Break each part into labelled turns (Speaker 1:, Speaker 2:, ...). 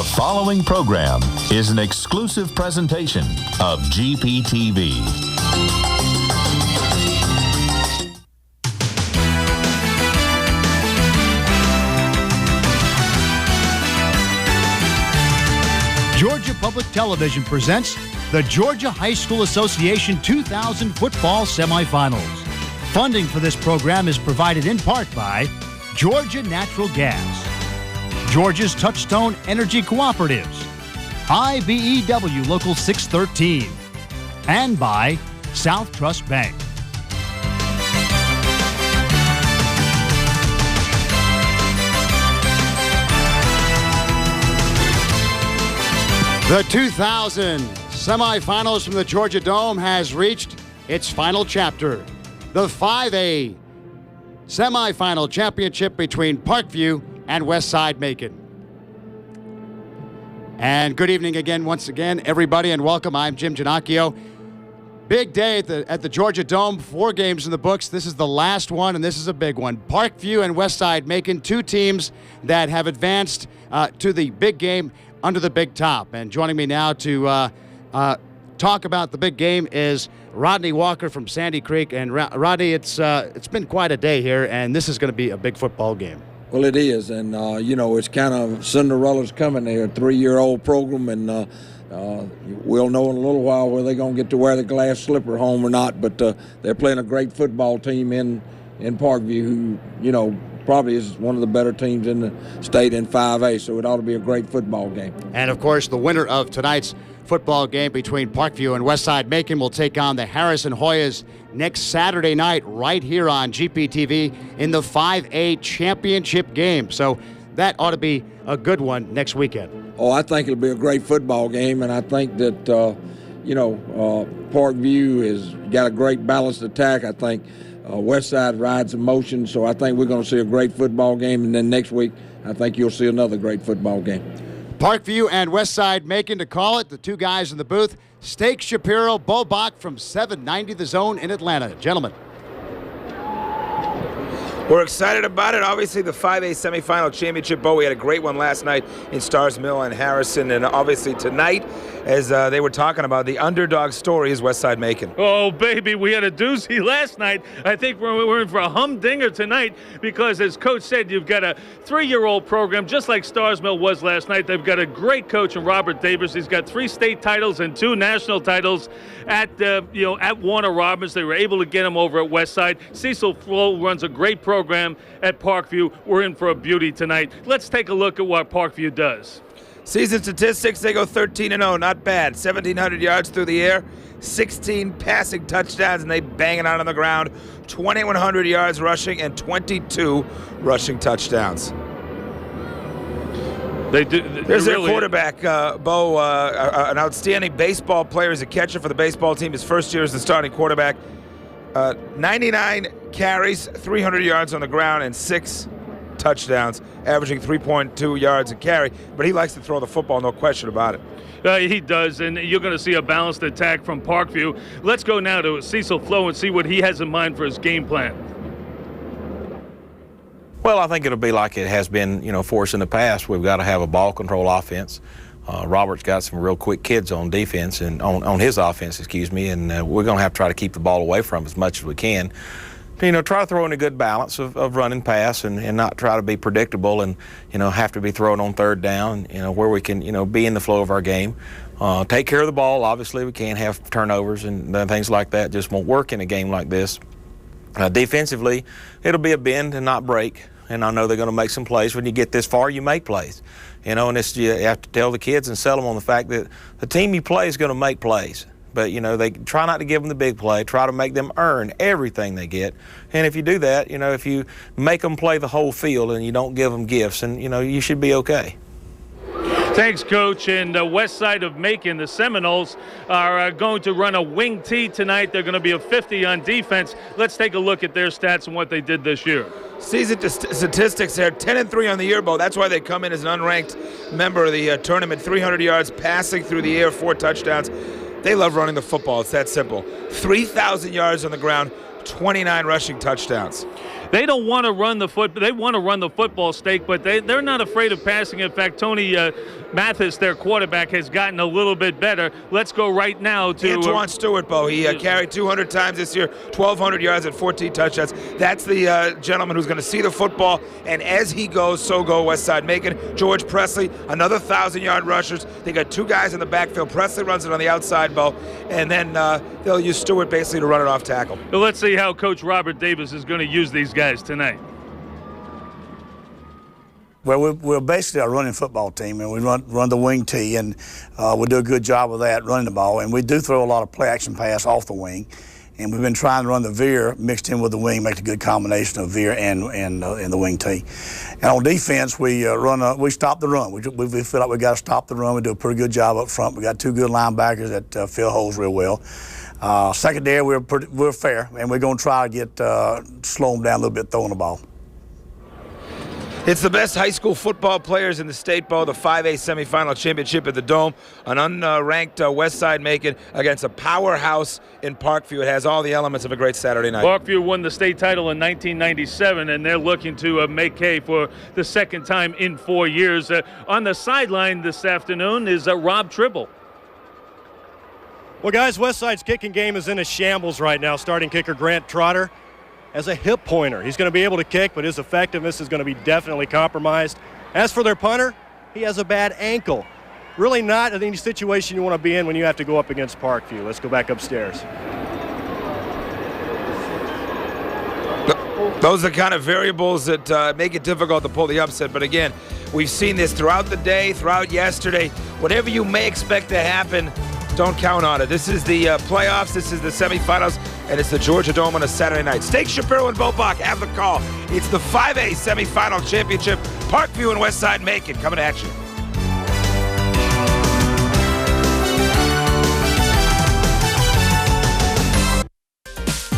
Speaker 1: The following program is an exclusive presentation of GPTV.
Speaker 2: Georgia Public Television presents the Georgia High School Association 2000 Football Semifinals. Funding for this program is provided in part by Georgia Natural Gas, Georgia's Touchstone Energy Cooperatives, IBEW Local 613, and by South Trust Bank. The 2000 semifinals from the Georgia Dome has reached its final chapter. The 5A semifinal championship between Parkview and Westside Macon. And good evening again, once again, everybody, and welcome. I'm Jim Ginocchio. Big day at the Georgia Dome. 4 games in the books. This is the last one, and this is a big one. Parkview and Westside Macon, 2 teams that have advanced to the big game under the big top. And joining me now to talk about the big game is Rodney Walker from Sandy Creek. And Rodney, it's been quite a day here, and this is going to be a big football game.
Speaker 3: Well, it is, and it's kind of Cinderella's coming. They're a 3-year-old program, and we'll know in a little while whether they're going to get to wear the glass slipper home or not. But they're playing a great football team in Parkview, who probably is one of the better teams in the state in 5A. So it ought to be a great football game. And
Speaker 2: of course, the winner of tonight's football game between Parkview and Westside Macon will take on the Harrison Hoyas next Saturday night right here on GPTV in the 5A championship game. So that ought to be a good one next weekend.
Speaker 3: Oh, I think it'll be a great football game, and I think that, Parkview has got a great balanced attack. I think Westside rides emotion, so I think we're going to see a great football game, and then next week I think you'll see another great football game.
Speaker 2: Parkview and Westside Macon to call it. The 2 guys in the booth, Stake Shapiro, Bo Bach from 790 The Zone in Atlanta. Gentlemen.
Speaker 4: We're excited about it. Obviously, the 5A semifinal championship, Bo, we had a great one last night in Starrs Mill and Harrison. And obviously tonight, as they were talking about, the underdog story is Westside Macon.
Speaker 5: Oh, baby, we had a doozy last night. I think we're in for a humdinger tonight because, as Coach said, you've got a 3-year-old program, just like Starrs Mill was last night. They've got a great coach in Robert Davis. He's got 3 state titles and 2 national titles at Warner Robins. They were able to get him over at Westside. Cecil Flo runs a great program at Parkview. We're in for a beauty tonight. Let's take a look at what Parkview does.
Speaker 4: Season statistics, they go 13-0, not bad. 1,700 yards through the air, 16 passing touchdowns, and they bang it out on the ground. 2,100 yards rushing and 22 rushing touchdowns. There's their quarterback, Bo, an outstanding baseball player. He's a catcher for the baseball team. His first year as the starting quarterback. 99 carries, 300 yards on the ground, and 6 touchdowns, averaging 3.2 yards a carry. But he likes to throw the football, no question about it.
Speaker 5: He does, and you're going to see a balanced attack from Parkview. Let's go now to Cecil Flo and see what he has in mind for his game plan.
Speaker 6: Well, I think it'll be like it has been, for us in the past. We've got to have a ball control offense. Robert's got some real quick kids on defense and on his offense, and we're going to have to try to keep the ball away from him as much as we can. Try to throw in a good balance of running pass and not try to be predictable and, have to be thrown on 3rd down, where we can, be in the flow of our game. Take care of the ball. Obviously, we can't have turnovers and things like that. Just won't work in a game like this. Defensively, it'll be a bend and not break. And I know they're going to make some plays. When you get this far, you make plays. And you have to tell the kids and sell them on the fact that the team you play is going to make plays. But, they try not to give them the big play, try to make them earn everything they get. And if you do that, if you make them play the whole field and you don't give them gifts, and, you should be okay.
Speaker 5: Thanks, Coach. And west side of Macon, the Seminoles are going to run a wing tee tonight. They're going to be a 50 on defense. Let's take a look at their stats and what they did this year.
Speaker 4: Season statistics there, 10-3 on the year, Bo. That's why they come in as an unranked member of the tournament. 300 yards passing through the air, 4 touchdowns. They love running the football. It's that simple. 3,000 yards on the ground, 29 rushing touchdowns.
Speaker 5: They don't want to run the They want to run the football stake, but they're not afraid of passing. In fact, Tony Mathis, their quarterback, has gotten a little bit better. Let's go right now to
Speaker 4: Antoine Stewart, Bo. He carried 200 times this year, 1,200 yards and 14 touchdowns. That's the gentleman who's going to see the football, and as he goes, so go Westside Macon. George Presley, another 1,000-yard rushers. They got two guys in the backfield. Presley runs it on the outside, Bo, and then they'll use Stewart basically to run it off tackle.
Speaker 5: Well, let's see how Coach Robert Davis is going to use these guys tonight.
Speaker 7: Well, we're basically a running football team, and we run the wing tee, and we do a good job of that, running the ball. And we do throw a lot of play-action pass off the wing, and we've been trying to run the veer mixed in with the wing, make a good combination of veer and the wing tee. And on defense, we stop the run. We feel like we got to stop the run. We do a pretty good job up front. We got two good linebackers that fill holes real well. Secondary, we're fair, and we're going to try to slow them down a little bit throwing the ball.
Speaker 4: It's the best high school football players in the state, Bo. The 5A semifinal championship at the Dome. An unranked Westside Macon against a powerhouse in Parkview. It has all the elements of a great Saturday night.
Speaker 5: Parkview won the state title in 1997, and they're looking to make hay for the second time in 4 years. On the sideline this afternoon is Rob Tribble.
Speaker 8: Well, guys, Westside's kicking game is in a shambles right now. Starting kicker Grant Trotter as a hip pointer. He's going to be able to kick, but his effectiveness is going to be definitely compromised. As for their punter, he has a bad ankle. Really not any situation you want to be in when you have to go up against Parkview. Let's go back upstairs.
Speaker 4: Those are kind of variables that make it difficult to pull the upset. But again, we've seen this throughout the day, throughout yesterday. Whatever you may expect to happen, don't count on it. This is the playoffs, this is the semifinals, and it's the Georgia Dome on a Saturday night. Stake Shapiro and Bo Bach have the call. It's the 5A semifinal championship. Parkview and Westside Macon coming at you.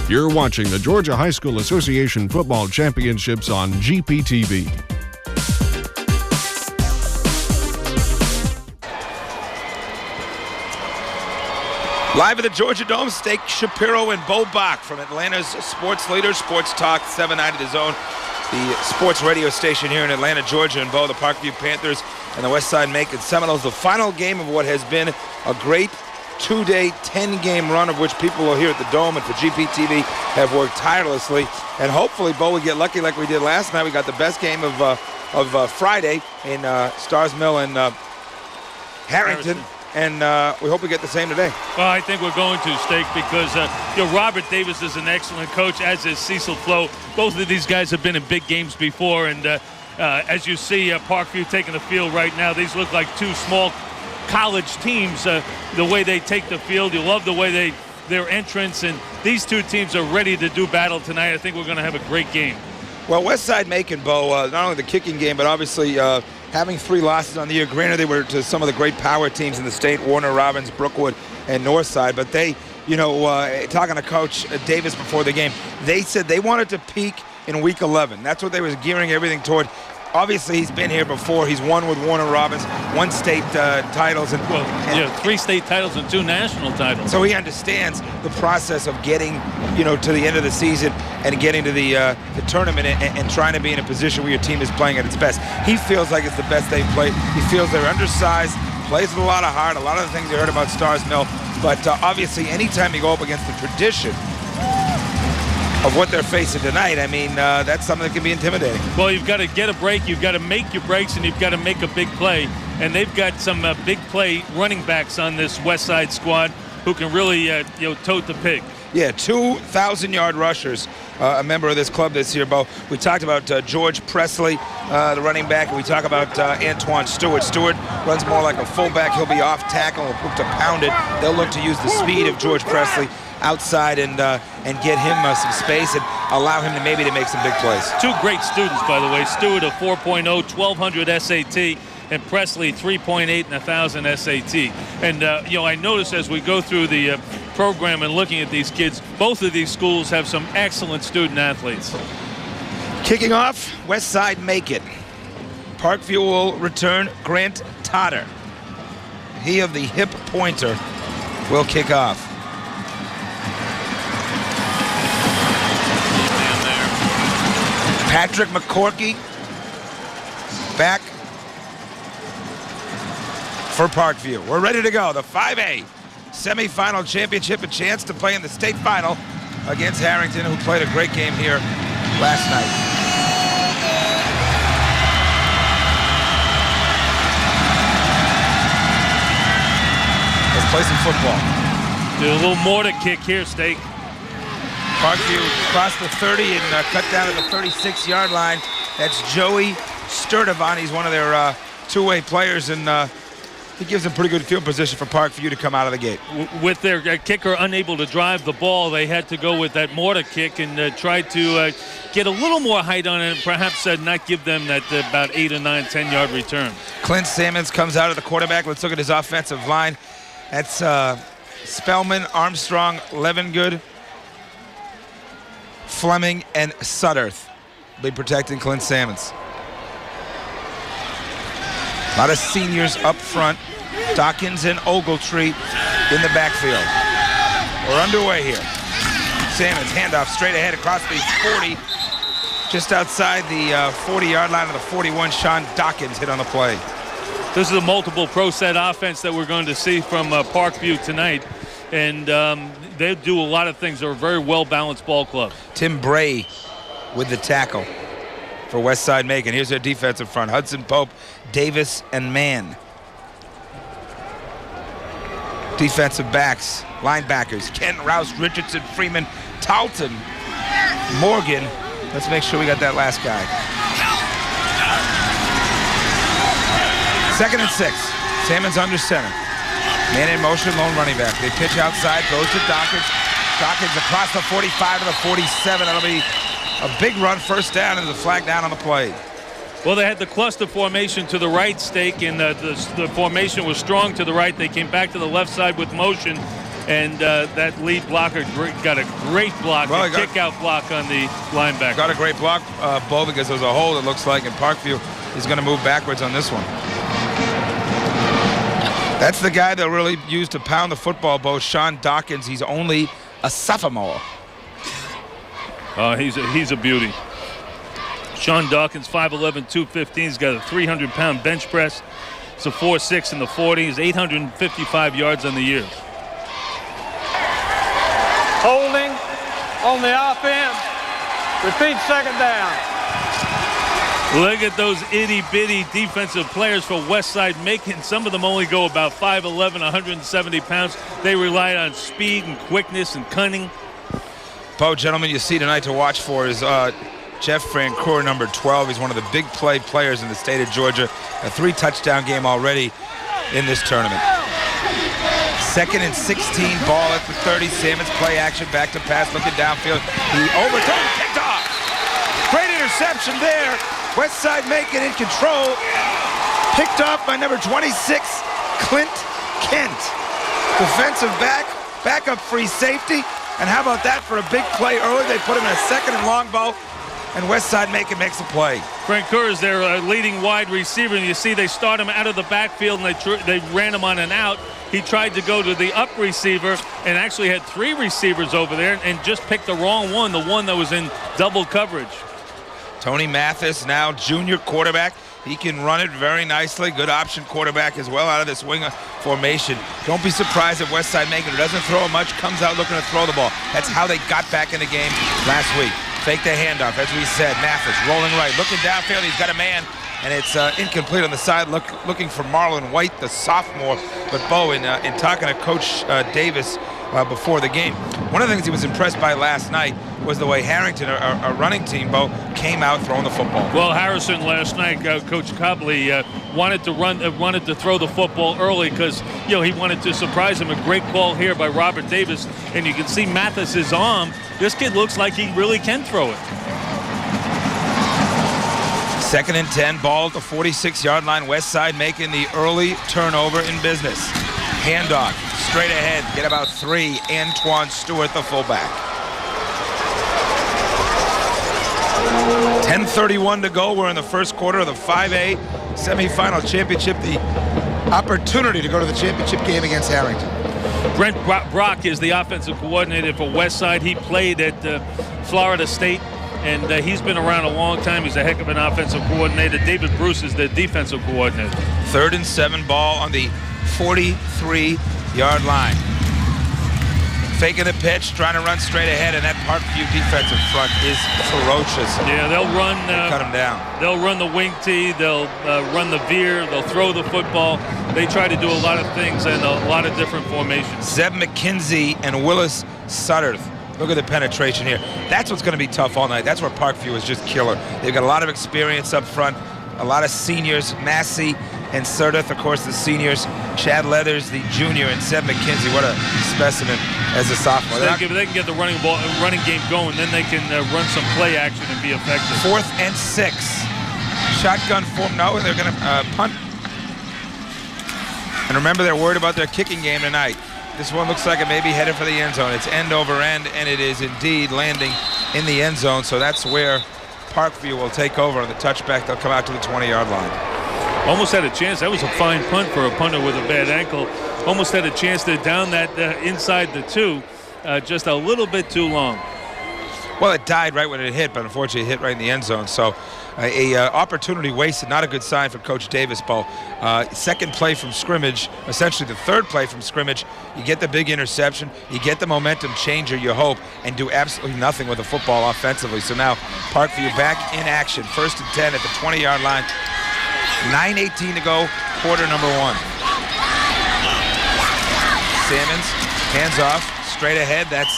Speaker 9: You're watching the Georgia High School Association Football Championships on GPTV.
Speaker 4: Live at the Georgia Dome, Stake Shapiro and Bo Bach from Atlanta's sports leader, Sports Talk 790 The Zone, the sports radio station here in Atlanta, Georgia, and Bo, the Parkview Panthers and the Westside Macon Seminoles. The final game of what has been a great two-day, 10-game run, of which people here at the Dome and for GPTV have worked tirelessly. And hopefully, Bo, we get lucky like we did last night. We got the best game of Friday in Stars Mill and Harrington. And we hope we get the same today.
Speaker 5: Well, I think we're going to, Stake, because Robert Davis is an excellent coach, as is Cecil Flo. Both of these guys have been in big games before, and as you see Parkview taking the field right now, these look like two small college teams. The way they take the field, you love the way their entrance, and these two teams are ready to do battle tonight. I think we're going to have a great game.
Speaker 4: Well, Westside Macon, Bo, not only the kicking game, but obviously having 3 losses on the year. Granted, they were to some of the great power teams in the state, Warner, Robbins, Brookwood, and Northside. But they, talking to Coach Davis before the game, they said they wanted to peak in Week 11. That's what they was gearing everything toward. Obviously, he's been here before. He's won with Warner Robbins, 1 state titles. And
Speaker 5: 3 state titles and 2 national titles.
Speaker 4: So he understands the process of getting, to the end of the season and getting to the tournament and trying to be in a position where your team is playing at its best. He feels like it's the best they've played. He feels they're undersized, plays with a lot of heart, a lot of the things you heard about Stars Mill. But obviously, anytime you go up against the tradition of what they're facing tonight, I mean, that's something that can be intimidating.
Speaker 5: Well, you've got to get a break, you've got to make your breaks, and you've got to make a big play. And they've got some big play running backs on this Westside squad who can really, tote the pig.
Speaker 4: Yeah, 2,000-yard rushers, a member of this club this year, Bo. We talked about George Presley, the running back, and we talk about Antoine Stewart. Stewart runs more like a fullback. He'll be off tackle, will look to pound it. They'll look to use the speed of George Presley outside and get him some space and allow him to make some big plays.
Speaker 5: 2 great students, by the way. Stewart a 4.0, 1,200 SAT, and Presley 3.8 and 1,000 SAT. And I noticed as we go through the program and looking at these kids, both of these schools have some excellent student athletes.
Speaker 4: Kicking off, Westside Macon. Parkview will return Grant Totter. He of the hip pointer will kick off. Patrick McCorkey back for Parkview. We're ready to go. The 5A semifinal championship, a chance to play in the state final against Harrington, who played a great game here last night. Let's play some football.
Speaker 5: Do a little mortar kick here, Steak.
Speaker 4: Parkview crossed the 30 and cut down to the 36-yard line. That's Joey Sturdivant. He's one of their two-way players, and he gives them pretty good field position for Parkview to come out of the gate.
Speaker 5: With their kicker unable to drive the ball, they had to go with that mortar kick and try to get a little more height on it and perhaps not give them that about 8 or 9, 10-yard return.
Speaker 4: Clint Salmons comes out of the quarterback. Let's look at his offensive line. That's Spellman, Armstrong, Levengood, Fleming, and Sudderth. Be protecting Clint Salmons. A lot of seniors up front. Dawkins and Ogletree in the backfield. We're underway here. Salmons handoff straight ahead across the 40. Just outside the 40-yard line of the 41, Sean Dawkins hit on the play.
Speaker 5: This is a multiple pro set offense that we're going to see from Parkview tonight. And they do a lot of things. They're a very well-balanced ball club.
Speaker 4: Tim Bray with the tackle for Westside Macon. Here's their defensive front. Hudson Pope, Davis, and Mann. Defensive backs, linebackers, Kent Rouse, Richardson, Freeman, Talton, Morgan. Let's make sure we got that last guy. 2nd and 6. Salmons under center. Man in motion, lone running back. They pitch outside, goes to Dawkins. Dawkins across the 45 to the 47. That'll be a big run, first down, and the flag down on the play.
Speaker 5: Well, they had the cluster formation to the right, Steak, and the formation was strong to the right. They came back to the left side with motion, and that lead blocker got a great block, a kick-out block on the linebacker.
Speaker 4: Got a great block, Bo, because there's a hole, it looks like, in Parkview. He's going to move backwards on this one. That's the guy they'll really use to pound the football, Bo, Sean Dawkins. He's only a sophomore.
Speaker 5: He's a beauty. Sean Dawkins, 5'11", 215. He's got a 300-pound bench press. It's a 4.6 in the 40. He's 855 yards on the year.
Speaker 10: Holding on the offense. Repeat, 2nd down.
Speaker 5: Look at those itty-bitty defensive players for Westside Macon. Some of them only go about 5'11", 170 pounds. They rely on speed and quickness and cunning.
Speaker 4: Bo, gentlemen, you see tonight to watch for is Jeff Francoeur, number 12. He's one of the big play players in the state of Georgia. A 3-touchdown game already in this tournament. 2nd and 16, ball at the 30. Salmons play action, back to pass, looking downfield. He overthrows, picked off. Great interception there. Westside Macon in control. Picked off by number 26, Clint Kent. Defensive back, backup free safety. And how about that for a big play early? They put him in a 2nd and long ball, and Westside Macon makes a play.
Speaker 5: Francoeur is their leading wide receiver, and you see they start him out of the backfield, and they ran him on an out. He tried to go to the up receiver and actually had 3 receivers over there and just picked the wrong one, the one that was in double coverage.
Speaker 4: Tony Mathis, now junior quarterback. He can run it very nicely. Good option quarterback as well out of this wing formation. Don't be surprised if Westside Macon, who doesn't throw much, comes out looking to throw the ball. That's how they got back in the game last week. Fake the handoff, as we said. Mathis rolling right, looking downfield. He's got a man, and it's incomplete on the side, looking for Marlon White, the sophomore. But Bo, in talking to Coach Davis before the game, one of the things he was impressed by last night was the way Harrington, a running team, Bo, came out throwing the football.
Speaker 5: Well, Harrison last night, Coach Cobley wanted to throw the football early because he wanted to surprise him. A great call here by Robert Davis, and you can see Mathis's arm. This kid looks like he really can throw it.
Speaker 4: 2nd and 10, ball at the 46-yard line. Westside making the early turnover in business. Handoff, straight ahead, get about 3. Antoine Stewart, the fullback. 10:31 to go. We're in the first quarter of the 5A semifinal championship. The opportunity to go to the championship game against Harrington.
Speaker 5: Brent Brock is the offensive coordinator for Westside. He played at Florida State and he's been around a long time. He's a heck of an offensive coordinator. David Bruce is the defensive coordinator.
Speaker 4: 3rd and 7, ball on the 43-yard line. Faking the pitch, trying to run straight ahead, and that Parkview defensive front is ferocious.
Speaker 5: Yeah, they'll run.
Speaker 4: Cut them down.
Speaker 5: They'll run the wing tee. They'll run the veer. They'll throw the football. They try to do a lot of things in a lot of different formations.
Speaker 4: Zeb McKenzie and Willis Sutterth. Look at the penetration here. That's what's going to be tough all night. That's where Parkview is just killer. They've got a lot of experience up front, a lot of seniors, Massey and Sutterth, of course, the seniors, Chad Leathers, the junior, and Zeb McKenzie. What a specimen as a sophomore.
Speaker 5: If they can get the running game going, then they can run some play action and be effective.
Speaker 4: 4th and 6. Shotgun form. No, they're going to punt. And remember, they're worried about their kicking game tonight. This one looks like it may be headed for the end zone. It's end over end, and it is indeed landing in the end zone. So that's where Parkview will take over on the touchback. They'll come out to the 20-yard line.
Speaker 5: Almost had a chance. That was a fine punt for a punter with a bad ankle. Almost had a chance to down that inside the 2, just a little bit too long.
Speaker 4: Well, it died right when it hit, but unfortunately it hit right in the end zone. So a opportunity wasted, not a good sign for Coach Davis, Bo. Second play from scrimmage, essentially the 3rd play from scrimmage. You get the big interception, you get the momentum changer, you hope, and do absolutely nothing with the football offensively. So now Parkview back in action. 1st and 10 at the 20-yard line. 9:18 to go, quarter number 1. Salmons, hands off, straight ahead. That's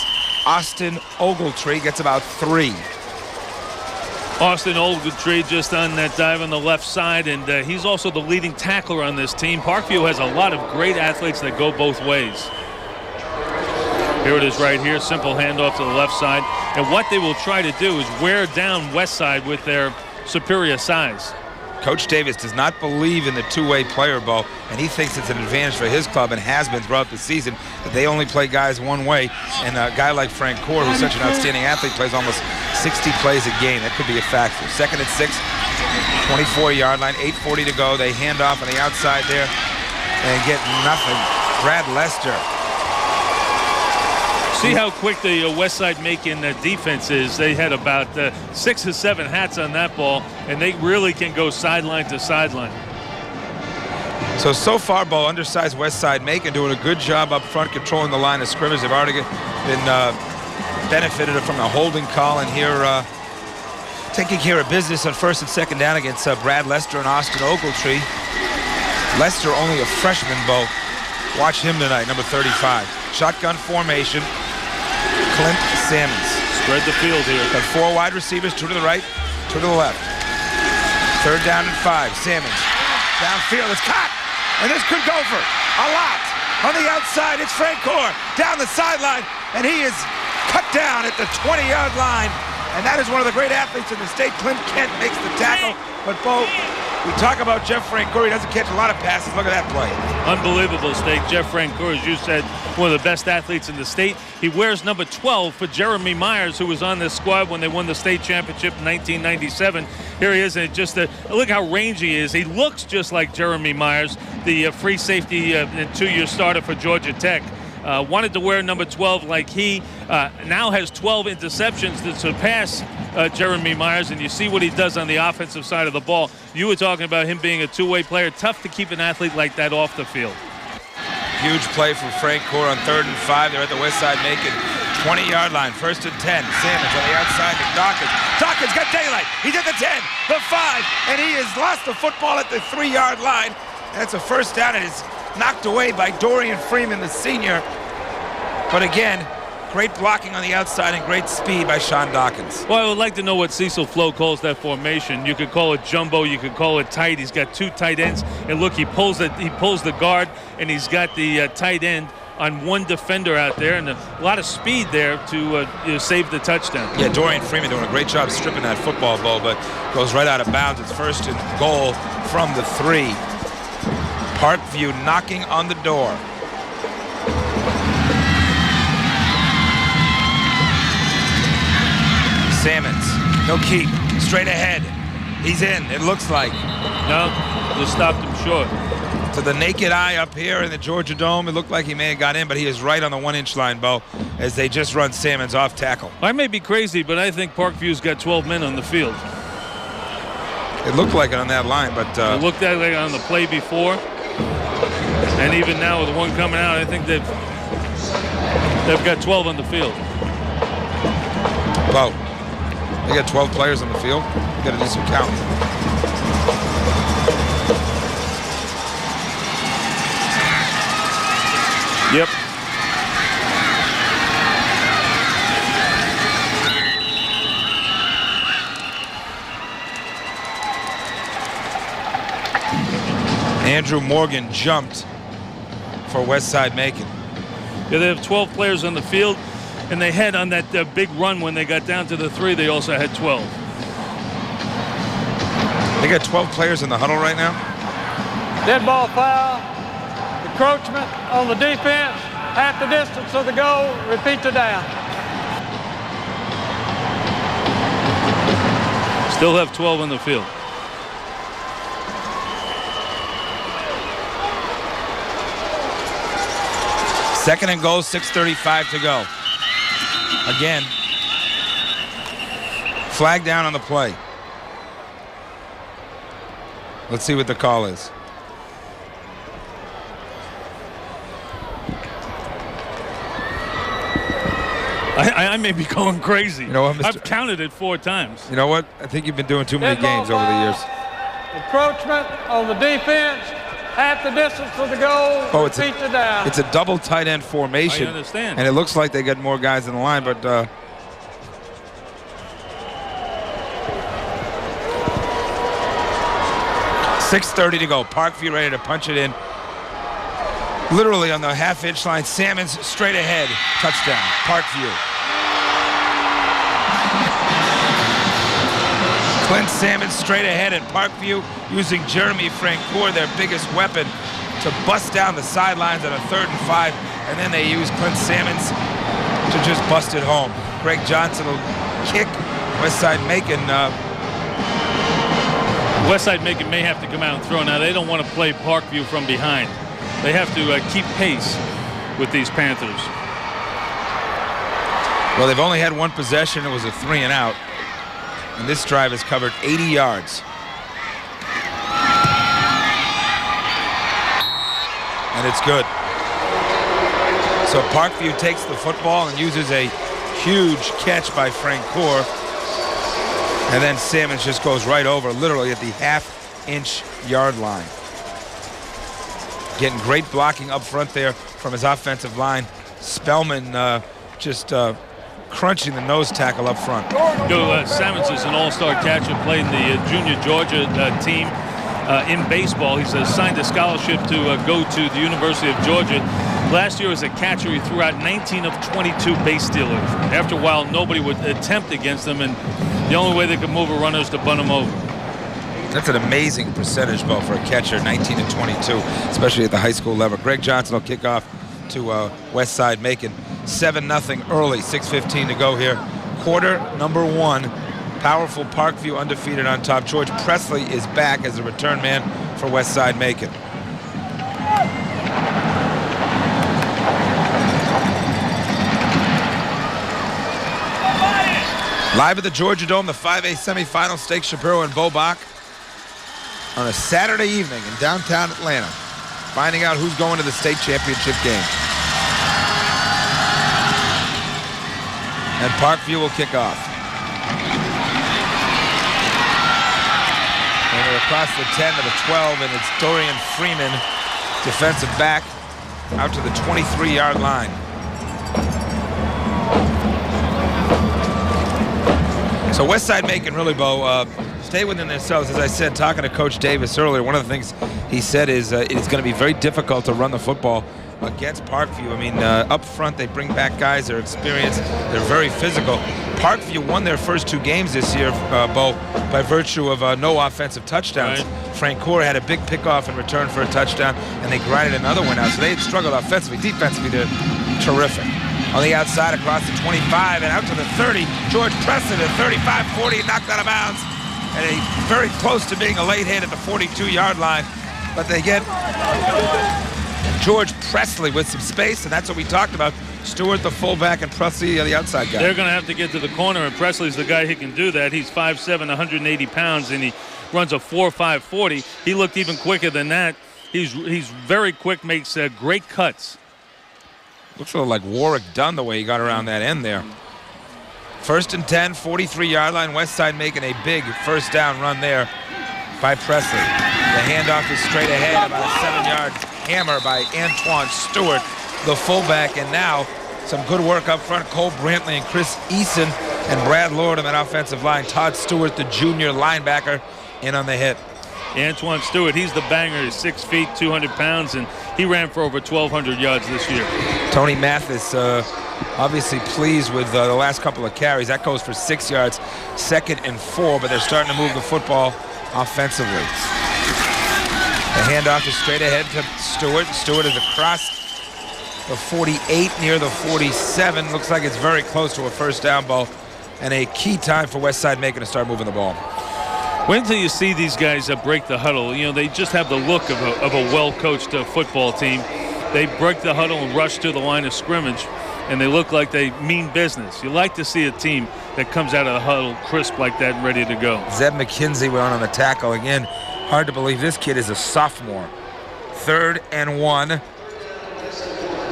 Speaker 4: Austin Ogletree, gets about 3.
Speaker 5: Austin Ogletree just on that dive on the left side, and he's also the leading tackler on this team. Parkview has a lot of great athletes that go both ways. Here it is right here, simple handoff to the left side. And what they will try to do is wear down Westside with their superior size.
Speaker 4: Coach Davis does not believe in the two-way player, Bo, and he thinks it's an advantage for his club and has been throughout the season that they only play guys one way. And a guy like Frank Core, who's such an outstanding athlete, plays almost 60 plays a game. That could be a factor. 2nd and 6, 24-yard line, 8:40 to go. They hand off on the outside there and get nothing. Brad Lester.
Speaker 5: See how quick the Westside Macon defense is. They had about 6 or 7 hats on that ball, and they really can go sideline to sideline.
Speaker 4: So far, Bo, undersized Westside Macon doing a good job up front, controlling the line of scrimmage. They've already been benefited from a holding call, and here taking care of business on 1st and 2nd down against Brad Lester and Austin Ogletree. Lester only a freshman, Bo. Watch him tonight, number 35. Shotgun formation. Clint Salmons.
Speaker 5: Spread the field here.
Speaker 4: Got 4 wide receivers, 2 to the right, 2 to the left. 3rd down and 5. Salmons. Downfield, it's caught. And this could go for a lot. On the outside, it's Frank Core. Down the sideline, and he is cut down at the 20-yard line. And that is one of the great athletes in the state. Clint Kent makes the tackle. But, Bo, we talk about Jeff Francoeur. He doesn't catch a lot of passes. Look at that play.
Speaker 5: Unbelievable, Steak. Jeff Francoeur, as you said, one of the best athletes in the state. He wears number 12 for Jeremy Myers, who was on this squad when they won the state championship in 1997. Here he is, and just look how rangy he is. He looks just like Jeremy Myers, the free safety and 2-year starter for Georgia Tech. Wanted to wear number 12 like he now has 12 interceptions to surpass Jeremy Myers, and you see what he does on the offensive side of the ball. You were talking about him being a two-way player. Tough to keep an athlete like that off the field.
Speaker 4: Huge play from Frank Core on 3rd and 5. They're at the Westside Macon 20-yard line. 1st and 10. Salmons on the outside to Dawkins. Dawkins got daylight. He's at the 10, the 5, and he has lost the football at the 3-yard line. And it's a 1st down. It is knocked away by Dorian Freeman, the senior. But again, great blocking on the outside and great speed by Sean Dawkins.
Speaker 5: Well, I would like to know what Cecil Flo calls that formation. You could call it jumbo, you could call it tight. He's got 2 tight ends, and look, he pulls the guard, and he's got the tight end on 1 defender out there, and a lot of speed there to save the touchdown.
Speaker 4: Yeah, Dorian Freeman doing a great job stripping that football, Bo, but goes right out of bounds. It's 1st and goal from the 3. Parkview knocking on the door. Salmons, he'll keep straight ahead. He's in, it looks like.
Speaker 5: No, just stopped him short.
Speaker 4: To the naked eye up here in the Georgia Dome, it looked like he may have got in, but he is right on the 1-inch line, Bo, as they just run Salmons off tackle.
Speaker 5: I may be crazy, but I think Parkview's got 12 men on the field.
Speaker 4: It looked like it on that line, but...
Speaker 5: it looked like it on the play before. And even now with the one coming out, I think they've got 12 on the field.
Speaker 4: Bo, they got 12 players on the field. You got to do some counting.
Speaker 5: Yep.
Speaker 4: Andrew Morgan jumped for Westside Macon.
Speaker 5: Yeah, they have 12 players on the field, and they had on that big run when they got down to the 3, they also had 12.
Speaker 4: They got 12 players in the huddle right now?
Speaker 10: Dead ball foul. Encroachment on the defense. Half the distance of the goal. Repeat the down.
Speaker 5: Still have 12 on the field.
Speaker 4: Second and goal, 6:35 to go. Again, flag down on the play. Let's see what the call is.
Speaker 5: I may be going crazy.
Speaker 4: You know what, Mr.
Speaker 5: I've counted it 4 times.
Speaker 4: You know what? I think you've been doing too many games over the years.
Speaker 10: Encroachment on the defense. Half the distance to the goal.
Speaker 4: Oh,
Speaker 10: Repeat the down.
Speaker 4: it's a double tight end formation.
Speaker 5: I understand.
Speaker 4: And it looks like they got more guys in the line, but 6:30 to go. Parkview ready to punch it in. Literally on the half-inch line. Salmons straight ahead. Touchdown. Parkview. Clint Salmons straight ahead, and Parkview using Jeremy Francoeur, their biggest weapon, to bust down the sidelines on a 3rd and 5, and then they use Clint Salmons to just bust it home. Greg Johnson will kick. Westside Macon.
Speaker 5: Westside Macon may have to come out and throw. Now, they don't want to play Parkview from behind. They have to keep pace with these Panthers.
Speaker 4: Well, they've only had one possession. It was a 3 and out. And this drive has covered 80 yards. And it's good. So Parkview takes the football and uses a huge catch by Francoeur. And then Salmons just goes right over, literally at the half-inch yard line. Getting great blocking up front there from his offensive line. Spellman just crunching the nose tackle up front.
Speaker 5: Salmons is an all-star catcher, played in the junior Georgia team in baseball. He's signed a scholarship to go to the University of Georgia. Last year as a catcher, he threw out 19 of 22 base stealers. After a while, nobody would attempt against him, and the only way they could move a runner is to bunt him over.
Speaker 4: That's an amazing percentage, Bo, for a catcher, 19 and 22, especially at the high school level. Greg Johnson will kick off to Westside Macon. 7-0 early, 6:15 to go here. Quarter number 1. Powerful Parkview undefeated on top. George Presley is back as a return man for Westside Macon. Live at the Georgia Dome, the 5A semifinal, Steak Shapiro and Bo Bach on a Saturday evening in downtown Atlanta, finding out who's going to the state championship game. And Parkview will kick off. And they're across the 10 to the 12, and it's Dorian Freeman, defensive back, out to the 23-yard line. So Westside Macon really, Bo, stay within themselves. As I said, talking to Coach Davis earlier, one of the things he said is it's going to be very difficult to run the football against Parkview. I mean, up front, they bring back guys, they're experienced, they're very physical. Parkview won their first 2 games this year, Bo, by virtue of no offensive touchdowns. Right. Francoeur had a big pickoff in return for a touchdown, and they grinded another one out. So they had struggled offensively. Defensively, they're terrific. On the outside, across the 25 and out to the 30. George Presley at 35-40, knocked out of bounds. And very close to being a late hit at the 42-yard line. but they get George Presley with some space, and that's what we talked about. Stewart, the fullback, and Presley, the outside guy.
Speaker 5: They're going to have to get to the corner, and Presley's the guy who can do that. He's 5'7", 180 pounds, and he runs a 4.5 40. He looked even quicker than that. He's very quick, makes great cuts.
Speaker 4: Looks a little like Warwick Dunn the way he got around that end there. 1st and 10, 43-yard line. Westside making a big first down run there by Presley. The handoff is straight ahead, about a 7-yard hammer by Antoine Stewart, the fullback, and now some good work up front. Cole Brantley and Chris Eason and Brad Lord on that offensive line. Todd Stewart, the junior linebacker, in on the hit.
Speaker 5: Antoine Stewart, he's the banger. He's 6 feet, 200 pounds, and he ran for over 1,200 yards this year.
Speaker 4: Tony Mathis obviously pleased with the last couple of carries. That goes for 6 yards, 2nd and 4, but they're starting to move the football offensively. The handoff is straight ahead to Stewart. Stewart is across the 48 near the 47. Looks like it's very close to a first down ball, and a key time for Westside Macon to start moving the ball.
Speaker 5: Wait until you see these guys break the huddle. You know, they just have the look of a well-coached football team. They break the huddle and rush to the line of scrimmage, and they look like they mean business. You like to see a team that comes out of the huddle crisp like that and ready to go.
Speaker 4: Zeb McKenzie went on the tackle again. Hard to believe this kid is a sophomore. 3rd and 1.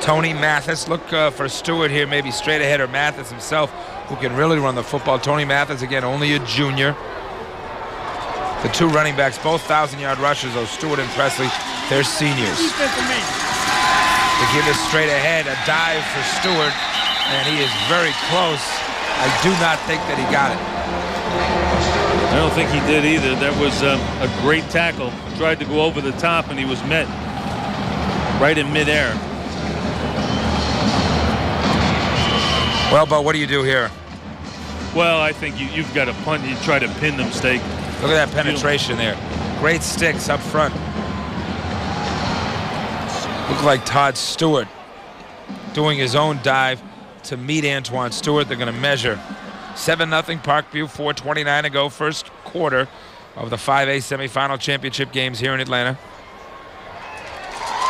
Speaker 4: Tony Mathis. Look for Stewart here, maybe straight ahead, or Mathis himself, who can really run the football. Tony Mathis, again, only a junior. The two running backs, both 1,000-yard rushers, though Stewart and Presley, they're seniors. The give is straight ahead, a dive for Stewart, and he is very close. I do not think that he got it.
Speaker 5: I don't think he did either. That was a great tackle. Tried to go over the top, and he was met right in midair.
Speaker 4: Well, Bo, what do you do here?
Speaker 5: Well, I think you've got to punt. You try to pin them, Steak.
Speaker 4: Look at that penetration there. Great sticks up front. Look like Todd Stewart doing his own dive to meet Antoine Stewart. They're going to measure. 7-0 Parkview, 4:29 to go, first quarter of the 5A semifinal championship games here in Atlanta.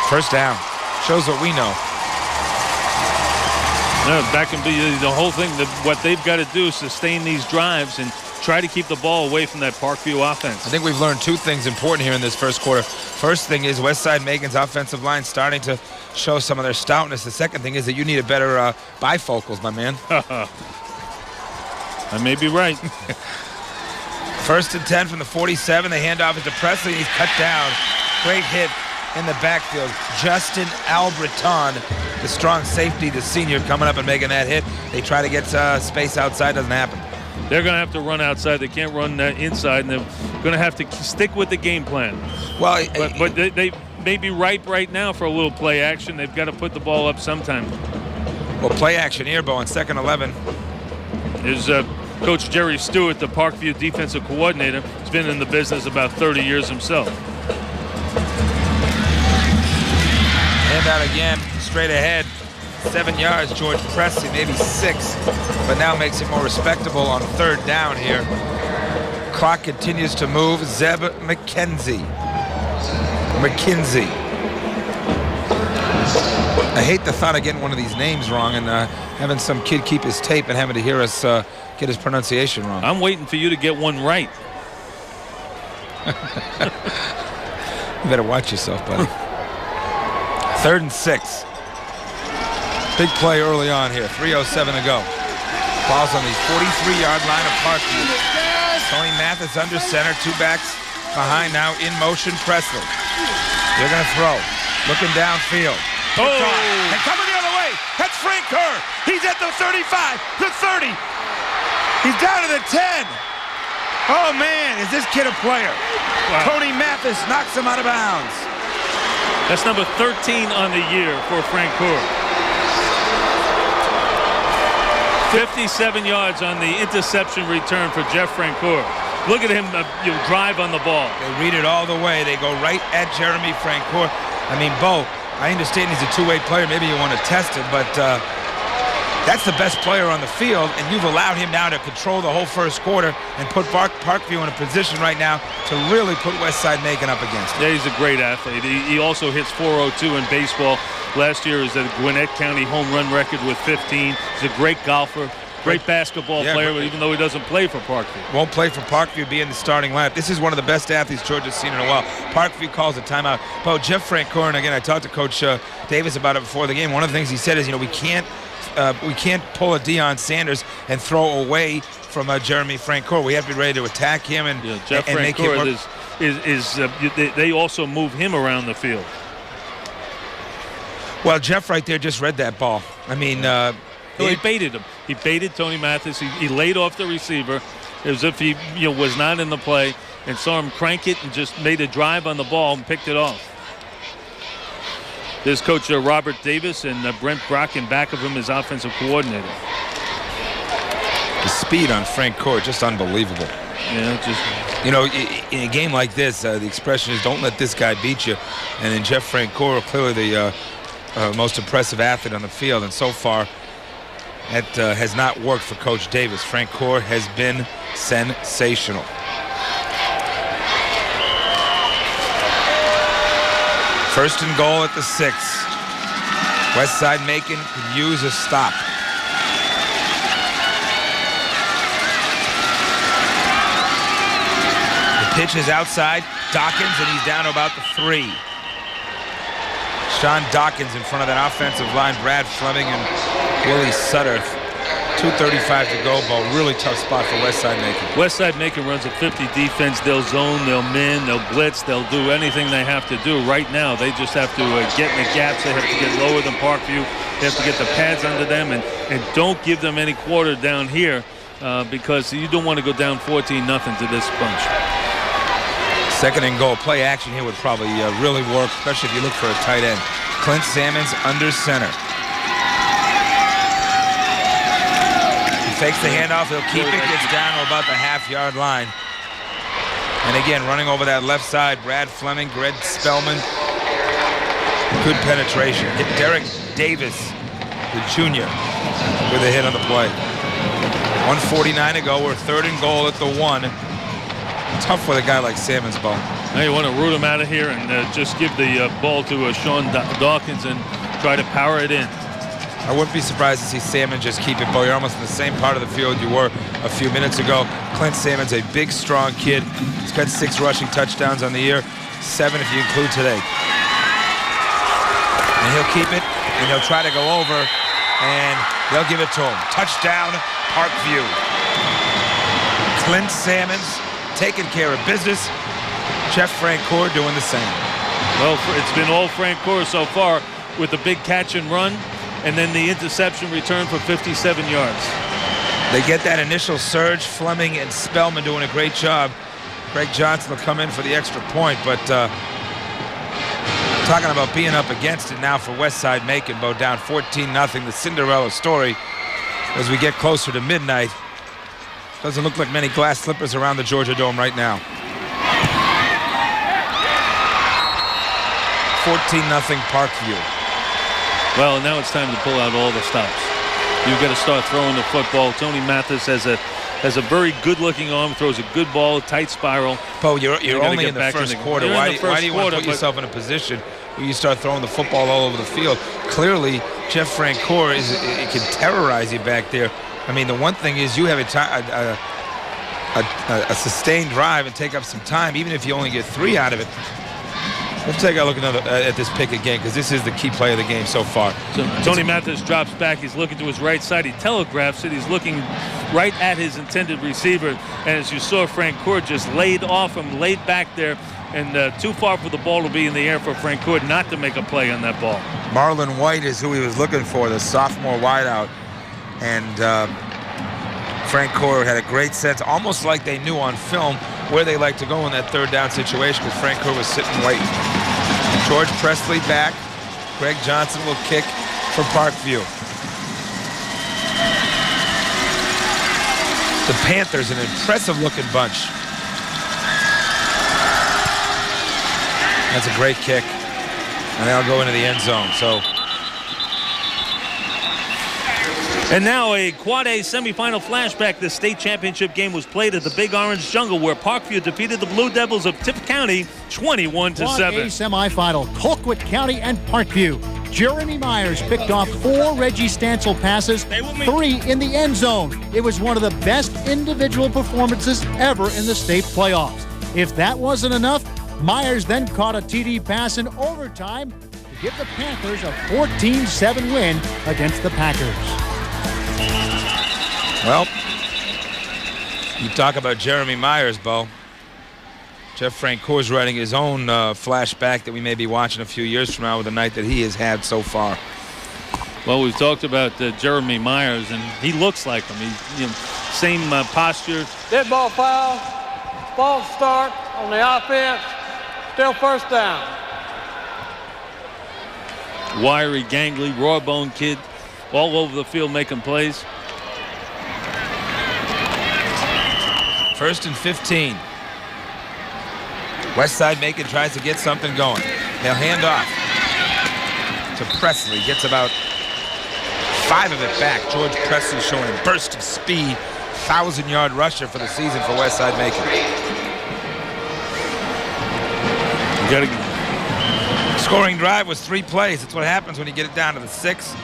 Speaker 4: First down. Shows what we know.
Speaker 5: No, that can be the whole thing. What they've got to do is sustain these drives and try to keep the ball away from that Parkview offense.
Speaker 4: I think we've learned two things important here in this first quarter. First thing is Westside Macon's offensive line starting to show some of their stoutness. The second thing is that you need a better bifocals, my man.
Speaker 5: I may be right.
Speaker 4: 1st and 10 from the 47. The handoff is to Presley. He's cut down. Great hit in the backfield. Justin Albreton, the strong safety, the senior, coming up and making that hit. They try to get space outside. Doesn't happen.
Speaker 5: They're going to have to run outside. They can't run inside, and they're going to have to stick with the game plan.
Speaker 4: Well,
Speaker 5: but they may be ripe right now for a little play action. They've got to put the ball up sometime.
Speaker 4: Well, play action here, Bo, on 2nd 11.
Speaker 5: Is Coach Jerry Stewart, the Parkview defensive coordinator. He's been in the business about 30 years himself.
Speaker 4: Hand out again, straight ahead. 7 yards, George Presley, maybe 6, but now makes it more respectable on 3rd down here. Clock continues to move. Zeb McKenzie. I hate the thought of getting one of these names wrong and having some kid keep his tape and having to hear us get his pronunciation wrong.
Speaker 5: I'm waiting for you to get one right.
Speaker 4: You better watch yourself, buddy. 3rd and 6. Big play early on here. 3:07 to go. Ball's on the 43-yard line of Parkview. Tony Mathis under center. 2 backs behind now. In motion, Presley. They're going to throw. Looking downfield.
Speaker 5: Oh!
Speaker 4: And coming the other way. That's Frank Kerr. He's at the 35, the 30. He's down to the 10. Oh, man, is this kid a player? Wow. Tony Mathis knocks him out of bounds.
Speaker 5: That's number 13 on the year for Frank Kerr. 57 yards on the interception return for Jeff Francoeur. Look at him drive on the ball.
Speaker 4: They read it all the way. They go right at Jeremy Francoeur. I mean, Bo, I understand he's a two-way player. Maybe you want to test it, but That's the best player on the field, and you've allowed him now to control the whole first quarter and put Parkview in a position right now to really put Westside Macon up against him.
Speaker 5: Yeah, he's a great athlete. He also hits .402 in baseball. Last year is a Gwinnett County home run record with 15. He's a great golfer. Great basketball player, even though he doesn't play for Parkview.
Speaker 4: Won't play for Parkview, be in the starting lineup. This is one of the best athletes Georgia's seen in a while. Parkview calls a timeout. But Jeff Francoeur, and again, I talked to Coach Davis about it before the game. One of the things he said is, we can't pull a Deion Sanders and throw away from Jeremy Francoeur. We have to be ready to attack him and
Speaker 5: Jeff
Speaker 4: and make him
Speaker 5: Francoeur they also move him around the field.
Speaker 4: Well, Jeff right there just read that ball. I mean,
Speaker 5: he baited him. He baited Tony Mathis. He laid off the receiver as if he was not in the play and saw him crank it and just made a drive on the ball and picked it off. There's Coach Robert Davis and Brent Brock in back of him as offensive coordinator.
Speaker 4: The speed on Francoeur, just unbelievable.
Speaker 5: Yeah,
Speaker 4: in a game like this, the expression is don't let this guy beat you. And then Jeff Francoeur, clearly the most impressive athlete on the field, and so far that has not worked for Coach Davis. Francoeur has been sensational. First and goal at the 6. Westside Macon can use a stop. The pitch is outside. Dawkins, and he's down to about the 3. Sean Dawkins in front of that offensive line. Brad Fleming and Willie Sutter. 2:35 to go, but really tough spot for Westside Macon. Westside Macon runs a 50 defense. They'll zone, they'll min, they'll blitz, they'll do anything they have to do. Right now, they just have to get in the gaps. They have to get lower than Parkview. They have to get the pads under them, and don't give them any quarter down here because you don't want to go down 14-0 to this bunch. Second and goal. Play action here would probably really work, especially if you look for a tight end. Clint Salmons under center. Takes the handoff, he'll keep it, gets down to about the half-yard line. And again, running over that left side, Brad Fleming, Greg Spellman. Good penetration. Hit Derek Davis, the junior, with a hit on the play. 1:49 to go, we're third and goal at the 1. Tough with a guy like Salmons, Bo. Now you want to root him out of here and just give the ball to Sean Dawkins and try to power it in. I wouldn't be surprised to see Salmon just keep it, Bo. You're almost in the same part of the field you were a few minutes ago. Clint Salmon's a big, strong kid. He's got 6 rushing touchdowns on the year, 7 if you include today. And he'll keep it, and he'll try to go over, and they'll give it to him. Touchdown, Parkview. Clint Salmon's taking care of business. Jeff Francoeur doing the same. Well, it's been all Francoeur so far with the big catch and run. And then the interception return for 57 yards. They get that initial surge. Fleming and Spellman doing a great job. Greg Johnson will come in for the extra point, but talking about being up against it now for Westside Macon, Bo, down 14-0. The Cinderella story as we get closer to midnight. Doesn't look like many glass slippers around the Georgia Dome right now. 14-0 Parkview. Well, now it's time to pull out all the stops. You've got to start throwing the football. Tony Mathis has a very good-looking arm, throws a good ball, a tight spiral. Bo, you're only in the first quarter. Why do you want to put yourself in a position where you start throwing the football all over the field? Clearly, Jeff Francoeur it can terrorize you back there. I mean, the one thing is you have a sustained drive and take up some time, even if you only get 3 out of it. Let's take a look at this pick again, because this is the key play of the game so far. So Tony Mathis drops back. He's looking to his right side. He telegraphs it. He's looking right at his intended receiver. And as you saw, Francoeur just laid off him, laid back there, and too far for the ball to be in the air for Francoeur not to make a play on that ball. Marlon White is who he was looking for, the sophomore wideout. And Francoeur had a great sense, almost like they knew on film where they like to go in that third down situation, because Francoeur was sitting waiting. George Presley back. Greg Johnson will kick for Parkview. The Panthers, an impressive looking bunch. That's a great kick. And they'll go into the end zone. So
Speaker 5: And now a Quad A semifinal flashback. The state championship game was played at the Big Orange Jungle, where Parkview defeated the Blue Devils of Tippah County 21-7.
Speaker 11: Quad A semifinal, Colquitt County and Parkview. Jeremy Myers picked off 4 Reggie Stansel passes, 3 in the end zone. It was one of the best individual performances ever in the state playoffs. If that wasn't enough, Myers then caught a TD pass in overtime to give the Panthers a 14-7 win against the Packers.
Speaker 4: Well, you talk about Jeremy Myers, Bo. Jeff Francoeur's writing his own flashback that we may be watching a few years from now with the night that he has had so far.
Speaker 5: Well, we've talked about Jeremy Myers, and he looks like him. He's same posture.
Speaker 10: Dead ball foul. False start on the offense. Still first down.
Speaker 5: Wiry, gangly, raw bone kid, all over the field making plays.
Speaker 4: 1st and 15. Westside Macon tries to get something going. They'll hand off to Presley. Gets about 5 of it back. George Presley showing a burst of speed. 1,000-yard rusher for the season for Westside Macon. Scoring drive was 3 plays. That's what happens when you get it down to the 6.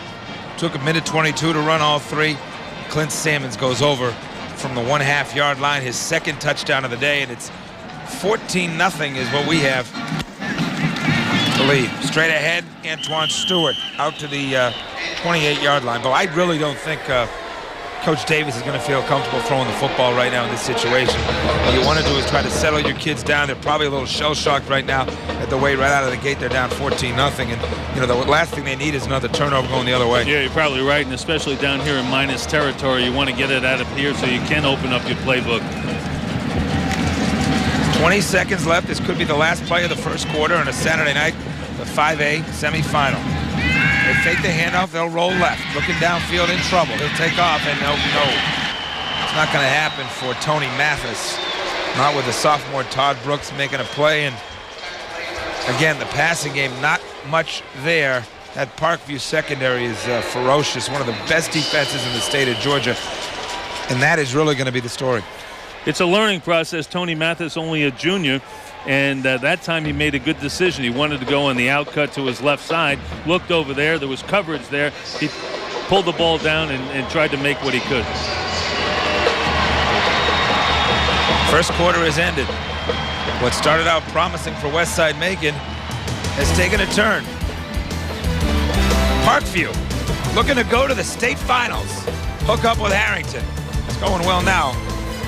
Speaker 4: Took a minute 22 to run all 3. Clint Sammons goes over from the 1.5-yard line, his 2nd touchdown of the day, and it's 14-0 is what we have to lead. Straight ahead, Antoine Stewart out to the 28-yard line. But I really don't think Coach Davis is going to feel comfortable throwing the football right now in this situation. What you want to do is try to settle your kids down. They're probably a little shell-shocked right now at the way right out of the gate they're down 14-0. And, you know, the last thing they need is another turnover going the other way.
Speaker 5: Yeah, you're probably right, and especially down here in minus territory, you want to get it out of here so you can open up your playbook.
Speaker 4: 20 seconds left. This could be the last play of the first quarter on a Saturday night, the 5A semifinal. They fake the handoff, they'll roll left. Looking downfield in trouble. He'll take off, and no. It's not going to happen for Tony Mathis. Not with the sophomore Todd Brooks making a play. And again, the passing game, not much there. That Parkview secondary is ferocious. One of the best defenses in the state of Georgia. And that is really going to be the story.
Speaker 5: It's a learning process. Tony Mathis, only a junior, and that time he made a good decision. He wanted to go on the outcut to his left side, looked over there, there was coverage there. He pulled the ball down and tried to make what he could.
Speaker 4: First quarter has ended. What started out promising for Westside Macon has taken a turn. Parkview looking to go to the state finals. Hook up with Harrington. It's going well now.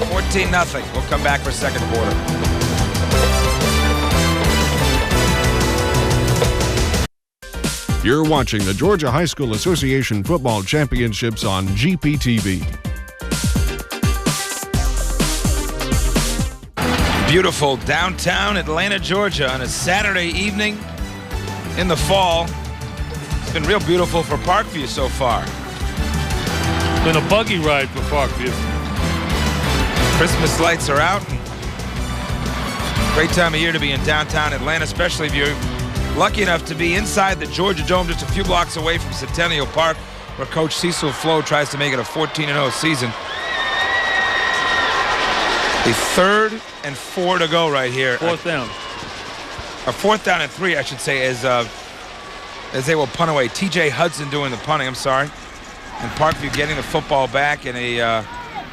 Speaker 4: 14-0. We'll come back for second quarter.
Speaker 9: You're watching the Georgia High School Association Football Championships on GPTV.
Speaker 4: Beautiful downtown Atlanta, Georgia on a Saturday evening in the fall. It's been real beautiful for Parkview so far.
Speaker 5: It's been a buggy ride for Parkview.
Speaker 4: Christmas lights are out. Great time of year to be in downtown Atlanta, especially if you're lucky enough to be inside the Georgia Dome just a few blocks away from Centennial Park, where Coach Cecil Flo tries to make it a 14-0 season. A 3rd and 4 to go right here.
Speaker 5: Fourth down.
Speaker 4: A 4th down and 3, I should say, as they will punt away. TJ Hudson doing the punting, I'm sorry. And Parkview getting the football back in a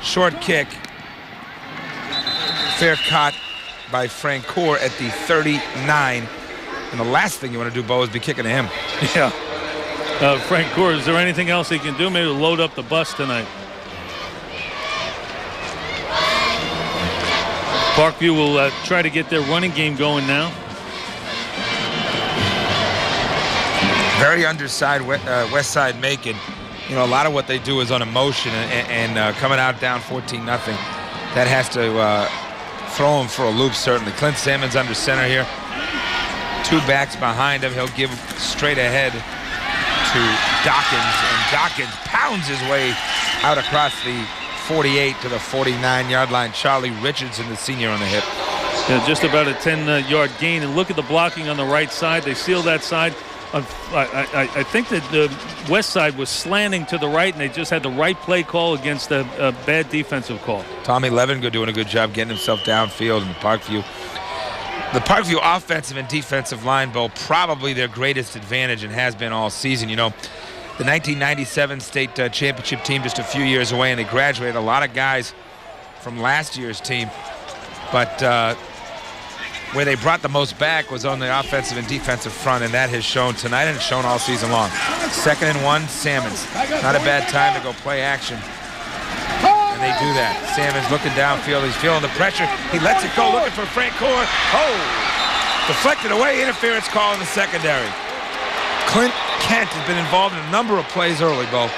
Speaker 4: short kick. Fair caught by Francoeur at the 39. And the last thing you want to do, Bo, is be kicking to him.
Speaker 5: Yeah. Francoeur, is there anything else he can do? Maybe load up the bus tonight. Parkview will try to get their running game going now.
Speaker 4: Very underside Westside Macon. You know, a lot of what they do is on emotion, and coming out down 14-0. That has to throw him for a loop, certainly. Clint Sammons under center here. 2 backs behind him. He'll give straight ahead to Dawkins, and Dawkins pounds his way out across the 48 to the 49-yard line. Charlie Richardson, the senior, on the hip.
Speaker 5: Yeah, just about a 10-yard gain. And look at the blocking on the right side. They seal that side. I think that the West Side was slanting to the right, and they just had the right play call against a bad defensive call.
Speaker 4: Tommy Levengood doing a good job getting himself downfield in Parkview. The Parkview offensive and defensive line, Bo, probably their greatest advantage and has been all season. You know, the 1997 state championship team just a few years away, and they graduated a lot of guys from last year's team. But where they brought the most back was on the offensive and defensive front, and that has shown tonight and it's shown all season long. 2nd and 1, Salmons. Not a bad time to go play action. And they do that. Salmons looking downfield. He's feeling the pressure. He lets it go, looking for Frank Core. Oh! Deflected away, interference call in the secondary. Clint Kent has been involved in a number of plays early, Bo.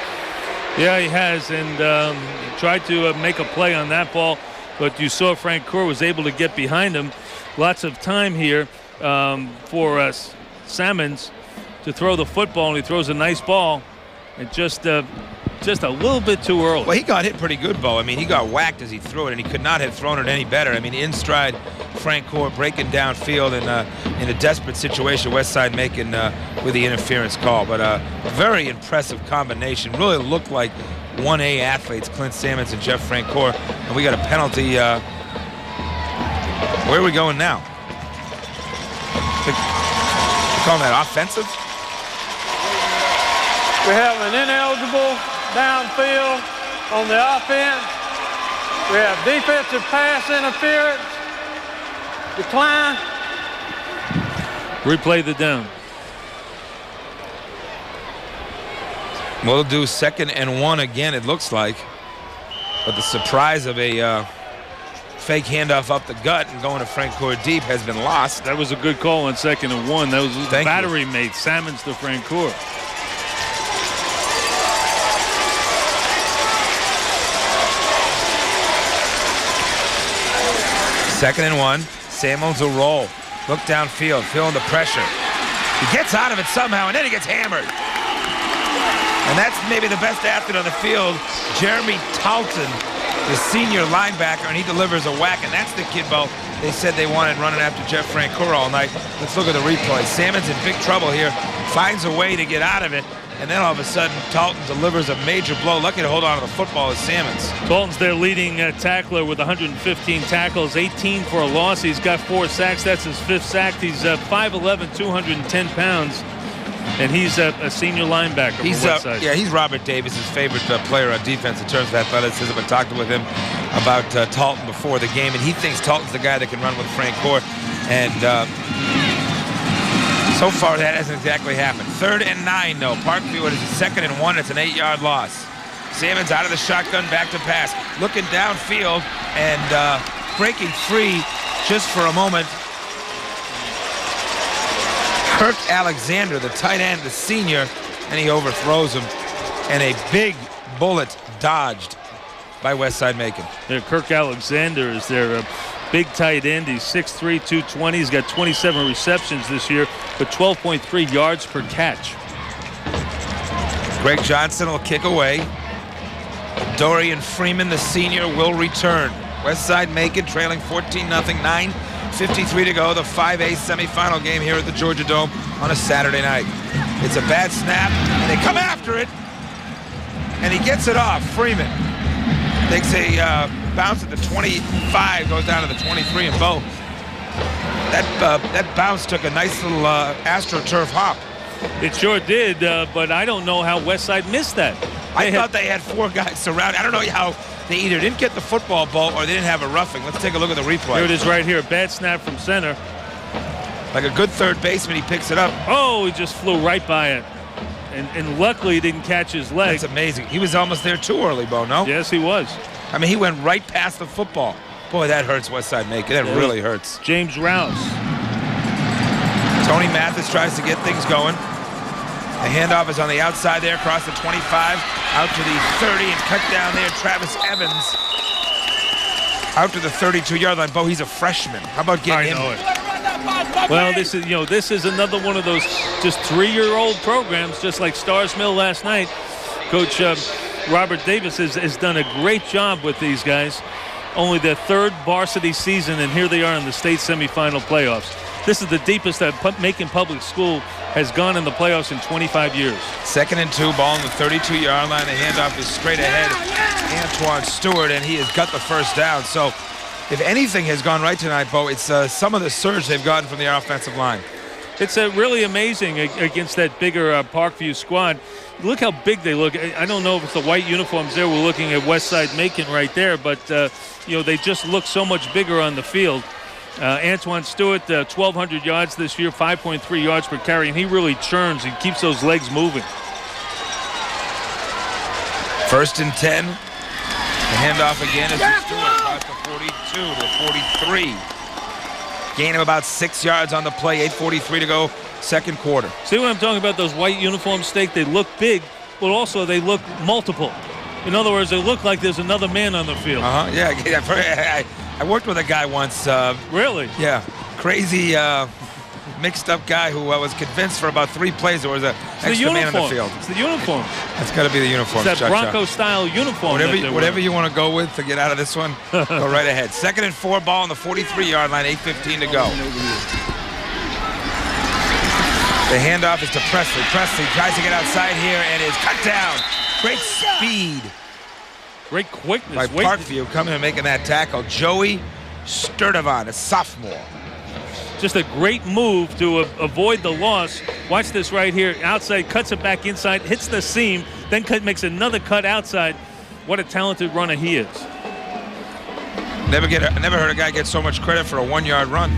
Speaker 5: Yeah, he has, and he tried to make a play on that ball, but you saw Frank Core was able to get behind him. Lots of time here for Salmons to throw the football, and he throws a nice ball, and just a little bit too early.
Speaker 4: Well, he got hit pretty good, Bo. I mean, he got whacked as he threw it, and he could not have thrown it any better. I mean, in stride, Frank Core breaking downfield in a desperate situation, Westside making with the interference call. But a very impressive combination. Really looked like 1A athletes, Clint Salmons and Jeff Frank Core. And we got a penalty. Where are we going now? We're calling that offensive?
Speaker 10: We have an ineligible downfield on the offense. We have defensive pass interference, decline.
Speaker 5: Replay the down.
Speaker 4: We'll do 2nd and 1 again, it looks like. But the surprise of a fake handoff up the gut and going to Frank Core deep has been lost.
Speaker 5: That was a good call on 2nd and 1. That was the battery made Salmons to Frank Core.
Speaker 4: Second and 1. Salmons will roll. Look downfield, feeling the pressure. He gets out of it somehow, and then he gets hammered. And that's maybe the best athlete on the field, Jeremy Talton, the senior linebacker, and he delivers a whack, and that's the kid, Bo, they said they wanted running after Jeff Frank Core all night. Let's look at the replay. Salmons in big trouble here, finds a way to get out of it, and then all of a sudden, Talton delivers a major blow. Lucky to hold on to the football is Salmons.
Speaker 5: Talton's their leading tackler with 115 tackles, 18 for a loss. He's got 4 sacks. That's his 5th sack. He's 5'11", 210 pounds. And he's a senior linebacker.
Speaker 4: He's Robert Davis's favorite player on defense in terms of athleticism. I talked with him about Talton before the game, and he thinks Talton's the guy that can run with Frank Core. And so far, that hasn't exactly happened. 3rd and 9, though. Parkview, it is a 2nd and 1. It's an 8-yard loss. Salmons out of the shotgun, back to pass. Looking downfield and breaking free just for a moment. Kirk Alexander, the tight end, the senior, and he overthrows him. And a big bullet dodged by Westside Macon.
Speaker 5: Yeah, Kirk Alexander is their big tight end. He's 6'3", 220. He's got 27 receptions this year, but 12.3 yards per catch.
Speaker 4: Greg Johnson will kick away. Dorian Freeman, the senior, will return. Westside Macon trailing 14-0, 9:53 to go. The 5A semifinal game here at the Georgia Dome on a Saturday night. It's a bad snap, and they come after it, and he gets it off. Freeman takes a bounce at the 25, goes down to the 23, and Bo. That bounce took a nice little AstroTurf hop.
Speaker 5: It sure did, but I don't know how Westside missed that.
Speaker 4: I thought they had 4 guys surrounded. I don't know how they either didn't get the football ball or they didn't have a roughing. Let's take a look at the replay.
Speaker 5: Here it is right here. Bad snap from center.
Speaker 4: Like a good third baseman, he picks it up.
Speaker 5: Oh, he just flew right by it. And luckily he didn't catch his leg.
Speaker 4: That's amazing. He was almost there too early, Bo, no?
Speaker 5: Yes, he was.
Speaker 4: I mean, he went right past the football. Boy, that hurts Westside Macon. That really hurts.
Speaker 5: James Rouse.
Speaker 4: Tony Mathis tries to get things going. The handoff is on the outside there, across the 25, out to the 30, and cut down there. Travis Evans out to the 32-yard line. Bo, he's a freshman. How about getting him?
Speaker 5: Well, this is another one of those just 3-year-old programs, just like Stars Mill last night. Coach Robert Davis has done a great job with these guys. Only their 3rd varsity season, and here they are in the state semifinal playoffs. This is the deepest that Macon Public School has gone in the playoffs in 25 years.
Speaker 4: 2nd and 2, ball on the 32-yard line. The handoff is straight ahead. Antoine Stewart, and he has got the first down. So if anything has gone right tonight, Bo, it's some of the surge they've gotten from the offensive line.
Speaker 5: It's really amazing against that bigger Parkview squad. Look how big they look. I don't know if it's the white uniforms there. We're looking at Westside Macon right there, but they just look so much bigger on the field. Antoine Stewart, 1,200 yards this year, 5.3 yards per carry, and he really churns. He keeps those legs moving.
Speaker 4: 1st and 10. The handoff again is to Stewart. Across the 42 to 43. Gain of about 6 yards on the play. 8:43 to go, second quarter.
Speaker 5: See what I'm talking about? Those white uniforms, Steak, they look big, but also they look multiple. In other words, they look like there's another man on the field.
Speaker 4: Yeah. I worked with a guy once.
Speaker 5: Really?
Speaker 4: Yeah. Crazy, mixed up guy who was convinced for about 3 plays there was an extra man on the field.
Speaker 5: It's the uniform.
Speaker 4: That's got to be the uniform.
Speaker 5: It's that Bronco-style uniform.
Speaker 4: Whatever you want to go with to get out of this one, go right ahead. 2nd and 4, ball on the 43-yard line, 8:15 to go. The handoff is to Presley. Presley tries to get outside here and is cut down. Great speed.
Speaker 5: Great quickness.
Speaker 4: By Parkview coming and making that tackle. Joey Sturdivant, a sophomore.
Speaker 5: Just a great move to avoid the loss. Watch this right here. Outside, cuts it back inside, hits the seam, then makes another cut outside. What a talented runner he is.
Speaker 4: Never heard a guy get so much credit for a 1-yard run.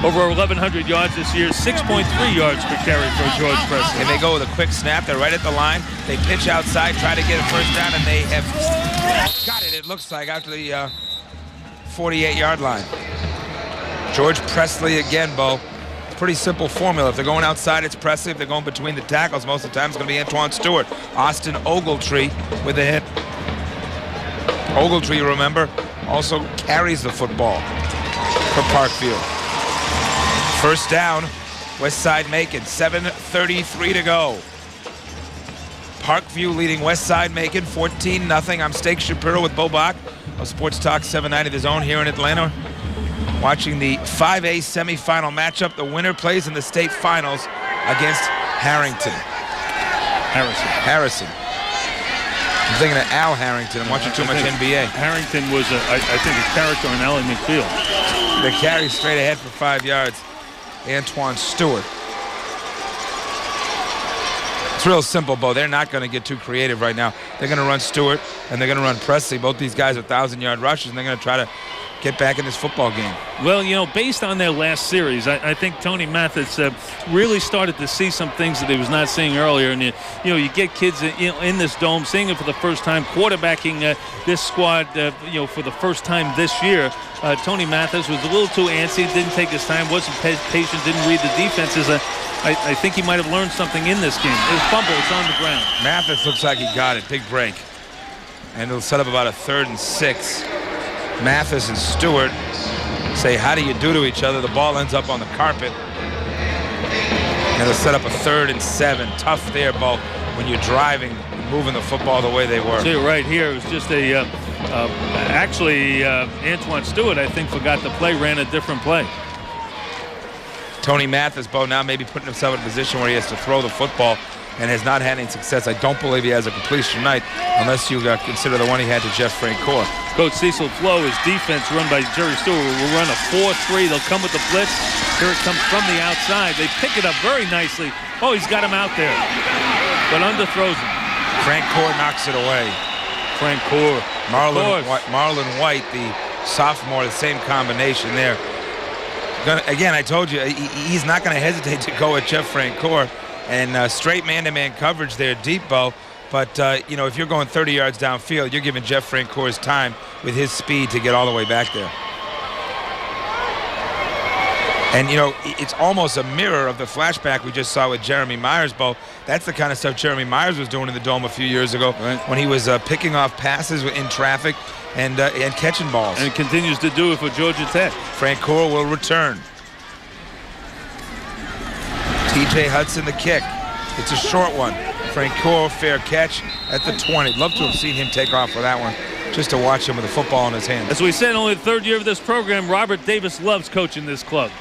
Speaker 5: Over 1,100 yards this year, 6.3 yards per carry for George Presley.
Speaker 4: And they go with a quick snap. They're right at the line. They pitch outside, try to get a first down, and they have got it, it looks like, after the 48-yard line. George Presley again, Bo. Pretty simple formula. If they're going outside, it's Presley. If they're going between the tackles, most of the time it's going to be Antoine Stewart. Austin Ogletree with a hit. Ogletree, you remember, also carries the football for Parkview. First down, Westside Macon, 7:33 to go. Parkview leading Westside Macon 14-0. I'm Steak Shapiro with Bo Bach of Sports Talk 790 The Zone here in Atlanta. Watching the 5A semifinal matchup. The winner plays in the state finals against Harrison. I'm thinking of Al Harrington. I'm watching too much NBA.
Speaker 5: Harrington was, I think, a character on Ally McBeal.
Speaker 4: They carry straight ahead for 5 yards. Antoine Stewart. It's real simple, Bo. They're not going to get too creative right now. They're going to run Stewart, and they're going to run Presley. Both these guys are 1,000-yard rushers, and they're going to try to get back in this football game.
Speaker 5: Well, based on their last series, I think Tony Mathis really started to see some things that he was not seeing earlier. And, you get kids in this dome seeing it for the first time, quarterbacking this squad, for the first time this year. Tony Mathis was a little too antsy, didn't take his time, wasn't patient, didn't read the defenses. I think he might have learned something in this game. His fumble, it's on the ground.
Speaker 4: Mathis looks like he got it. Big break. And it'll set up about a 3rd and 6. Mathis and Stewart say, how do you do to each other? The ball ends up on the carpet. And it'll set up a 3rd and 7. Tough there, Bo, when you're driving, moving the football the way they were.
Speaker 5: See, right here, it was just Antoine Stewart, I think, forgot the play, ran a different play.
Speaker 4: Tony Mathis, Bo, now maybe putting himself in a position where he has to throw the football and has not had any success. I don't believe he has a completion tonight, unless you consider the one he had to Jeff Francoeur.
Speaker 5: Coach Cecil Flo, his defense run by Jerry Stewart, will run a 4-3. They'll come with the blitz. Here it comes from the outside. They pick it up very nicely. Oh, he's got him out there, but underthrows him.
Speaker 4: Francoeur knocks it away.
Speaker 5: Francoeur.
Speaker 4: Marlon White, the sophomore, the same combination there. Again, I told you, he's not going to hesitate to go at Jeff Francoeur. And straight man-to-man coverage there, deep, Bo. But, if you're going 30 yards downfield, you're giving Jeff Francoeur's time with his speed to get all the way back there. And, it's almost a mirror of the flashback we just saw with Jeremy Myers, Bo. That's the kind of stuff Jeremy Myers was doing in the Dome a few years ago, right, when he was picking off passes in traffic and catching balls.
Speaker 5: And continues to do it for Georgia Tech.
Speaker 4: Francoeur will return. TJ Hudson, the kick. It's a short one. Francoeur, fair catch at the 20. Love to have seen him take off for that one, just to watch him with the football in his hands.
Speaker 5: As we said, only the 3rd year of this program, Robert Davis loves coaching this club.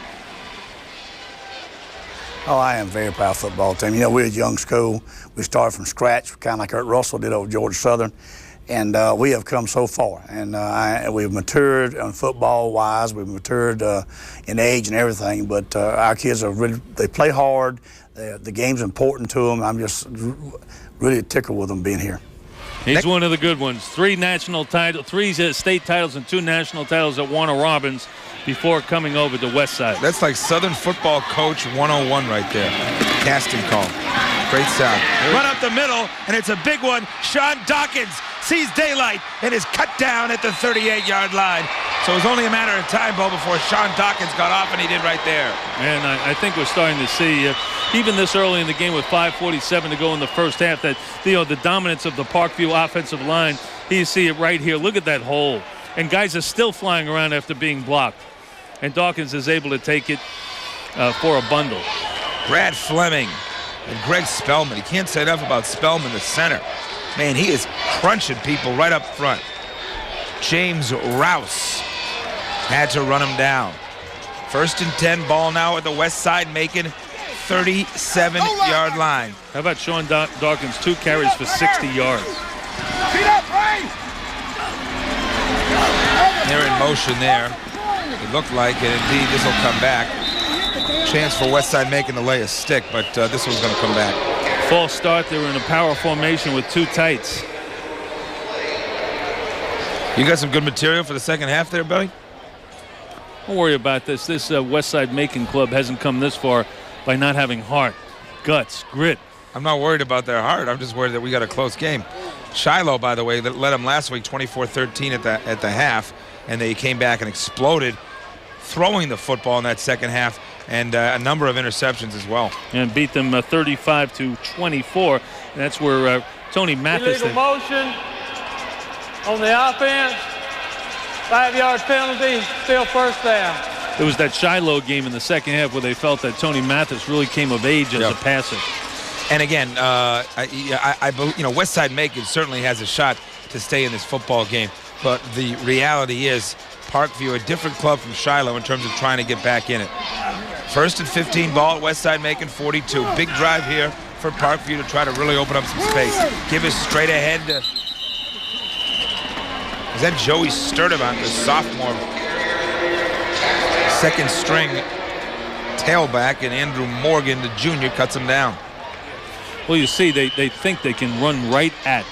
Speaker 7: Oh, I am very proud of the football team. You know, we're a young school. We started from scratch, kind of like Kurt Russell did over Georgia Southern. And we have come so far. And we've matured football-wise. We've matured in age and everything. But our kids are really, they play hard. The game's important to them. I'm just really tickled with them being here.
Speaker 5: He's one of the good ones. 3 state titles and 2 national titles at Warner Robins before coming over to Westside.
Speaker 4: That's like Southern Football Coach 101 right there. Casting call. Great sound. Run up the middle, and it's a big one. Sean Dawkins sees daylight and is cut down at the 38-yard line. So it was only a matter of time, Bo, before Sean Dawkins got off, and he did right there.
Speaker 5: And I think we're starting to see, even this early in the game with 5:47 to go in the first half, that the dominance of the Parkview offensive line. You see it right here. Look at that hole. And guys are still flying around after being blocked. And Dawkins is able to take it for a bundle.
Speaker 4: Brad Fleming and Greg Spellman. You can't say enough about Spellman, the center. Man, he is crunching people right up front. James Rouse had to run him down. 1st and 10, ball now at the Westside Macon 37-yard line.
Speaker 5: How about Sean Dawkins, 2 carries for 60 yards.
Speaker 4: They're in motion there. It looked like, and indeed this will come back. Chance for Westside Macon to lay a stick, but this one's going to come back.
Speaker 5: False start. They were in a power formation with 2 tights.
Speaker 4: You got some good material for the second half there, Billy?
Speaker 5: Don't worry about this. This Westside Macon club hasn't come this far by not having heart, guts, grit.
Speaker 4: I'm not worried about their heart. I'm just worried that we got a close game. Shiloh, by the way, that led them last week 24-13 at the half, and they came back and exploded, throwing the football in that second half, and a number of interceptions as well.
Speaker 5: And beat them 35-24. And that's where Tony Mathis.
Speaker 10: Illegal motion on the offense. 5-yard penalty, still first down.
Speaker 5: It was that Shiloh game in the second half where they felt that Tony Mathis really came of age as a passer.
Speaker 4: And again, I believe, Westside Macon certainly has a shot to stay in this football game. But the reality is, Parkview, a different club from Shiloh in terms of trying to get back in it. 1st and 15, ball at Westside Macon 42. Big drive here for Parkview to try to really open up some space. Give us straight ahead to... Is that Joey Sturdivant, the sophomore, 2nd string tailback, and Andrew Morgan, the junior, cuts him down.
Speaker 5: Well, you see, they think they can run right at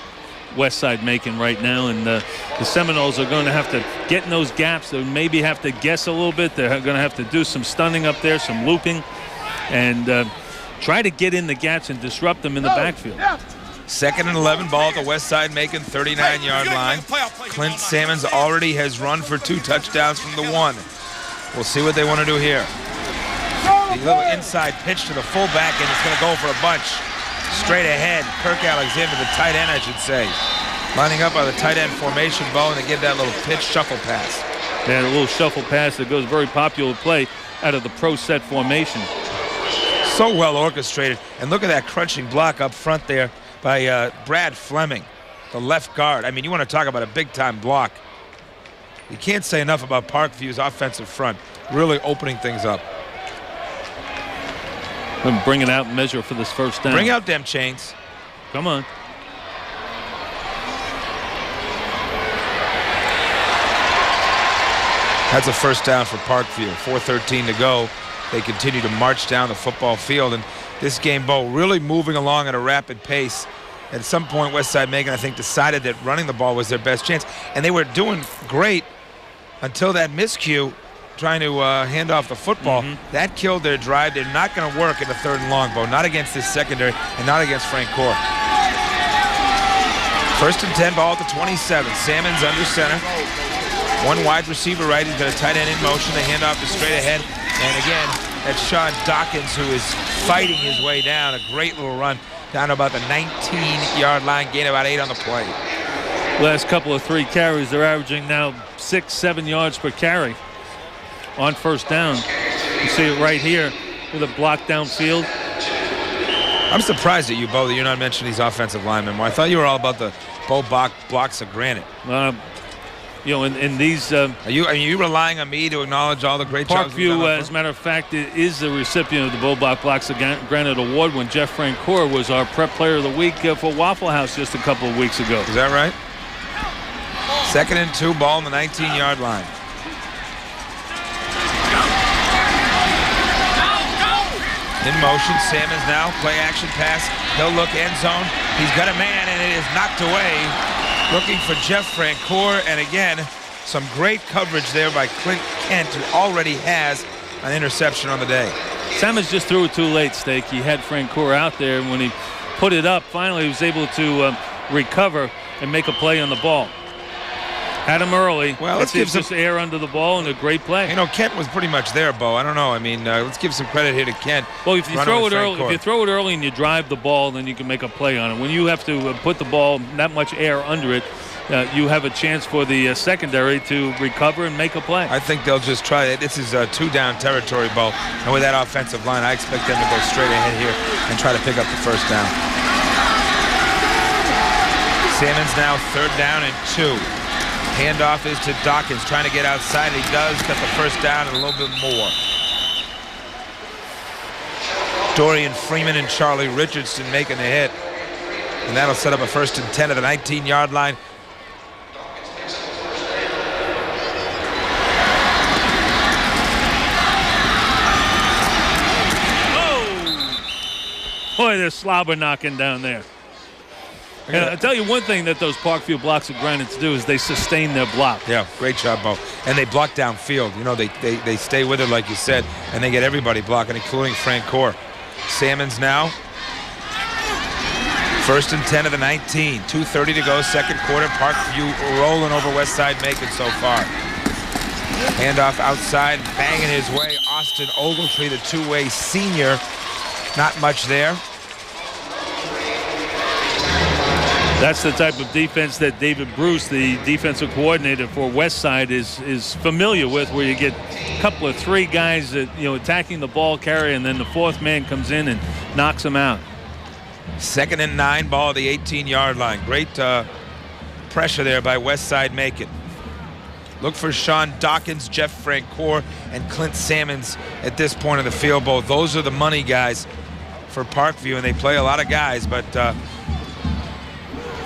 Speaker 5: Westside Macon right now, and the Seminoles are going to have to get in those gaps. They maybe have to guess a little bit. They're going to have to do some stunning up there, some looping, and try to get in the gaps and disrupt them in the backfield.
Speaker 4: 2nd and 11, ball at the Westside Macon 39-yard line. Clint Salmons already has run for 2 touchdowns from the 1. We'll see what they want to do here. A little inside pitch to the fullback, and it's going to go for a bunch. Straight ahead, Kirk Alexander, the tight end, I should say. Lining up on the tight end formation, ball, and they give that little pitch shuffle pass.
Speaker 5: Yeah, a little shuffle pass that goes very popular play out of the pro set formation.
Speaker 4: So well orchestrated. And look at that crunching block up front there by Brad Fleming, the left guard. I mean, you want to talk about a big-time block. You can't say enough about Parkview's offensive front, really opening things up.
Speaker 5: And bring it out and measure for this first down.
Speaker 4: Bring out them chains.
Speaker 5: Come on.
Speaker 4: That's a first down for Parkview. 4:13 to go. They continue to march down the football field. And this game, Bo, really moving along at a rapid pace. At some point, Westside Macon, I think, decided that running the ball was their best chance. And they were doing great until that miscue trying to hand off the football. That killed their drive. They're not going to work in the 3rd and long, Bo. Not against this secondary and not against Frank Core. 1st and 10, ball at the 27. Salmons under center. 1 wide receiver right. He's got a tight end in motion. They hand off to straight ahead. And again, that's Sean Dawkins, who is fighting his way down. A great little run down to about the 19-yard line. Gain about 8 on the play.
Speaker 5: Last couple of 3 carries, they're averaging now 6-7 yards per carry on first down. You see it right here with a block downfield.
Speaker 4: I'm surprised at you, Bo, that you're not mentioning these offensive linemen more. I thought you were all about the Bo blocks of granite.
Speaker 5: in these.
Speaker 4: Are you relying on me to acknowledge all the great jobs we've done
Speaker 5: Parkview,
Speaker 4: up
Speaker 5: as a matter of fact, is the recipient of the Bull Buck Blocks of Granite Award when Jeff Francoeur was our Prep Player of the Week for Waffle House just a couple of weeks ago.
Speaker 4: Is that right? 2nd and 2, ball on the 19-yard line. In motion, Sammons now, play action pass. He'll look end zone. He's got a man, and it is knocked away. Looking for Jeff Francoeur, and again, some great coverage there by Clint Kent, who already has an interception on the day.
Speaker 5: Sammons just threw it too late, Steak. He had Francoeur out there, and when he put it up, finally he was able to recover and make a play on the ball. Had him early.
Speaker 4: Well, let's give
Speaker 5: some air under the ball and a great play.
Speaker 4: Kent was pretty much there, Bo. I don't know. I mean, let's give some credit here to Kent.
Speaker 5: Well, if you throw it early, and you drive the ball, then you can make a play on it. When you have to put the ball that much air under it, you have a chance for the secondary to recover and make a play.
Speaker 4: I think they'll just try it. This is 2-down territory, Bo. And with that offensive line, I expect them to go straight ahead here and try to pick up the first down. Sammons now 3rd down and 2. Handoff is to Dawkins, trying to get outside. He does get the first down and a little bit more. Dorian Freeman and Charlie Richardson making the hit. And that'll set up a 1st and 10 at the 19-yard line.
Speaker 5: Oh! Boy, they're slobber knocking down there. And I'll tell you one thing that those Parkview Blocks of Granites do is they sustain their block.
Speaker 4: Yeah, great job, Bo. And they block downfield. They stay with it, like you said, and they get everybody blocking, including Francoeur. Sammons now. 1st and 10 of the 19. 2:30 to go, 2nd quarter. Parkview rolling over Westside Macon so far. Handoff outside, banging his way. Austin Ogletree, the two-way senior. Not much there.
Speaker 5: That's the type of defense that David Bruce, the defensive coordinator for Westside, is familiar with, where you get a couple of 3 guys that, attacking the ball carrier, and then the 4th man comes in and knocks them out.
Speaker 4: 2nd and 9, ball at the 18-yard line. Great pressure there by Westside Macon. Look for Sean Dawkins, Jeff Francoeur, and Clint Sammons at this point of the field. Both those are the money guys for Parkview, and they play a lot of guys, but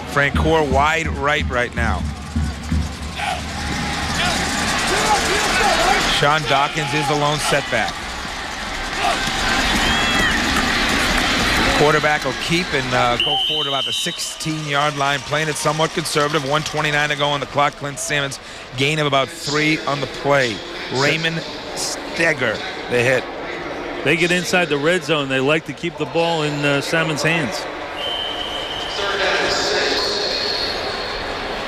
Speaker 4: Francoeur wide right now. Sean Dawkins is the lone setback. Quarterback will keep and go forward about the 16-yard line, playing it somewhat conservative. 1:29 to go on the clock. Clint Sammons, gain of about 3 on the play. Raymond Steger, the hit.
Speaker 5: They get inside the red zone. They like to keep the ball in Sammons' hands.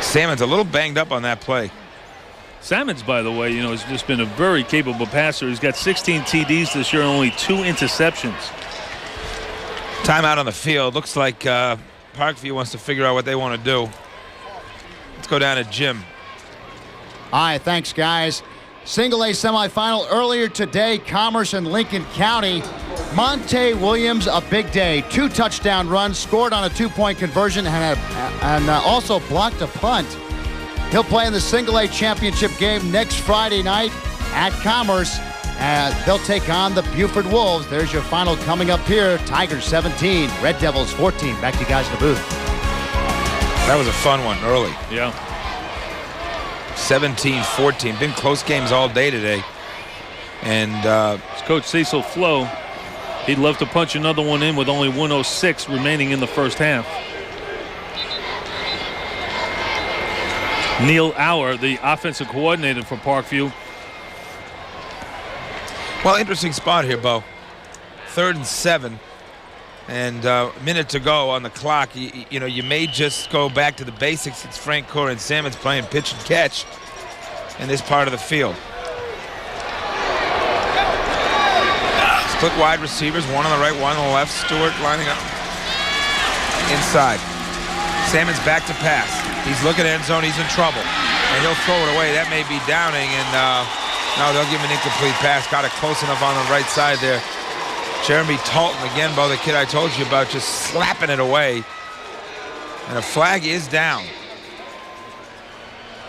Speaker 4: Sammons a little banged up on that play.
Speaker 5: Sammons, by the way, has just been a very capable passer. He's got 16 TDs this year and only 2 interceptions.
Speaker 4: Timeout on the field. Looks like Parkview wants to figure out what they want to do. Let's go down to Jim.
Speaker 2: All right, thanks, guys. Single A semifinal earlier today, Commerce and Lincoln County. Monte Williams, a big day. 2 touchdown runs, scored on a 2-point conversion, and also blocked a punt. He'll play in the Single A championship game next Friday night at Commerce. They'll take on the Buford Wolves. There's your final coming up here. Tigers 17, Red Devils 14. Back to you guys in the booth.
Speaker 4: That was a fun one early.
Speaker 5: Yeah.
Speaker 4: 17-14. Been close games all day today. And
Speaker 5: Coach Cecil Flo, he'd love to punch another one in with only 1:06 remaining in the first half. Neil Auer, the offensive coordinator for Parkview.
Speaker 4: Well, interesting spot here, Bo. 3rd and 7. And a minute to go on the clock. You may just go back to the basics. It's Francoeur and Sammons playing pitch and catch in this part of the field. Split wide receivers, one on the right, one on the left. Stewart lining up inside. Sammons back to pass. He's looking at end zone. He's in trouble. And he'll throw it away. That may be Downing. And no, they'll give him an incomplete pass. Got it close enough on the right side there. Jeremy Talton, again, Bo, the kid I told you about, just slapping it away. And a flag is down.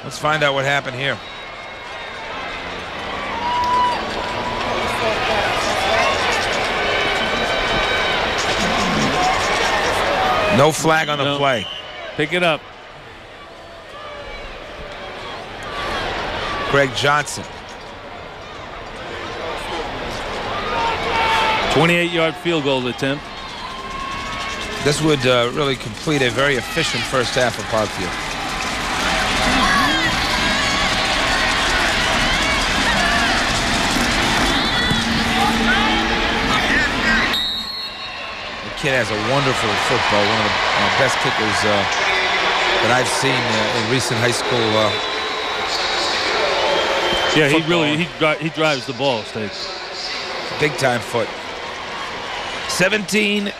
Speaker 4: Let's find out what happened here. No flag on the play.
Speaker 5: Pick it up.
Speaker 4: Greg Johnson.
Speaker 5: 28-yard field goal attempt.
Speaker 4: This would really complete a very efficient first half of Parkview. The kid has a wonderful football, one of the best kickers that I've seen in recent high school.
Speaker 5: Yeah,
Speaker 4: football.
Speaker 5: he drives the ball, Steve.
Speaker 4: Big time foot. 17-0.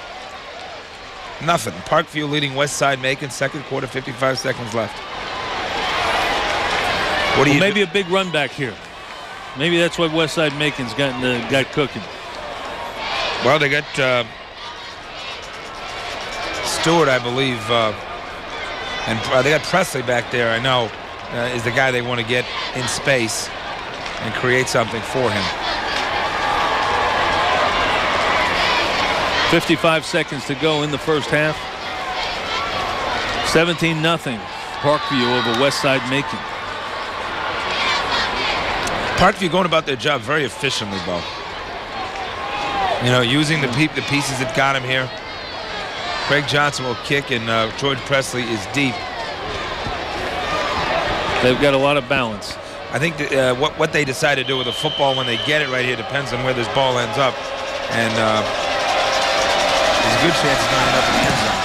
Speaker 4: Parkview leading Westside Macon. Second quarter, 55 seconds left. What do you?
Speaker 5: Maybe a big run back here. Maybe that's what Westside Macon's got cooking.
Speaker 4: Well, they got Stewart, I believe, and they got Presley back there. I know is the guy they want to get in space and create something for him.
Speaker 5: 55 seconds to go in the first half. 17-0. Parkview over Westside Macon.
Speaker 4: Parkview going about their job very efficiently, Bo. You know, using the pieces that got him here. Greg Johnson will kick, and George Presley is deep.
Speaker 5: They've got a lot of balance.
Speaker 4: I think that, what they decide to do with the football when they get it right here depends on where this ball ends up. And there's a good chance it's going to end up in the end zone.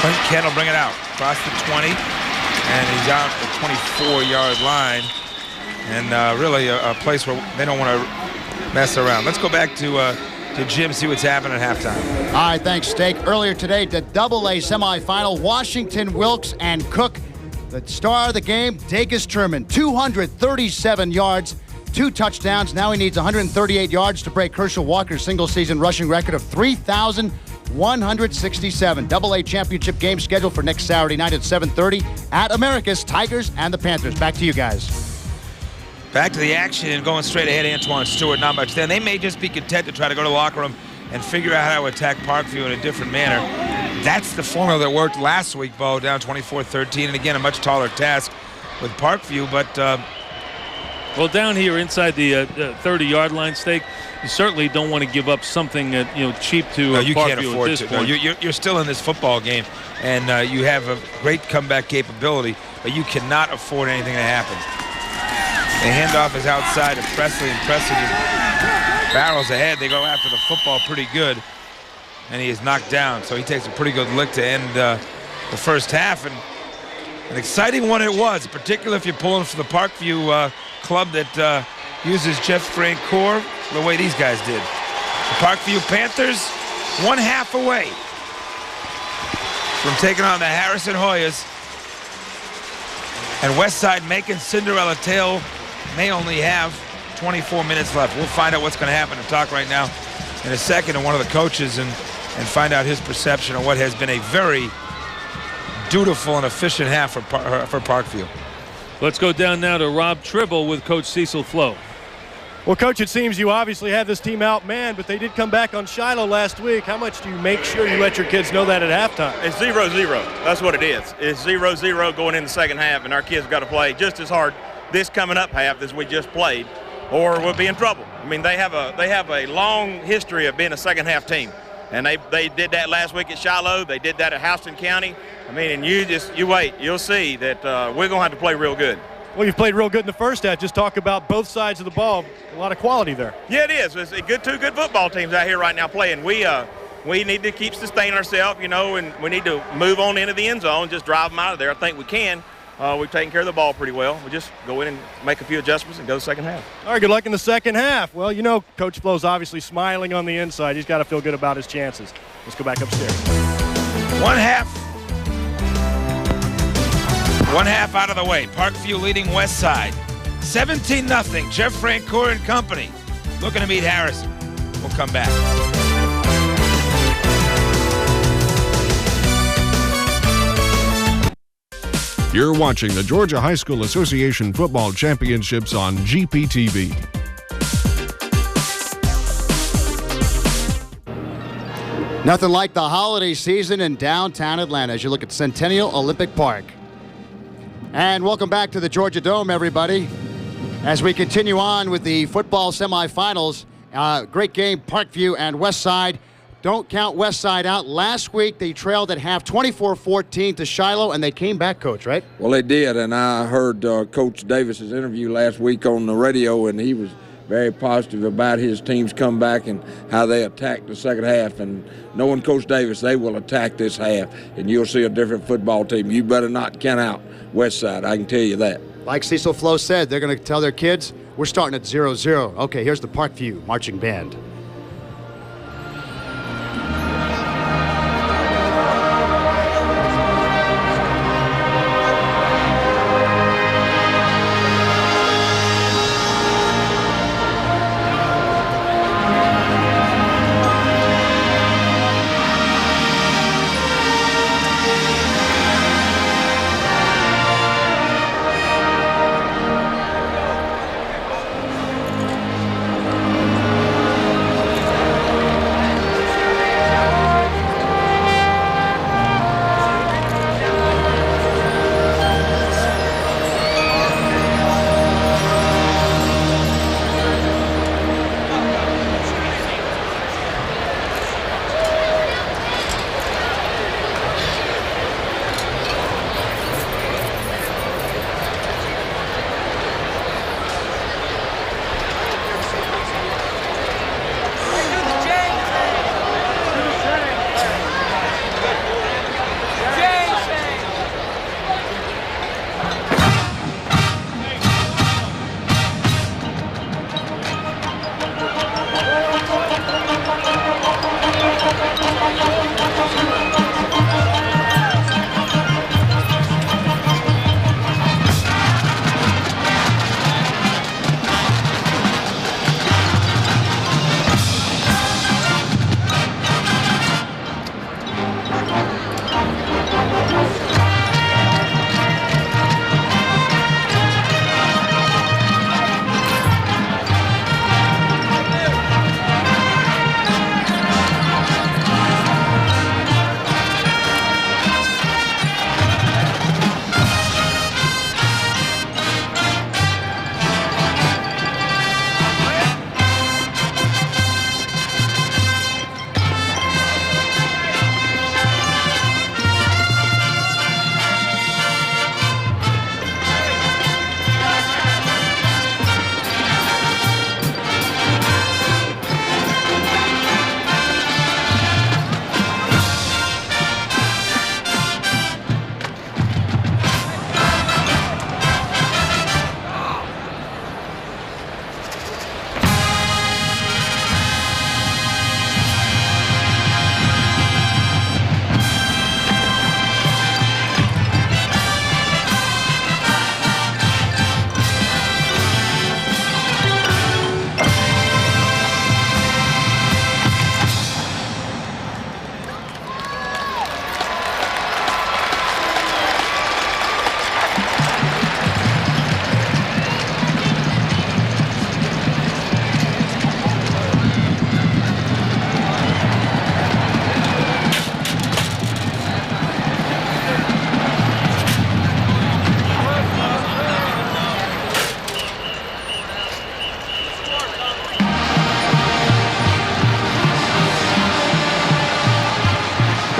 Speaker 4: Clint Kent will bring it out. Across the 20. And he's out the 24-yard line. And really a place where they don't want to mess around. Let's go back to Jim, see what's happening at halftime.
Speaker 2: All right, thanks, Steak. Earlier today, the Double-A semifinal, Washington, Wilkes, and Cook. The star of the game, Dagus Truman, 237 yards, 2 touchdowns. Now he needs 138 yards to break Herschel Walker's single-season rushing record of 3,167. Double-A championship game scheduled for next Saturday night at 7:30 at America's Tigers and the Panthers. Back to you guys.
Speaker 4: Back to the action and going straight ahead, Antoine Stewart. Not much there. They may just be content to try to go to the locker room and figure out how to attack Parkview in a different manner. That's the formula that worked last week, Bo, down 24-13. And again, a much taller task with Parkview. But
Speaker 5: well, down here inside the 30-yard line, Steak, you certainly don't want to give up something cheap to
Speaker 4: no, you
Speaker 5: Parkview
Speaker 4: can't afford
Speaker 5: at this
Speaker 4: to.
Speaker 5: point.
Speaker 4: No, you're still in this football game, and you have a great comeback capability, but you cannot afford anything to happen. The handoff is outside of Presley, and Presley just barrels ahead. They go after the football pretty good, and he is knocked down. So he takes a pretty good lick to end the first half, and an exciting one it was, particularly if you're pulling for the Parkview club that uses Jeff Francoeur the way these guys did. The Parkview Panthers 1/2 away from taking on the Harrison Hoyas, and Westside Macon Cinderella tale may only have 24 minutes left. We'll find out what's going to happen and talk right now in a second to one of the coaches and find out his perception of what has been a very dutiful and efficient half for Parkview.
Speaker 5: Let's go down now to Rob Tribble with Coach Cecil Flo.
Speaker 8: Well, Coach, it seems you obviously have this team outmanned, but they did come back on Shiloh last week. How much do you make sure you let your kids know that at halftime?
Speaker 12: It's 0-0. That's what it is. It's 0-0 going in the second half, and our kids got to play just as hard this coming up half as we just played, or we'll be in trouble. I mean, they have a long history of being a second half team, and they did that last week at Shiloh. They did that at Houston County. I mean, and you wait, you'll see that we're going to have to play real good.
Speaker 8: Well, you've played real good in the first half. Just talk about both sides of the ball. A lot of quality there.
Speaker 12: Yeah, it is. It's two good football teams out here right now playing. We need to keep sustaining ourselves, and we need to move on into the end zone, just drive them out of there. I think we can. We've taken care of the ball pretty well. We just go in and make a few adjustments and go to the second half.
Speaker 8: All right, good luck in the second half. Well, Coach Flo's obviously smiling on the inside. He's got to feel good about his chances. Let's go back upstairs.
Speaker 4: One half out of the way. Parkview leading Westside. 17-0. Jeff Francoeur and company looking to meet Harrison. We'll come back.
Speaker 9: You're watching the Georgia High School Association Football Championships on GPTV.
Speaker 2: Nothing like the holiday season in downtown Atlanta as you look at Centennial Olympic Park. And welcome back to the Georgia Dome, everybody. As we continue on with the football semifinals, great game, Parkview and Westside. Don't count Westside out. Last week, they trailed at half 24-14 to Shiloh, and they came back, Coach, right?
Speaker 3: Well, they did, and I heard Coach Davis's interview last week on the radio, and he was very positive about his team's comeback and how they attacked the second half. And knowing Coach Davis, they will attack this half, and you'll see a different football team. You better not count out Westside, I can tell you that.
Speaker 2: Like Cecil Flo said, they're going to tell their kids, we're starting at 0-0. Okay, here's the Parkview marching band.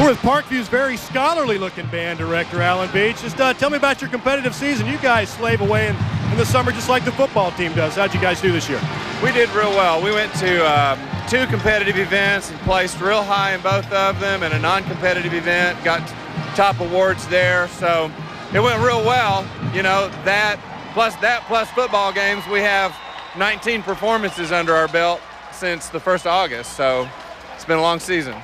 Speaker 8: We're with Parkview's very scholarly-looking band director, Alan Beach. Just tell me about your competitive season. You guys slave away in the summer just like the football team does. How'd you guys do this year?
Speaker 13: We did real well. We went to 2 competitive events and placed real high in both of them, and a non-competitive event, got top awards there. So it went real well. You know, that plus football games, we have 19 performances under our belt since the 1st of August. So it's been a long season.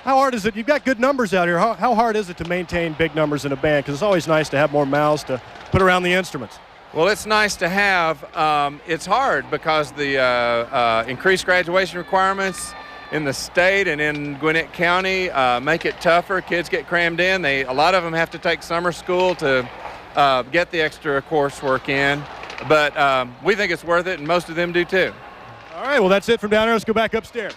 Speaker 8: How hard is it? You've got good numbers out here. How hard is it to maintain big numbers in a band? Because it's always nice to have more mouths to put around the instruments.
Speaker 13: Well, it's nice to have. It's hard because the increased graduation requirements in the state and in Gwinnett County make it tougher. Kids get crammed in. A lot of them have to take summer school to get the extra coursework in. But we think it's worth it, and most of them do too.
Speaker 8: All right, well, that's it from down there. Let's go back upstairs.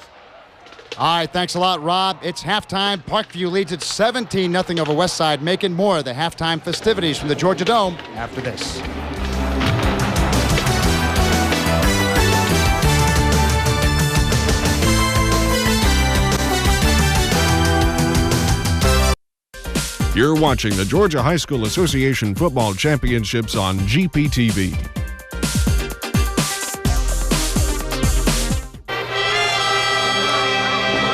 Speaker 2: All right, thanks a lot, Rob. It's halftime. Parkview leads at 17-0 over Westside Macon. More of the halftime festivities from the Georgia Dome after this.
Speaker 9: You're watching the Georgia High School Association Football Championships on GPTV.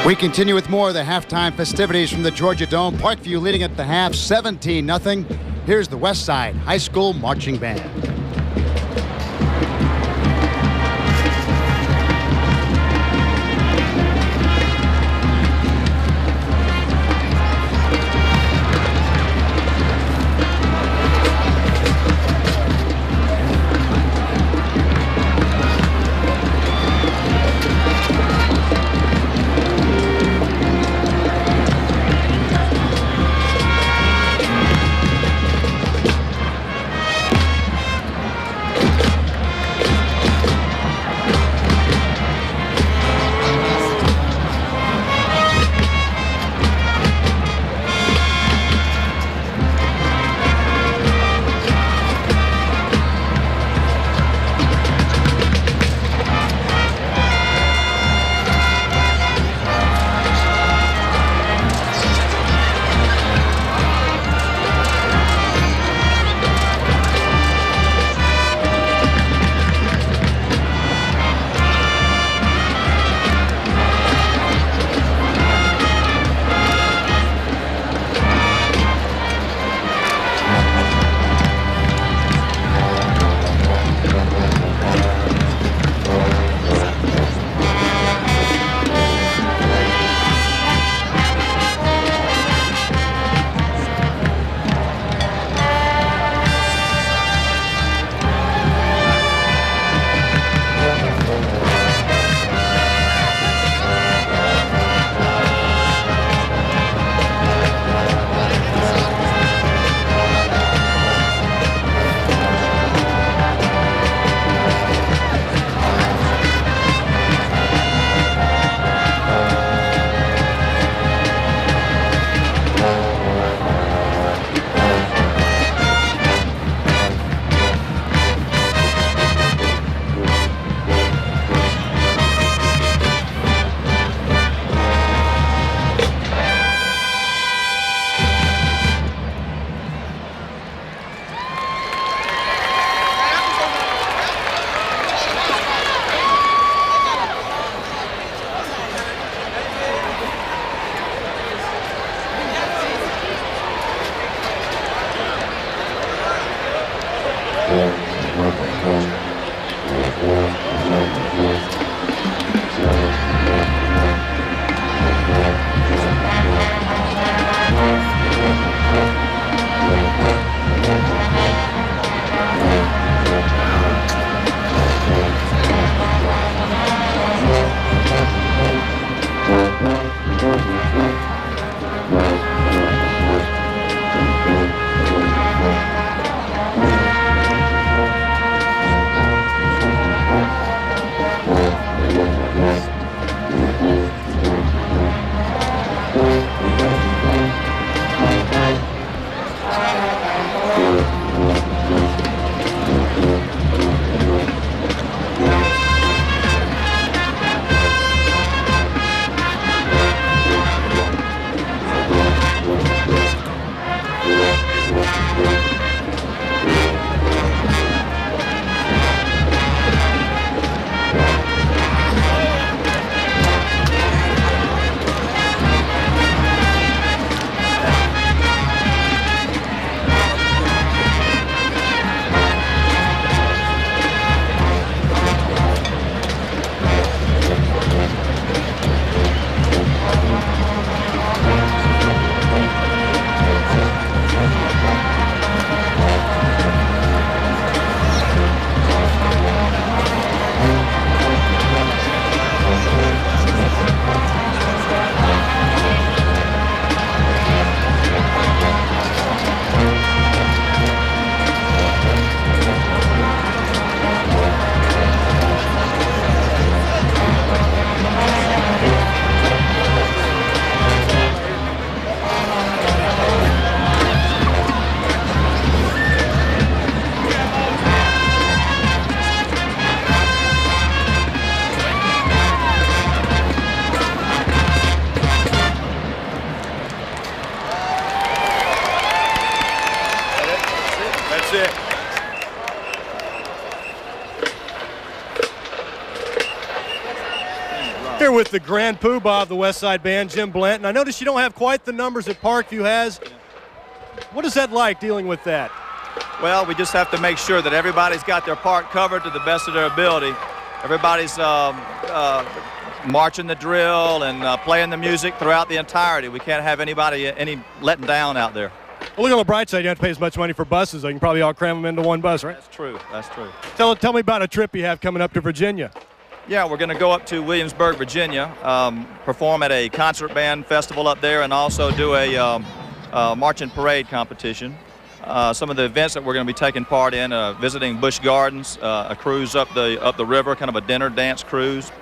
Speaker 2: We continue with more of the halftime festivities from the Georgia Dome. Parkview leading at the half, 17-0. Here's the Westside High School Marching Band.
Speaker 8: Here with the grand poobah of the West Side Band, Jim Blanton. I notice you don't have quite the numbers that Parkview has. What is that like, dealing with that?
Speaker 14: Well, we just have to make sure that everybody's got their part covered to the best of their ability. Everybody's marching the drill and playing the music throughout the entirety. We can't have anybody any letting down out there.
Speaker 8: Well, look on the bright side, you don't have to pay as much money for buses. So you can probably all cram them into one bus, right?
Speaker 14: That's true. That's true.
Speaker 8: Tell me about a trip you have coming up to Virginia.
Speaker 14: Yeah, we're going to go up to Williamsburg, Virginia, perform at a concert band festival up there, and also do a marching parade competition. Some of the events that we're going to be taking part in, visiting Busch Gardens, a cruise up the river, kind of a dinner dance cruise,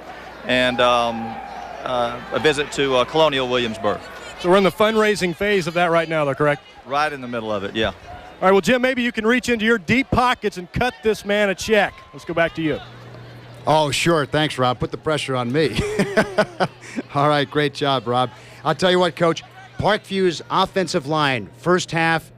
Speaker 14: and a visit to Colonial Williamsburg.
Speaker 8: So we're in the fundraising phase of that right now, though, correct?
Speaker 14: Right in the middle of it, yeah.
Speaker 8: All right, well, Jim, maybe you can reach into your deep pockets and cut this man a check. Let's go back to you.
Speaker 2: Oh, sure. Thanks, Rob. Put the pressure on me. All right, great job, Rob. I'll tell you what, Coach, Parkview's offensive line, first half,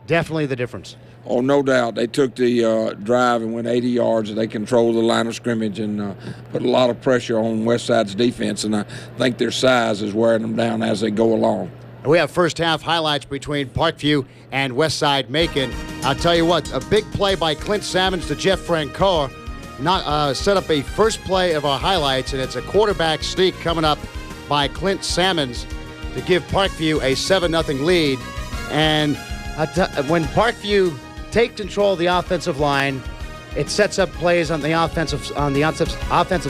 Speaker 2: definitely the difference.
Speaker 3: Oh, no doubt. They took the drive and went 80 yards. They controlled the line of scrimmage and put a lot of pressure on Westside's defense, and I think their size is wearing them down as they go along.
Speaker 2: We have first half highlights between Parkview and Westside Macon. I'll tell you what, a big play by Clint Salmons to Jeff Francoeur set up a first play of our highlights, and it's a quarterback sneak coming up by Clint Salmons to give Parkview a 7-0 lead. And when Parkview take control of the offensive line, it sets up plays on the offensive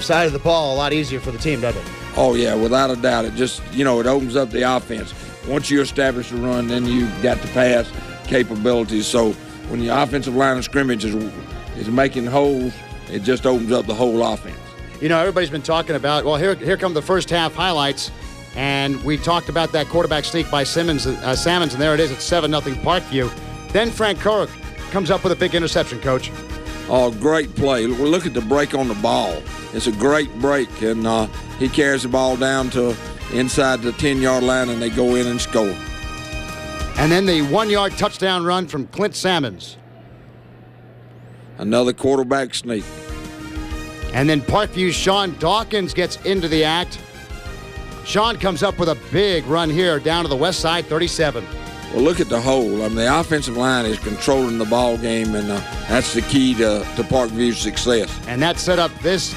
Speaker 2: side of the ball a lot easier for the team, doesn't it?
Speaker 3: Oh, yeah, without a doubt. It just, it opens up the offense. Once you establish the run, then you got the pass capabilities. So when your offensive line of scrimmage is making holes, it just opens up the whole offense.
Speaker 2: Everybody's been talking about, well, here come the first half highlights, and we talked about that quarterback sneak by Salmons, and there it is. It's 7-0 Parkview. Then Francoeur comes up with a big interception, Coach.
Speaker 3: Oh, great play. Look at the break on the ball. It's a great break, and he carries the ball down to inside the 10-yard line, and they go in and score.
Speaker 2: And then the 1-yard touchdown run from Clint Salmons.
Speaker 3: Another quarterback sneak.
Speaker 2: And then Parkview's Sean Dawkins gets into the act. Sean comes up with a big run here down to the west side, 37.
Speaker 3: Well, look at the hole. The offensive line is controlling the ball game, and that's the key to Parkview's success.
Speaker 2: And that set up this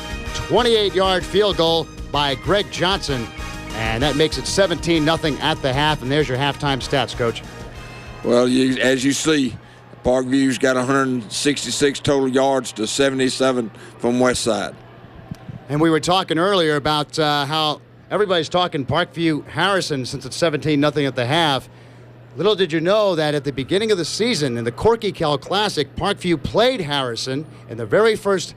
Speaker 2: 28-yard field goal by Greg Johnson, and that makes it 17-0 at the half, and there's your halftime stats, Coach.
Speaker 3: Well, as you see, Parkview's got 166 total yards to 77 from Westside.
Speaker 2: And we were talking earlier about how everybody's talking Parkview Harrison since it's 17-0 at the half. Little did you know that at the beginning of the season in the Corky Cal Classic, Parkview played Harrison in the very first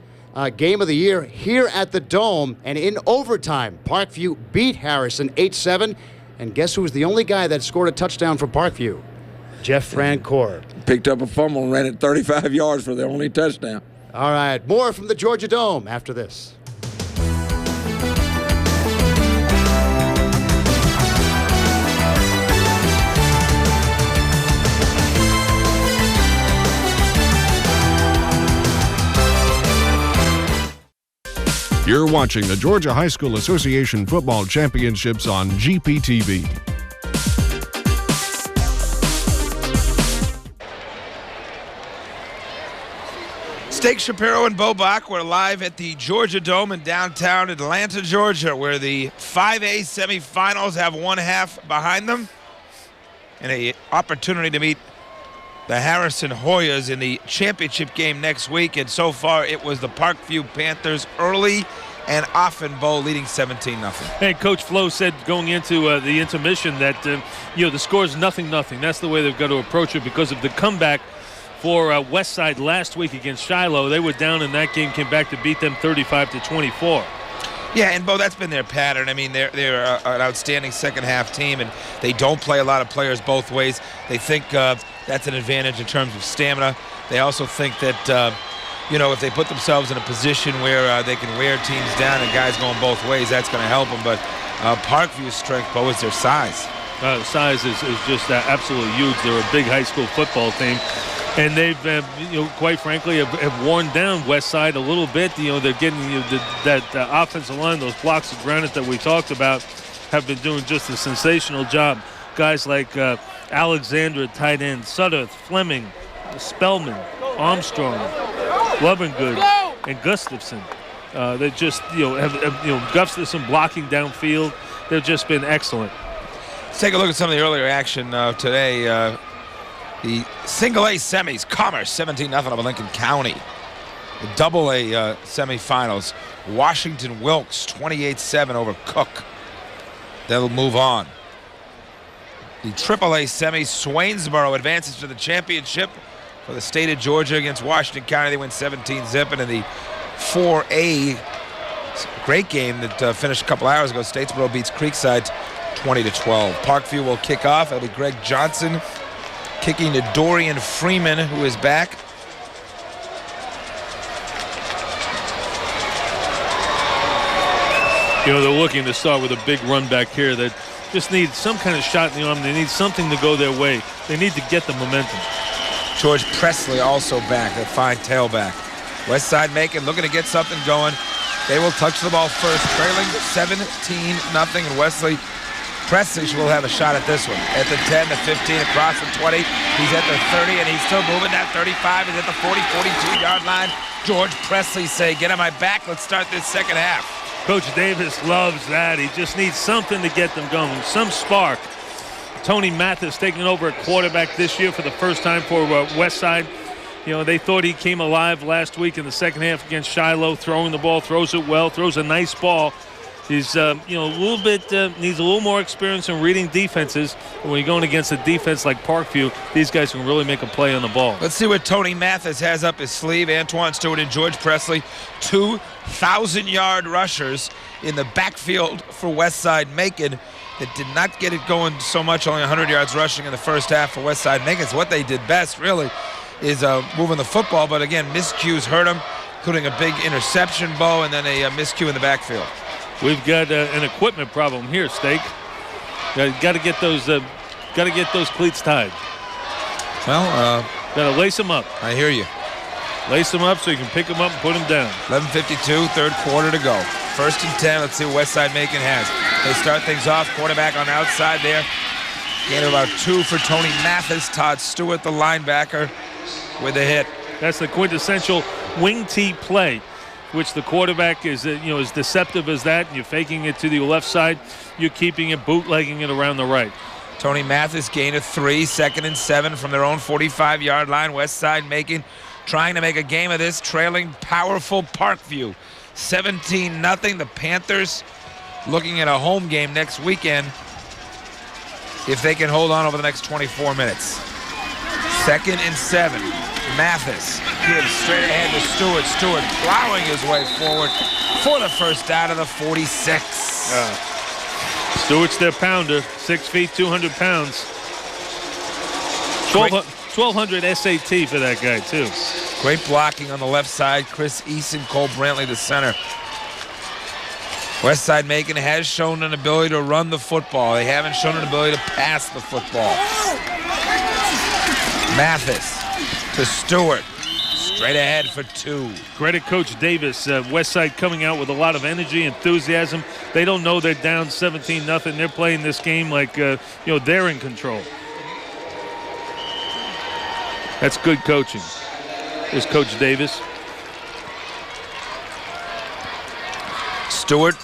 Speaker 2: game of the year here at the Dome, and in overtime, Parkview beat Harrison 8-7. And guess who was the only guy that scored a touchdown for Parkview? Jeff Francoeur.
Speaker 3: Picked up a fumble and ran it 35 yards for the only touchdown.
Speaker 2: All right, more from the Georgia Dome after this.
Speaker 9: You're watching the Georgia High School Association Football Championships on GPTV.
Speaker 4: Steak Shapiro and Bo Bach, we're live at the Georgia Dome in downtown Atlanta, Georgia, where the 5A semifinals have one half behind them and an opportunity to meet the Harrison Hoyas in the championship game next week. And so far, it was the Parkview Panthers early and often, Bo, leading 17-0.
Speaker 5: Hey, Coach Flo said going into the intermission that, the score's 0-0. That's the way they've got to approach it because of the comeback for Westside last week against Shiloh. They were down in that game, came back to beat them 35-24.
Speaker 4: Yeah, and Bo, that's been their pattern. They're an outstanding second-half team, and they don't play a lot of players both ways. They think that's an advantage in terms of stamina. They also think that, if they put themselves in a position where they can wear teams down and guys going both ways, that's going to help them. But Parkview's strength, Bo, is their size.
Speaker 5: Size is just absolutely huge. They're a big high school football team. And they've, quite frankly, have worn down West Side a little bit. They're getting that offensive line, those blocks of granite that we talked about, have been doing just a sensational job. Guys like Alexander at tight end, Sutter, Fleming, Spellman, Armstrong, Lovengood, and Gustafson. They just, have Gustafson blocking downfield. They've just been excellent.
Speaker 4: Let's take a look at some of the earlier action today. The single-A semis, Commerce 17-0 over Lincoln County. The double-A semifinals, Washington Wilkes 28-7 over Cook. They'll move on. The triple-A semis, Swainsboro advances to the championship for the state of Georgia against Washington County. They win 17-0. And in the 4A, great game that finished a couple hours ago, Statesboro beats Creekside 20-12. Parkview will kick off. It'll be Greg Johnson kicking to Dorian Freeman, who is back.
Speaker 5: They're looking to start with a big run back here that just needs some kind of shot in the arm. They need something to go their way. They need to get the momentum.
Speaker 4: George Presley also back, a fine tailback. Westside Macon looking to get something going. They will touch the ball first, trailing 17-0, and Wesley Presley will have a shot at this one. At the 10, the 15, across the 20. He's at the 30, and he's still moving. That 35 is at the 40, 42-yard line. George Presley say, get on my back. Let's start this second half.
Speaker 5: Coach Davis loves that. He just needs something to get them going, some spark. Tony Mathis taking over at quarterback this year for the first time for Westside. They thought he came alive last week in the second half against Shiloh, throwing the ball, throws it well, throws a nice ball. He's, a little bit, needs a little more experience in reading defenses. And when you're going against a defense like Parkview, these guys can really make a play on the ball.
Speaker 4: Let's see what Tony Mathis has up his sleeve. Antoine Stewart and George Presley, 2,000-yard rushers in the backfield for Westside Macon that did not get it going so much, only 100 yards rushing in the first half for Westside Macon. So what they did best, really, is moving the football. But, again, miscues hurt them, including a big interception, Bo, and then a miscue in the backfield.
Speaker 5: We've got an equipment problem here, Steak. Got to get those cleats tied.
Speaker 4: Well,
Speaker 5: got to lace them up.
Speaker 4: I hear you.
Speaker 5: Lace them up so you can pick them up and put them down.
Speaker 4: 11:52, third quarter to go. 1st and 10. Let's see what Westside Macon has. They start things off. Quarterback on the outside there. Gain of about 2 for Tony Mathis. Todd Stewart, the linebacker, with a hit.
Speaker 5: That's the quintessential wing tee play, which the quarterback is, as deceptive as that. You're faking it to the left side. You're keeping it, bootlegging it around the right.
Speaker 4: Tony Mathis gain of 3, 2nd and 7 from their own 45-yard line. Westside Macon trying to make a game of this, trailing powerful Parkview. 17-0. The Panthers looking at a home game next weekend if they can hold on over the next 24 minutes. 2nd and 7. Mathis gives straight ahead to Stewart. Stewart plowing his way forward for the first down of the 46.
Speaker 5: Stewart's their pounder, 6 feet, 200 pounds. 1,200 SAT for that guy, too.
Speaker 4: Great blocking on the left side. Chris Eason, Cole Brantley, the center. Westside Macon has shown an ability to run the football. They haven't shown an ability to pass the football. Mathis to Stewart. Straight ahead for 2.
Speaker 5: Credit Coach Davis. Westside coming out with a lot of energy, enthusiasm. They don't know they're down 17-0. They're playing this game like, they're in control. That's good coaching. There's Coach Davis.
Speaker 4: Stewart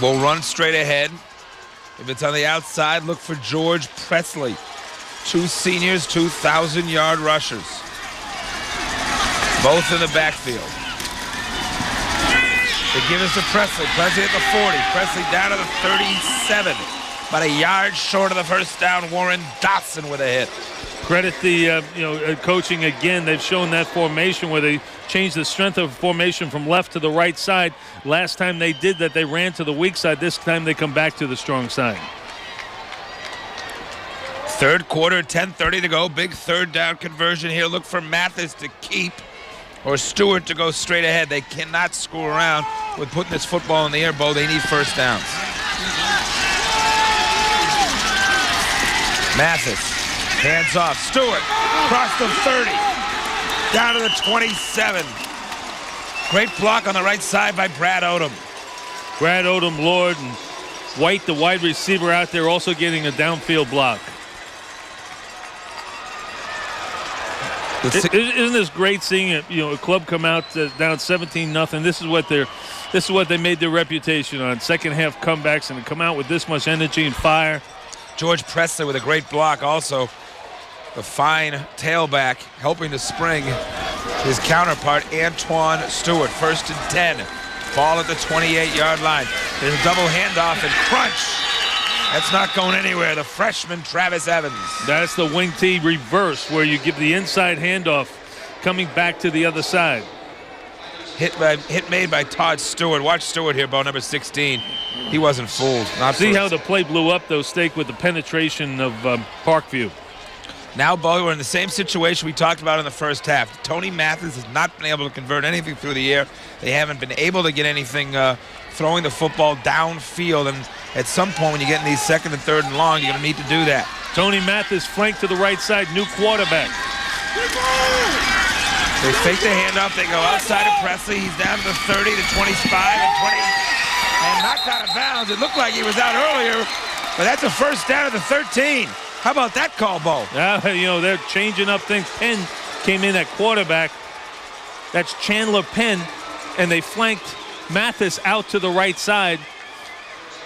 Speaker 4: will run straight ahead. If it's on the outside, look for George Presley. 2 seniors, 2,000-yard rushers. Both in the backfield. They give us to Presley. Presley at the 40. Presley down to the 37. About a yard short of the first down. Warren Dotson with a hit.
Speaker 5: Credit the coaching again. They've shown that formation where they changed the strength of formation from left to the right side. Last time they did that, they ran to the weak side. This time they come back to the strong side.
Speaker 4: Third quarter, 10:30 to go. Big third down conversion here. Look for Mathis to keep or Stewart to go straight ahead. They cannot screw around with putting this football in the air, Bo. They need first downs. Mathis Hands off. Stewart across the 30. Down to the 27. Great block on the right side by Brad Odom.
Speaker 5: Brad Odom, Lord, and White, the wide receiver out there, also getting a downfield block. Isn't this great seeing a club come out down 17-0? This is what they made their reputation on. Second half comebacks, and to come out with this much energy and fire.
Speaker 4: George Presley with a great block also. The fine tailback helping to spring his counterpart, Antoine Stewart. 1st and 10. Ball at the 28-yard line. There's a double handoff and crunch. That's not going anywhere. The freshman, Travis Evans.
Speaker 5: That's the wing T reverse, where you give the inside handoff coming back to the other side.
Speaker 4: Hit made by Todd Stewart. Watch Stewart here, Bo, number 16. He wasn't fooled.
Speaker 5: See how the play blew up, though, Steak, with the penetration of Parkview.
Speaker 4: Now, Bo, we're in the same situation we talked about in the first half. Tony Mathis has not been able to convert anything through the air. They haven't been able to get anything throwing the football downfield. And at some point, when you get in these 2nd and 3rd and long, you're going to need to do that.
Speaker 5: Tony Mathis flanked to the right side, new quarterback.
Speaker 4: They fake the handoff. They go outside of Presley. He's down to the 30, the 25, and 20. And knocked out of bounds. It looked like he was out earlier, but that's a first down at the 13. How about that call, Bo?
Speaker 5: They're changing up things. Penn came in at quarterback. That's Chandler Penn, and they flanked Mathis out to the right side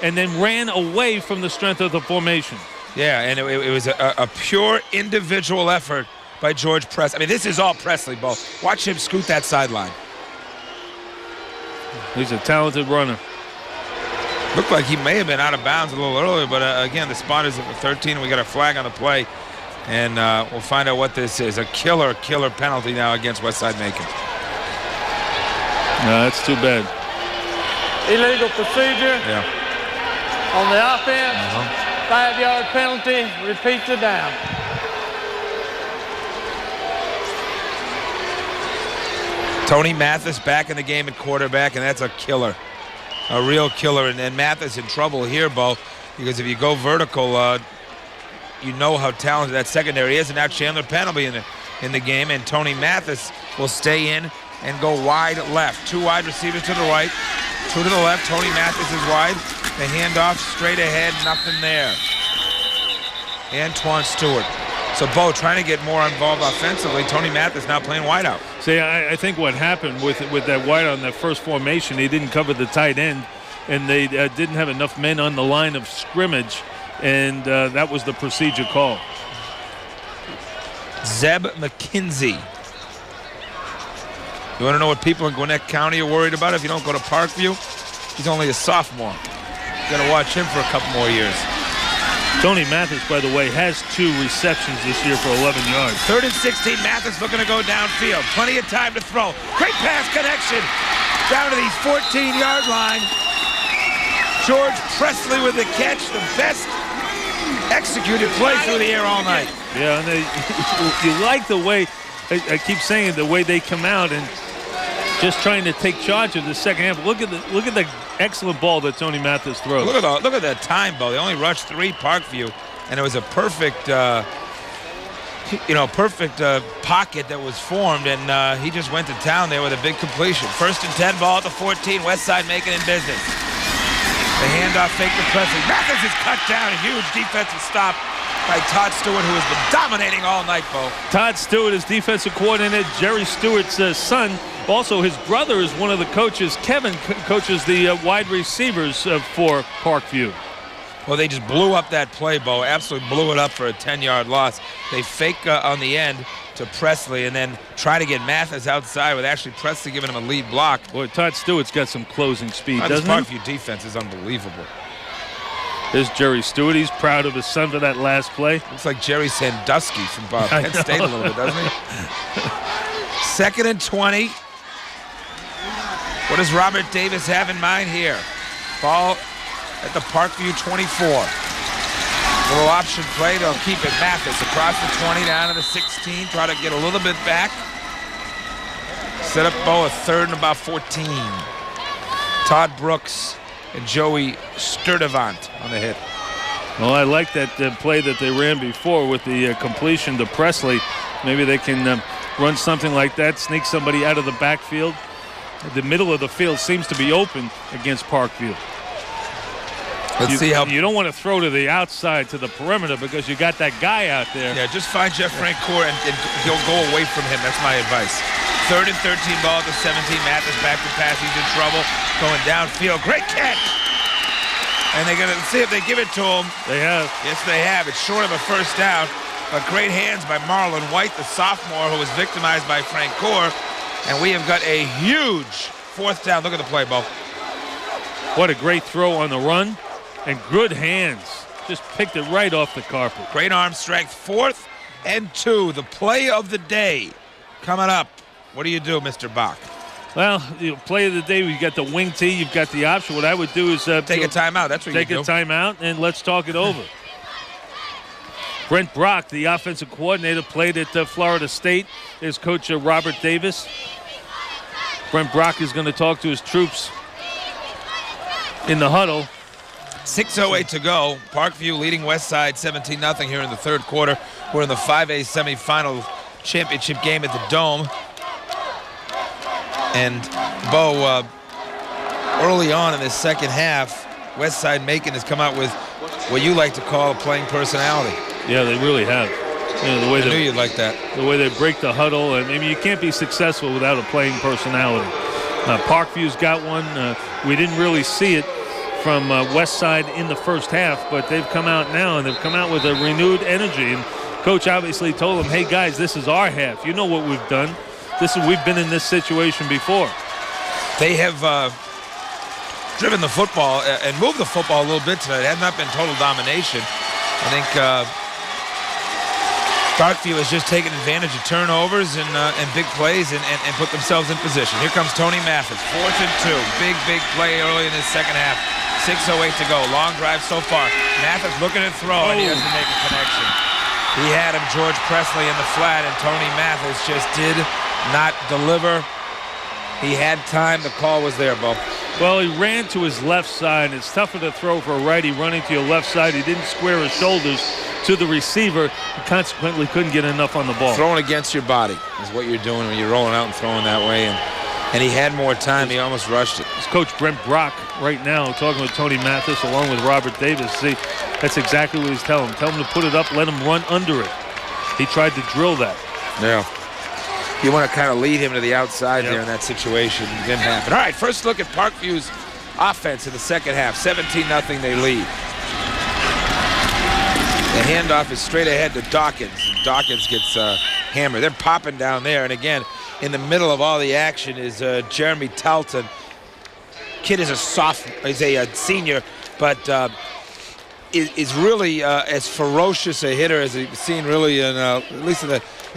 Speaker 5: and then ran away from the strength of the formation.
Speaker 4: Yeah, and it was a pure individual effort by George Presley. I mean, this is all Presley, Bo. Watch him scoot that sideline.
Speaker 5: He's a talented runner.
Speaker 4: Looked like he may have been out of bounds a little earlier, but again, the spot is at the 13, and we got a flag on the play, and we'll find out what this is. A killer penalty now against Westside Macon.
Speaker 5: No, that's too bad.
Speaker 10: Illegal procedure.
Speaker 4: Yeah.
Speaker 10: On the offense, 5-yard penalty, repeat the down.
Speaker 4: Tony Mathis back in the game at quarterback, and that's a killer. A real killer. And Mathis in trouble here, Bo, because if you go vertical, you know how talented that secondary is. And now Chandler Penn will be in the game, and Tony Mathis will stay in and go wide left. 2 wide receivers to the right, 2 to the left. Tony Mathis is wide. The handoff straight ahead, nothing there. Antoine Stewart. So, Bo, trying to get more involved offensively. Tony Mathis now playing wideout.
Speaker 5: See, I think what happened with that wideout on that first formation, they didn't cover the tight end, and they didn't have enough men on the line of scrimmage, and that was the procedure call.
Speaker 4: Zeb McKenzie. You want to know what people in Gwinnett County are worried about if you don't go to Parkview? He's only a sophomore. You got to watch him for a couple more years.
Speaker 5: Tony Mathis, by the way, has 2 receptions this year for 11 yards.
Speaker 4: 3rd and 16, Mathis looking to go downfield. Plenty of time to throw. Great pass connection down to the 14-yard line. George Presley with the catch, the best executed play through the air all night.
Speaker 5: Yeah, and you like the way, I keep saying, the way they come out and just trying to take charge of the second half. Look at the excellent ball that Tony Mathis throws.
Speaker 4: Look at that time, Bo. They only rushed 3 Parkview, and it was a perfect, pocket that was formed, and he just went to town there with a big completion. 1st and 10, ball at the 14. Westside making in business. The handoff fake to Presley. Mathis is cut down. A huge defensive stop by Todd Stewart, who has been dominating all night, Bo.
Speaker 5: Todd Stewart is defensive coordinator. Jerry Stewart's son. Also, his brother is one of the coaches. Kevin coaches the wide receivers for Parkview.
Speaker 4: Well, they just blew up that play, Bo. Absolutely blew it up for a 10-yard loss. They fake on the end to Presley and then try to get Mathis outside with actually Presley giving him a lead block.
Speaker 5: Boy, Todd Stewart's got some closing speed, doesn't he?
Speaker 4: Parkview defense is unbelievable.
Speaker 5: There's Jerry Stewart. He's proud of his son for that last play.
Speaker 4: Looks like Jerry Sandusky from Penn State a little bit, doesn't he? 2nd and 20. What does Robert Davis have in mind here? Ball at the Parkview 24. Little option play. They'll keep it. Mathis across the 20 down to the 16. Try to get a little bit back. Set up Bo a 3rd and about 14. Todd Brooks and Joey Sturdivant on the hit.
Speaker 5: Well, I like that play that they ran before with the completion to Presley. Maybe they can run something like that, sneak somebody out of the backfield. The middle of the field seems to be open against Parkview.
Speaker 4: Let's see how.
Speaker 5: You don't want to throw to the outside, to the perimeter, because you got that guy out there.
Speaker 4: Yeah, just find Jeff Francoeur and he'll go away from him. That's my advice. 3rd and 13 ball at the 17. Mathis back to pass. He's in trouble. Going downfield. Great catch. And they're going to see if they give it to him.
Speaker 5: They have.
Speaker 4: Yes, they have. It's short of a first down. But great hands by Marlon White, the sophomore, who was victimized by Francoeur. And we have got a huge 4th down. Look at the play, Bo.
Speaker 5: What a great throw on the run. And good hands. Just picked it right off the carpet.
Speaker 4: Great arm strength. 4th and 2. The play of the day coming up. What do you do, Mr. Bach?
Speaker 5: Well, play of the day, we've got the wing tee. You've got the option. What I would do is
Speaker 4: take a timeout. That's what you do.
Speaker 5: Take a timeout, and let's talk it over. Brent Brock, the offensive coordinator, played at Florida State. There's Coach Robert Davis. Brent Brock is going to talk to his troops in the huddle.
Speaker 4: 6:08 to go. Parkview leading Westside 17-0 here in the 3rd quarter. We're in the 5A semifinal championship game at the Dome. And Bo, early on in this second half, Westside Macon has come out with what you like to call a playing personality.
Speaker 5: Yeah, they really have. You know, the way
Speaker 4: I knew you'd like that.
Speaker 5: The way they break the huddle, and I mean, you can't be successful without a playing personality. Parkview's got one. We didn't really see it from Westside in the first half, but they've come out now, and they've come out with a renewed energy. And Coach obviously told them, hey, guys, this is our half. You know what we've done. We've been in this situation before.
Speaker 4: They have driven the football and moved the football a little bit tonight. It has not been total domination. I think Parkview has just taken advantage of turnovers and big plays and put themselves in position. Here comes Tony Mathis, 4th and 2. Big play early in this second half. 6:08 to go. Long drive so far. Mathis looking to throw, and he doesn't make a connection. He had him, George Presley, in the flat, and Tony Mathis just did not deliver. He had time. The call was there, Bo.
Speaker 5: Well, he ran to his left side. It's tougher to throw for a righty running to your left side. He didn't square his shoulders to the receiver. He consequently couldn't get enough on the ball.
Speaker 4: Throwing against your body is what you're doing when you're rolling out and throwing that way. And he had more time. He almost rushed it.
Speaker 5: It's Coach Brent Brock right now talking with Tony Mathis along with Robert Davis. See, that's exactly what he's telling him. Tell him to put it up, let him run under it. He tried to drill that.
Speaker 4: Yeah. You want to kind of lead him to the outside there in that situation. It didn't happen. All right, first look at Parkview's offense in the second half. 17-0 they lead. The handoff is straight ahead to Dawkins. Dawkins gets hammered. They're popping down there. And again, in the middle of all the action is Jeremy Talton. Kid is a senior, but is really as ferocious a hitter as we've seen really in at least in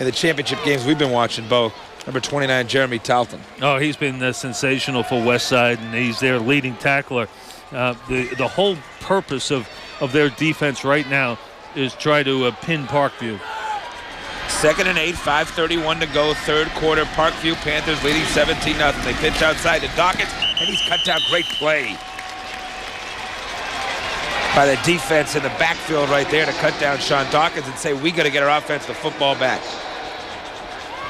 Speaker 4: the championship games we've been watching, Bo. Number 29, Jeremy Talton.
Speaker 5: Oh, he's been sensational for Westside, and he's their leading tackler. The whole purpose of their defense right now is try to pin Parkview.
Speaker 4: 2nd and 8, 5:31 to go, 3rd quarter. Parkview Panthers leading 17-0. They pitch outside to Dawkins, and he's cut down. Great play by the defense in the backfield right there to cut down Sean Dawkins and say, we got to get our offense the football back.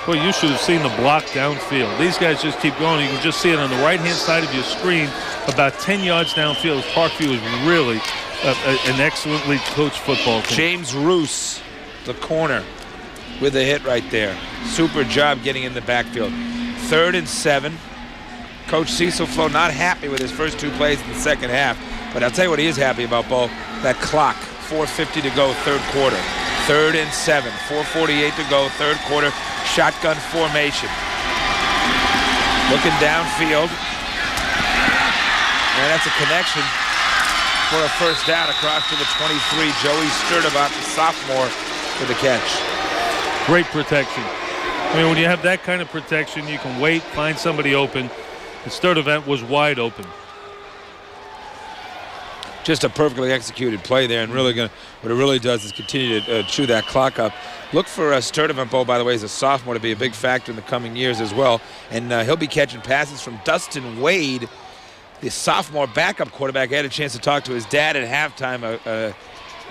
Speaker 5: Well, you should have seen the block downfield. These guys just keep going. You can just see it on the right-hand side of your screen, about 10 yards downfield. Parkview is really an excellently coached football team.
Speaker 4: James Roos, the corner, with a hit right there. Super job getting in the backfield. 3rd and 7. Coach Cecil Flo not happy with his first 2 plays in the second half. But I'll tell you what he is happy about, Bo. That clock, 4:50 to go, 3rd quarter. 3rd and 7, 4:48 to go, 3rd quarter. Shotgun formation. Looking downfield. And that's a connection for a first down across to the 23. Joey Sturdivant, the sophomore, for the catch.
Speaker 5: Great protection. I mean, when you have that kind of protection, you can wait, find somebody open. The Sturdivant was wide open.
Speaker 4: Just a perfectly executed play there, and really what it really does is continue to chew that clock up. Look for Sturdivant, Bo, by the way, as a sophomore, to be a big factor in the coming years as well. And he'll be catching passes from Dustin Wade, the sophomore backup quarterback. I had a chance to talk to his dad at halftime,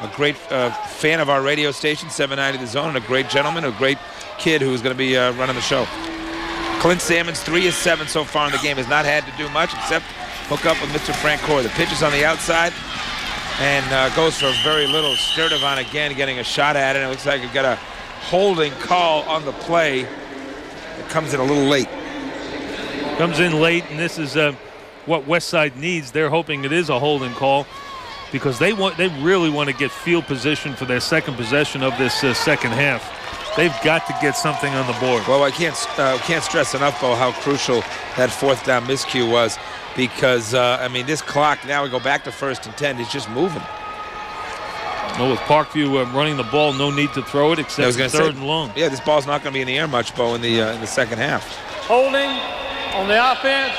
Speaker 4: a great fan of our radio station, 790 The Zone, and a great gentleman, a great kid who's going to be running the show. Clint Salmons, 3 of 7 so far in the game, has not had to do much except hook up with Mr. Frank Core. The pitch is on the outside and goes for very little. Sturdivant again getting a shot at it. It looks like it got a holding call on the play. It comes in a little late.
Speaker 5: Comes in late, and this is what Westside needs. They're hoping it is a holding call because they really want to get field position for their second possession of this second half. They've got to get something on the board.
Speaker 4: Well, I can't stress enough, Bo, how crucial that fourth down miscue was because, I mean, this clock, now we go back to 1st and 10, is just moving.
Speaker 5: Well, with Parkview running the ball, no need to throw it except third and long.
Speaker 4: Yeah, this ball's not going to be in the air much, Bo, in the second half.
Speaker 10: Holding on the offense,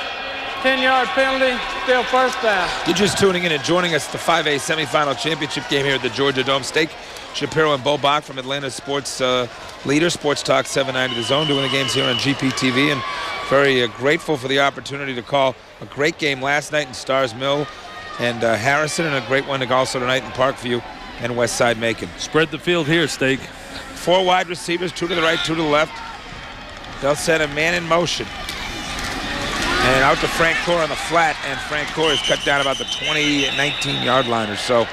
Speaker 10: 10-yard penalty, still first down.
Speaker 4: You're just tuning in and joining us at the 5A semifinal championship game here at the Georgia Dome. Steak Shapiro and Bo Bach from Atlanta Sports Leader, Sports Talk 790 The Zone, doing the games here on GPTV, and very grateful for the opportunity to call a great game last night in Stars Mill and Harrison, and a great one also tonight in Parkview and Westside Macon.
Speaker 5: Spread the field here, Steak.
Speaker 4: 4 wide receivers, 2 to the right, 2 to the left. They'll set a man in motion. And out to Frank Core on the flat, and Frank Core is cut down about the 19-yard line or so.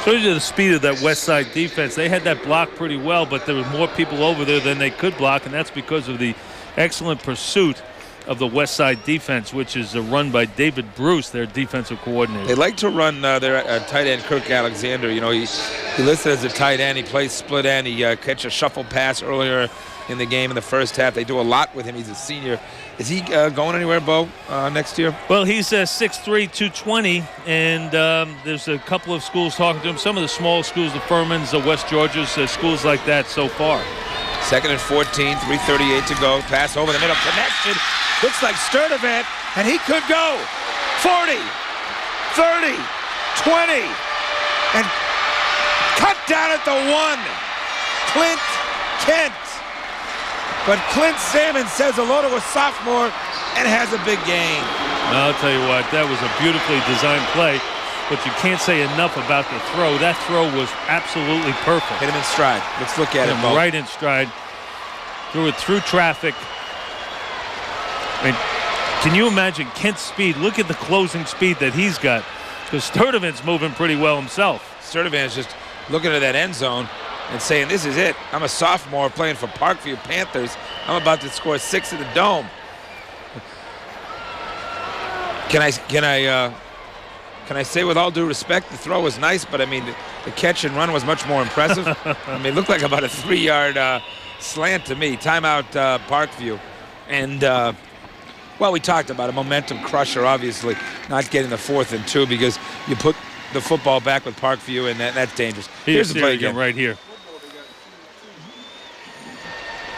Speaker 5: Shows you the speed of that Westside defense. They had that block pretty well, but there was more people over there than they could block, and that's because of the excellent pursuit of the Westside defense, which is run by David Bruce, their defensive coordinator.
Speaker 4: They like to run their tight end, Kirk Alexander. You know, he listed as a tight end. He plays split end. He catch a shuffle pass earlier in the game in the first half. They do a lot with him. He's a senior. Is he going anywhere, Bo, next year?
Speaker 5: Well, he's 6'3", 220, and there's a couple of schools talking to him. Some of the small schools, the Furmans, the West Georgias, schools like that so far.
Speaker 4: 2nd and 14, 3:38 to go. Pass over the middle, connection. Looks like Sturdivant, and he could go. 40, 30, 20, and cut down at the 1. Clint Kent. But Clint Salmons says hello to a sophomore and has a big game.
Speaker 5: I'll tell you what, that was a beautifully designed play, but you can't say enough about the throw. That throw was absolutely perfect.
Speaker 4: Hit him in stride. Let's look at it, Bo.
Speaker 5: Right in stride. Threw it through traffic. I mean, can you imagine Kent's speed? Look at the closing speed that he's got, because Sturdivant's moving pretty well himself.
Speaker 4: Sturdivant's just looking at that end zone and saying, this is it. I'm a sophomore playing for Parkview Panthers. I'm about to score 6 in the Dome. Can I say with all due respect, the throw was nice, but I mean, the catch and run was much more impressive. I mean, it looked like about a 3-yard slant to me. Timeout Parkview. And, well, we talked about a momentum crusher, obviously, not getting the 4th and 2 because you put the football back with Parkview, and that's dangerous. Here's the play again.
Speaker 5: Right here.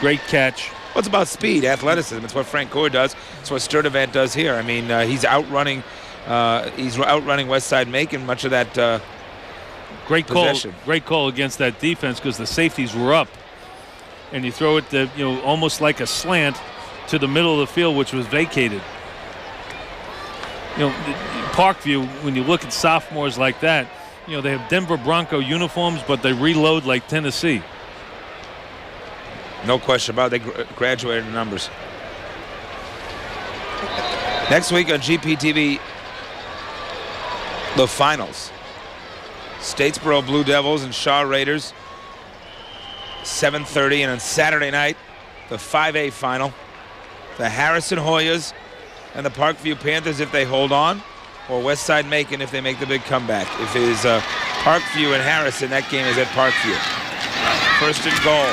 Speaker 5: Great catch.
Speaker 4: Well, it's about speed, athleticism. It's what Frank Core does. It's what Sturdivant does here. I mean, he's outrunning Westside Macon much of that
Speaker 5: great
Speaker 4: possession.
Speaker 5: Great call against that defense because the safeties were up, and you throw it, almost like a slant to the middle of the field, which was vacated. Parkview, when you look at sophomores like that, they have Denver Bronco uniforms, but they reload like Tennessee.
Speaker 4: No question about it. They graduated in numbers. Next week on GPTV, the finals. Statesboro Blue Devils and Shaw Raiders, 7:30. And on Saturday night, the 5A final. The Harrison Hoyas and the Parkview Panthers if they hold on, or Westside Macon if they make the big comeback. If it is Parkview and Harrison, that game is at Parkview. 1st and goal.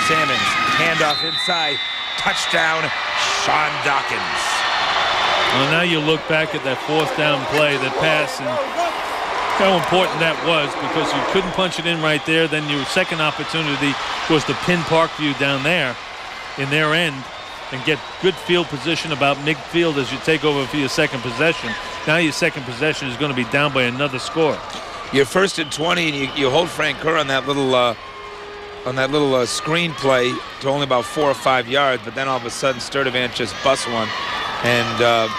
Speaker 4: Salmons, handoff inside, touchdown, Sean Dawkins.
Speaker 5: Well, now you look back at that 4th down play, that pass, and how important that was because you couldn't punch it in right there. Then your second opportunity was to pin Parkview down there in their end and get good field position about midfield as you take over for your second possession. Now your second possession is going to be down by another score.
Speaker 4: You're 1st and 20, and you hold Frank Kerr on that little screen play to only about 4 or 5 yards, but then all of a sudden Sturdivant just busts one, and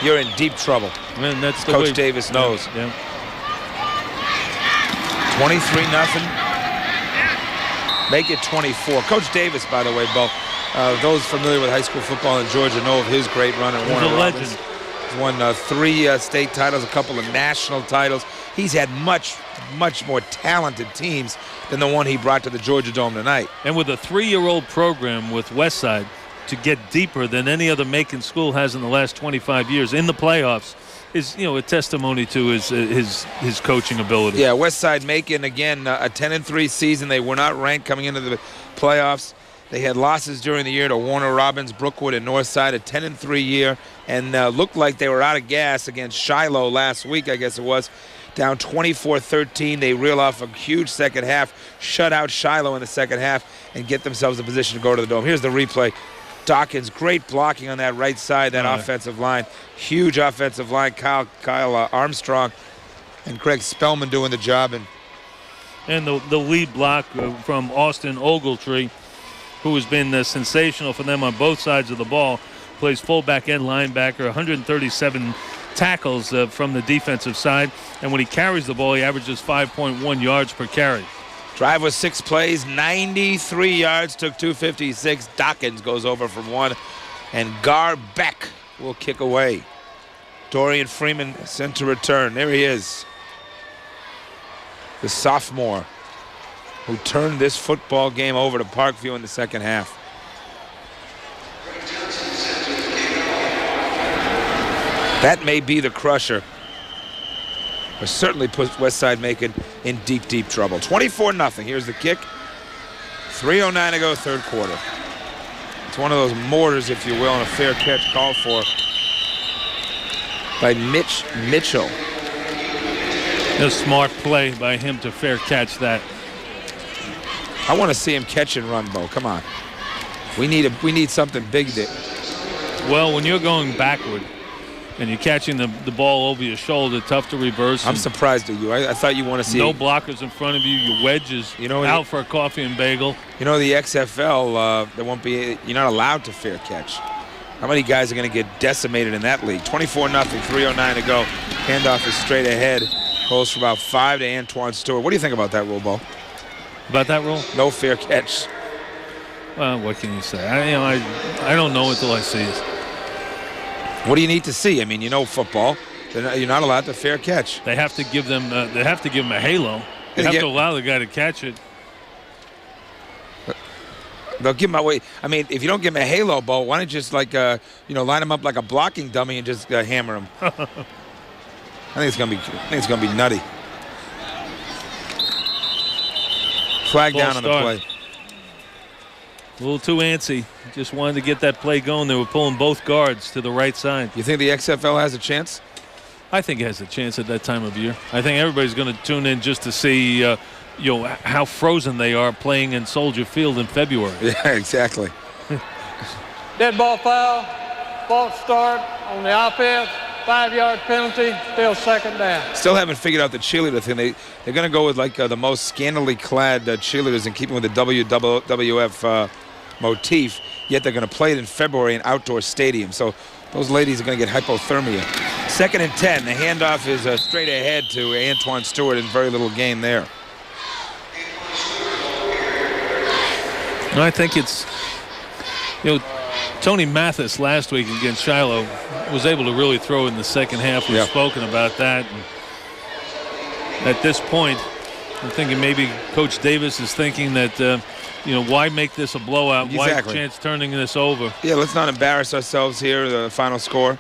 Speaker 4: you're in deep trouble.
Speaker 5: I mean, that's
Speaker 4: Coach Davis knows.
Speaker 5: Yeah.
Speaker 4: 23-0. Make it 24. Coach Davis, by the way, Bo, those familiar with high school football in Georgia know of his great run at Warner Robins. He's won 3 state titles, a couple of national titles. He's had much more talented teams than the one he brought to the Georgia Dome tonight.
Speaker 5: And with a 3-year-old program with Westside to get deeper than any other Macon school has in the last 25 years in the playoffs is, a testimony to his coaching ability.
Speaker 4: Yeah, Westside Macon, again, a 10-3 season. They were not ranked coming into the playoffs. They had losses during the year to Warner Robins, Brookwood, and Northside, a 10-3 year, and looked like they were out of gas against Shiloh last week, I guess it was. Down 24-13. They reel off a huge second half, shut out Shiloh in the second half, and get themselves in position to go to the Dome. Here's the replay. Dawkins, great blocking on that right side, that offensive line. Huge offensive line. Kyle Armstrong and Craig Spellman doing the job.
Speaker 5: And the lead block from Austin Ogletree, who has been sensational for them on both sides of the ball, plays fullback and linebacker, 137 tackles from the defensive side. And when he carries the ball, he averages 5.1 yards per carry.
Speaker 4: Drive was 6 plays, 93 yards, took 256. Dawkins goes over from 1, and Gar Beck will kick away. Dorian Freeman sent to return. There he is, the sophomore who turned this football game over to Parkview in the second half. That may be the crusher, but certainly puts Westside Macon in deep trouble. 24-0. Here's the kick. 3:09 to go, third quarter. It's one of those mortars, if you will, and a fair catch called for by Mitch Mitchell.
Speaker 5: A smart play by him to fair catch that.
Speaker 4: I want to see him catch and run, Bo. Come on. We need something big there.
Speaker 5: Well, when you're going backward and you're catching the ball over your shoulder, tough to reverse.
Speaker 4: I'm surprised at you. I thought you want to see
Speaker 5: no blockers in front of you. Your wedge is out for a coffee and bagel.
Speaker 4: The XFL, there won't be. You're not allowed to fair catch. How many guys are going to get decimated in that league? 24-0, 3:09 to go. Handoff is straight ahead. Goes for about 5 to Antoine Stewart. What do you think about that rule, Bo?
Speaker 5: About that rule?
Speaker 4: No fair catch.
Speaker 5: Well, what can you say? I don't know until I see it.
Speaker 4: What do you need to see? I mean, football. You're not allowed to fair catch.
Speaker 5: They have to give them. They have to give them a halo. They have to allow the guy to catch it.
Speaker 4: They'll give him away. I mean, if you don't give him a halo, Bo, why don't you just line him up like a blocking dummy and just hammer him? I think it's gonna be nutty. Flag down on the play.
Speaker 5: A little too antsy. Just wanted to get that play going. They were pulling both guards to the right side.
Speaker 4: You think the XFL has a chance?
Speaker 5: I think it has a chance at that time of year. I think everybody's going to tune in just to see, how frozen they are playing in Soldier Field in February.
Speaker 4: Yeah, exactly.
Speaker 10: Dead ball foul, false start on the offense, 5-yard penalty, still second down.
Speaker 4: Still haven't figured out the cheerleader thing. They're going to go with the most scantily clad cheerleaders and keep them with the WWF motif, yet they're going to play it in February in outdoor stadium. So those ladies are going to get hypothermia. 2nd and 10. The handoff is straight ahead to Antoine Stewart and very little gain there.
Speaker 5: I think it's, Tony Mathis last week against Shiloh was able to really throw in the second half. We've spoken about that. And at this point, I'm thinking maybe Coach Davis is thinking that, why make this a blowout?
Speaker 4: Exactly.
Speaker 5: Why chance turning this over?
Speaker 4: Yeah, let's not embarrass ourselves here. The final score.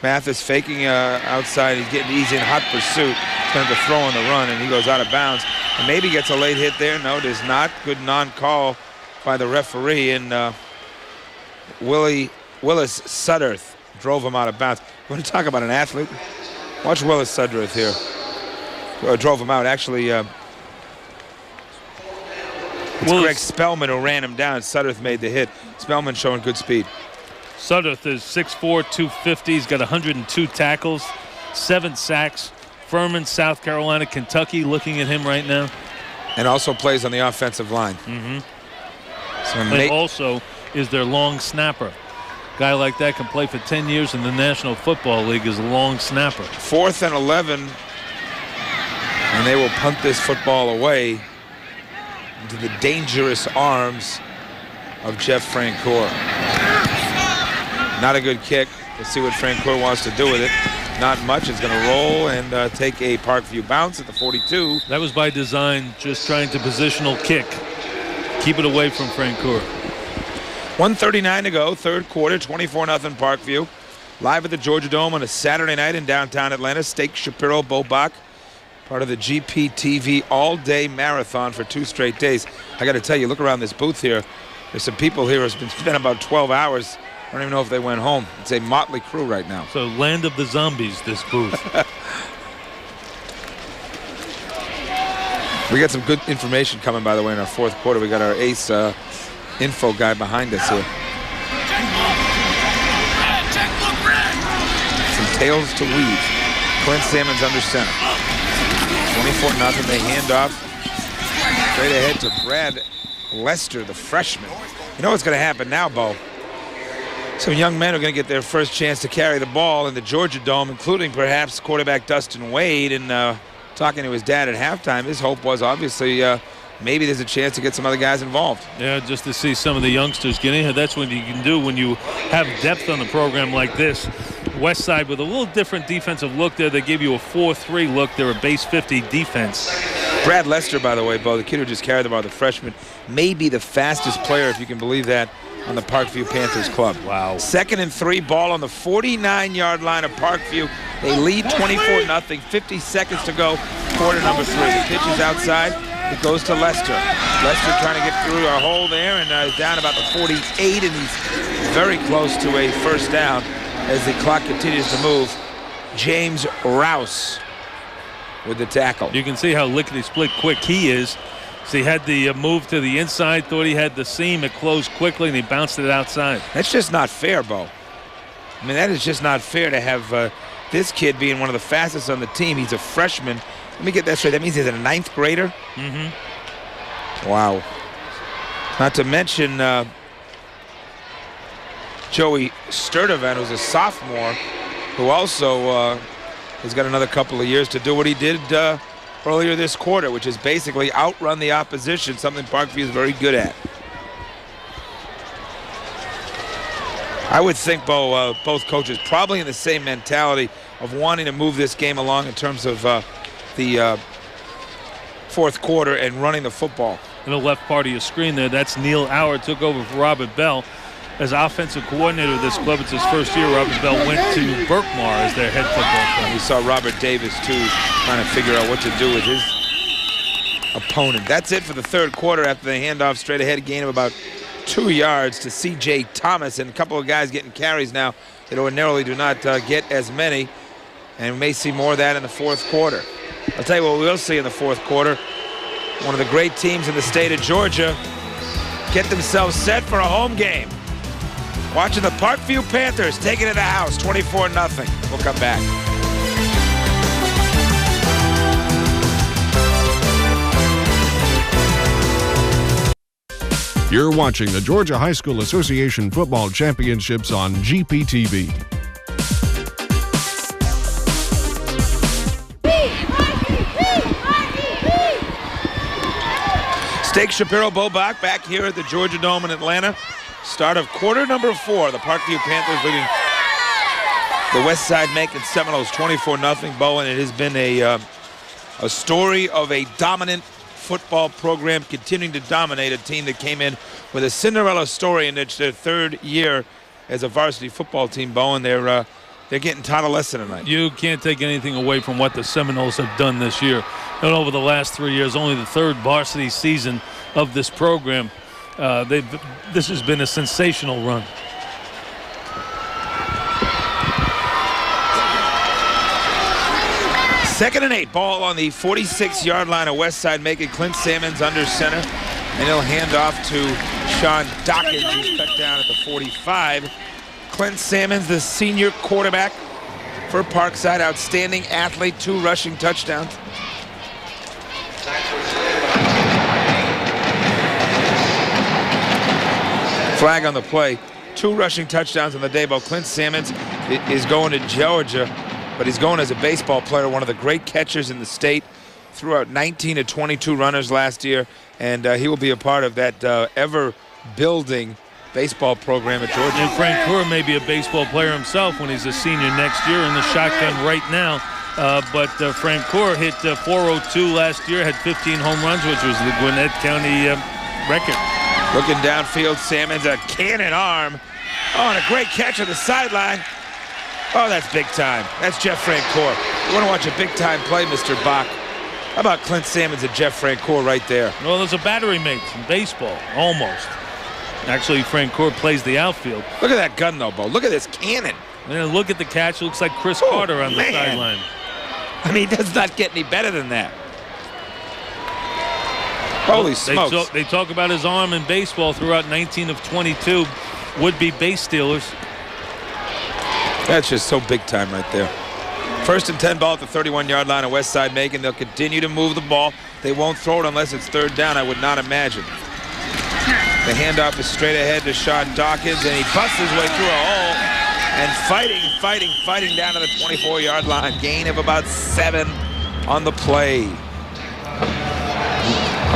Speaker 4: Mathis faking outside. He's in hot pursuit. He's going to throw on the run, and he goes out of bounds. And maybe gets a late hit there. No, there's not. Good non-call by the referee. And Willis Sudderth drove him out of bounds. You want to talk about an athlete? Watch Willis Sudderth here. Drove him out. Actually, it's Greg Spellman who ran him down. Sudderth made the hit. Spellman showing good speed.
Speaker 5: Sudderth is 6'4", 250. He's got 102 tackles, 7 sacks. Furman, South Carolina, Kentucky looking at him right now.
Speaker 4: And also plays on the offensive line.
Speaker 5: Mm-hmm. And also is their long snapper. Guy like that can play for 10 years in the National Football League as a long snapper.
Speaker 4: 4th and 11. And they will punt this football away into the dangerous arms of Jeff Francoeur. Not a good kick. Let's see what Francoeur wants to do with it. Not much. It's going to roll and take a Parkview bounce at the 42.
Speaker 5: That was by design, just trying to positional kick. Keep it away from Francoeur.
Speaker 4: 1:39 to go, third quarter, 24-0 Parkview. Live at the Georgia Dome on a Saturday night in downtown Atlanta. Steak Shapiro Bo Bach, part of the GPTV all-day marathon for 2 straight days. I got to tell you, look around this booth here. There's some people here who've been spending about 12 hours. I don't even know if they went home. It's a motley crew right now.
Speaker 5: So land of the zombies, this booth.
Speaker 4: We got some good information coming, by the way, in our fourth quarter. We got our ace info guy behind us here. Some tails to weave. Clint Sammons under center. 24-0. They hand off straight ahead to Brad Lester, the freshman. You know what's going to happen now, Bo? Some young men are going to get their first chance to carry the ball in the Georgia Dome, including perhaps quarterback Dustin Wade. And talking to his dad at halftime, his hope was obviously maybe there's a chance to get some other guys involved.
Speaker 5: Yeah, just to see some of the youngsters get in here. That's what you can do when you have depth on the program like this. Westside with a little different defensive look there. They give you a 4-3 look. They're a base 50 defense.
Speaker 4: Brad Lester, by the way, Bo, the kid who just carried the ball, the freshman, may be the fastest player, if you can believe that, on the Parkview Panthers club.
Speaker 5: Wow.
Speaker 4: 2nd and 3, ball on the 49-yard line of Parkview. They lead 24-0, 50 seconds to go, quarter number 3. The pitch is outside. It goes to Lester. Lester trying to get through a hole there and is down about the 48, and he's very close to a first down as the clock continues to move. James Rouse with the tackle.
Speaker 5: You can see how lickety-split quick he is. So he had the move to the inside, thought he had the seam. It closed quickly, and he bounced it outside.
Speaker 4: That's just not fair, Bo. I mean, that is just not fair to have this kid being one of the fastest on the team. He's a freshman. Let me get that straight. That means he's a 9th grader?
Speaker 5: Mm-hmm.
Speaker 4: Wow. Not to mention Joey Sturdivant, who's a sophomore, who also has got another couple of years to do what he did earlier this quarter, which is basically outrun the opposition, something Parkview is very good at. I would think, Bo, both coaches probably in the same mentality of wanting to move this game along in terms of the fourth quarter and running the football.
Speaker 5: In the left part of your screen there, that's Neil Auer, took over for Robert Bell as offensive coordinator of this club. It's his first year. Robert Bell went to Berkmar as their head football coach.
Speaker 4: We saw Robert Davis, too, trying to figure out what to do with his opponent. That's it for the third quarter after the handoff straight ahead, gain of about 2 yards to C.J. Thomas, and a couple of guys getting carries now that ordinarily do not get as many, and we may see more of that in the fourth quarter. I'll tell you what we will see in the fourth quarter. One of the great teams in the state of Georgia get themselves set for a home game. Watching the Parkview Panthers take it to the house, 24-0. We'll come back.
Speaker 9: You're watching the Georgia High School Association Football Championships on GPTV.
Speaker 4: Steak Shapiro Bo Bach back here at the Georgia Dome in Atlanta. Start of quarter number 4. The Parkview Panthers leading the Westside Macon Seminoles 24-0, Bo, and it has been a story of a dominant football program continuing to dominate a team that came in with a Cinderella story in its their 3rd year as a varsity football team, Bo, and they're getting taught a lesson tonight.
Speaker 5: You can't take anything away from what the Seminoles have done this year. And over the last 3 years, only the 3rd varsity season of this program. This has been a sensational run.
Speaker 4: Second and 8, ball on the 46-yard line of Westside Macon. Clint Sammons under center, and he'll hand off to Sean Dawkins, who's cut down at the 45. Clint Sammons, the senior quarterback for Parkside, outstanding athlete, 2 rushing touchdowns. Flag on the play. 2 rushing touchdowns on the day, but Clint Sammons is going to Georgia, but he's going as a baseball player, one of the great catchers in the state. threw out 19 of 22 runners last year, and he will be a part of that ever-building baseball program at Georgia.
Speaker 5: And Frank Coeur may be a baseball player himself when he's a senior next year in the shotgun right now. But Frank Coeur hit 402 last year, had 15 home runs, which was the Gwinnett County record.
Speaker 4: Looking downfield, Sammons, a cannon arm. Oh, and a great catch on the sideline. Oh, that's big time. That's Jeff Francoeur. You want to watch a big-time play, Mr. Bach? How about Clint Sammons and Jeff Francoeur right there?
Speaker 5: Well, there's a battery mates in baseball, almost. Actually, Francoeur plays the outfield.
Speaker 4: Look at that gun, though, Bo. Look at this cannon.
Speaker 5: And look at the catch. It looks like Chris Carter on the sideline.
Speaker 4: I mean, it does not get any better than that. Holy smokes.
Speaker 5: They talk about his arm in baseball throughout 19 of 22 would-be base stealers.
Speaker 4: That's just so big time right there. 1st and 10 ball at the 31-yard line of Westside Macon. They'll continue to move the ball. They won't throw it unless it's 3rd down, I would not imagine. The handoff is straight ahead to Sean Dawkins, and he busts his way through a hole. And fighting down to the 24-yard line. Gain of about 7 on the play.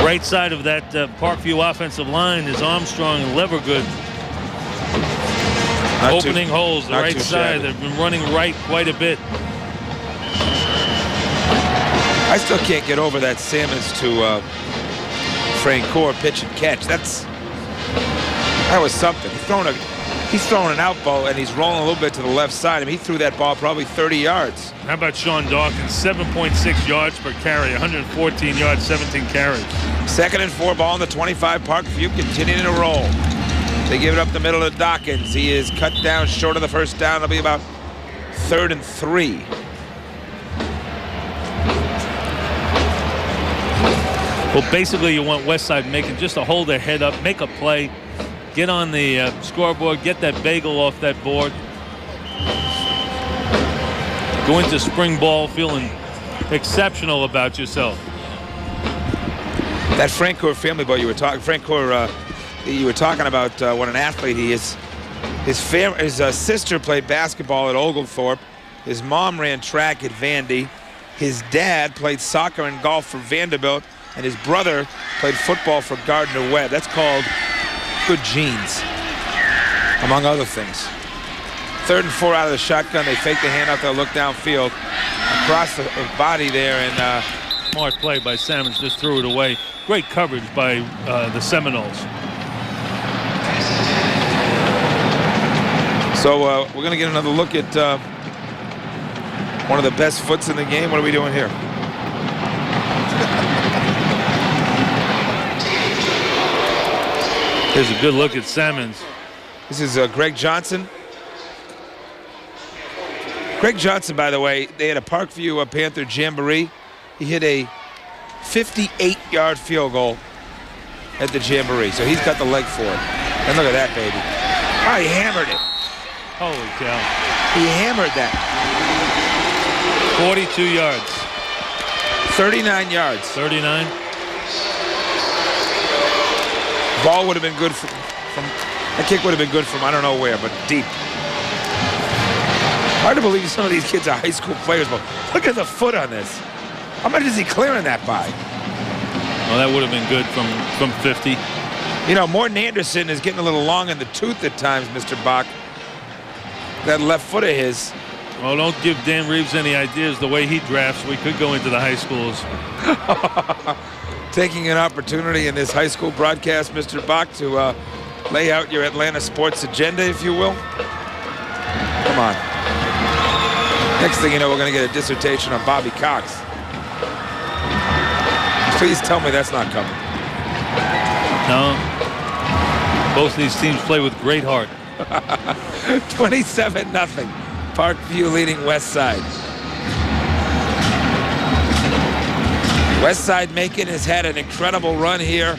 Speaker 5: Right side of that Parkview offensive line is Armstrong and Levergood. Opening holes, the right side. They've been running right quite a bit.
Speaker 4: I still can't get over that Sammons to Francoeur pitch and catch. That was something. He's throwing an out ball, and he's rolling a little bit to the left side. I mean, he threw that ball probably 30 yards.
Speaker 5: How about Sean Dawkins? 7.6 yards per carry, 114 yards, 17 carries.
Speaker 4: 2nd and 4 ball in the 25. Parkview continuing to roll. They give it up the middle to Dawkins. He is cut down short of the 1st down. It'll be about 3rd and 3.
Speaker 5: Well, basically, you want Westside Macon just to hold their head up, make a play, get on the scoreboard, get that bagel off that board. Go into spring ball feeling exceptional about yourself.
Speaker 4: That Francoeur family, boy, you were talking. Francoeur, you were talking about what an athlete he is. His sister played basketball at Oglethorpe. His mom ran track at Vandy. His dad played soccer and golf for Vanderbilt. And his brother played football for Gardner-Webb. That's called good genes, among other things. 3rd and 4 out of the shotgun. They fake the handoff. They'll look downfield across the body there. And
Speaker 5: smart play by Sammons, just threw it away. Great coverage by the Seminoles.
Speaker 4: So we're going to get another look at one of the best foots in the game. What are we doing here?
Speaker 5: Here's a good look at Sammons.
Speaker 4: This is Greg Johnson. Greg Johnson, by the way, they had a Parkview Panther Jamboree. He hit a 58-yard field goal at the Jamboree, so he's got the leg for it. And look at that, baby. Oh, he hammered it.
Speaker 5: Holy cow.
Speaker 4: He hammered that.
Speaker 5: 42 yards.
Speaker 4: 39 yards.
Speaker 5: 39.
Speaker 4: Ball would have been good from that kick would have been good from I don't know where, but deep. Hard to believe some of these kids are high school players, but look at the foot on this. How much is he clearing that by?
Speaker 5: Well, that would have been good from 50.
Speaker 4: You know, Morton Anderson is getting a little long in the tooth at times, Mr. Bach. That left foot of his.
Speaker 5: Well, don't give Dan Reeves any ideas the way he drafts. We could go into the high schools.
Speaker 4: Taking an opportunity in this high school broadcast, Mr. Bach, to lay out your Atlanta sports agenda, if you will. Come on. Next thing you know, we're going to get a dissertation on Bobby Cox. Please tell me that's not coming.
Speaker 5: No. Both of these teams play with great heart.
Speaker 4: 27-0. Parkview leading Westside. Westside Macon has had an incredible run here.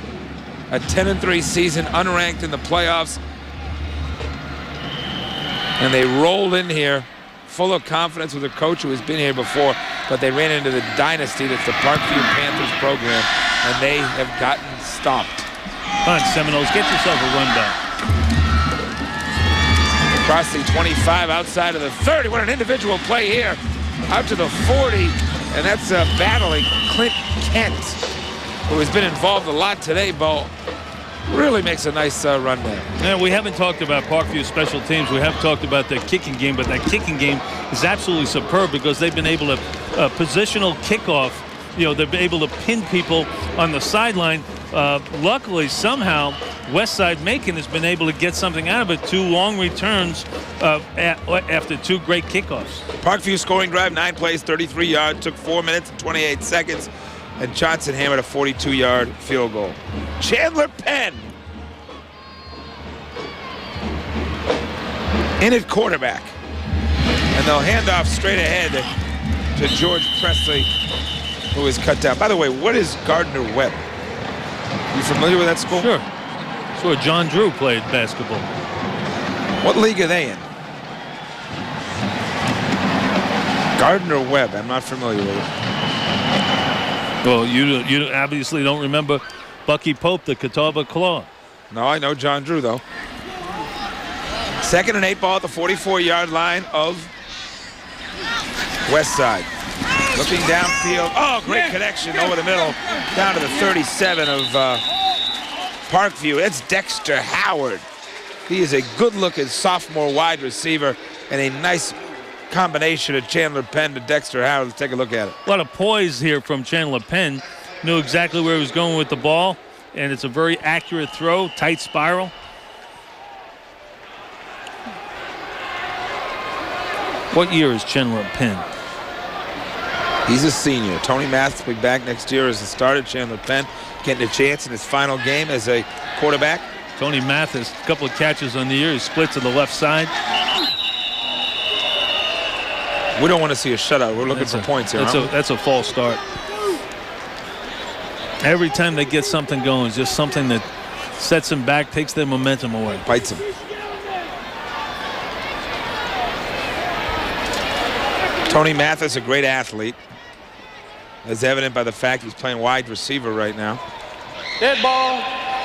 Speaker 4: A 10-3 season, unranked in the playoffs. And they rolled in here full of confidence with a coach who has been here before, but they ran into the dynasty that's the Parkview Panthers program, and they have gotten stomped.
Speaker 5: Come on, Seminoles, get yourself a rundown.
Speaker 4: Across the 25, outside of the 30. What an individual play here. Out to the 40. and that's battling Clint Kent, who has been involved a lot today, Bo. Really makes a nice run there.
Speaker 5: Yeah, we haven't talked about Parkview special teams. We have talked about their kicking game, but that kicking game is absolutely superb because they've been able to positional kickoff. You know, they've been able to pin people on the sideline. Luckily, somehow, Westside Macon has been able to get something out of it. 2 long returns after 2 great kickoffs.
Speaker 4: Parkview scoring drive, 9 plays, 33 yards, took 4 minutes and 28 seconds. And Johnson hammered a 42-yard field goal. Chandler Penn in at quarterback. And they'll hand off straight ahead to George Presley, who is cut down. By the way, what is Gardner Webb? You familiar with that school?
Speaker 5: Sure. That's where John Drew played basketball.
Speaker 4: What league are they in? Gardner Webb. I'm not familiar with it.
Speaker 5: Well, you obviously don't remember Bucky Pope, the Catawba Claw.
Speaker 4: No, I know John Drew, though. 2nd and 8 ball at the 44-yard line of Westside. Looking downfield. Oh, great connection over the middle. Down to the 37 of Parkview. It's Dexter Howard. He is a good-looking sophomore wide receiver and a nice combination of Chandler Penn to Dexter Howard. Let's take a look at it.
Speaker 5: A lot of poise here from Chandler Penn. Knew exactly where he was going with the ball, and it's a very accurate throw, tight spiral. What year is Chandler Penn?
Speaker 4: He's a senior. Tony Mathis will be back next year as the starter. Chandler Penn getting a chance in his final game as a quarterback.
Speaker 5: Tony Mathis, a couple of catches on the year. He split to the left side.
Speaker 4: We don't want to see a shutout. We're looking for points here.
Speaker 5: That's a false start. Every time they get something going, it's just something that sets them back, takes their momentum away.
Speaker 4: Bites them. Tony Mathis, a great athlete, as evident by the fact he's playing wide receiver right now.
Speaker 10: Dead ball,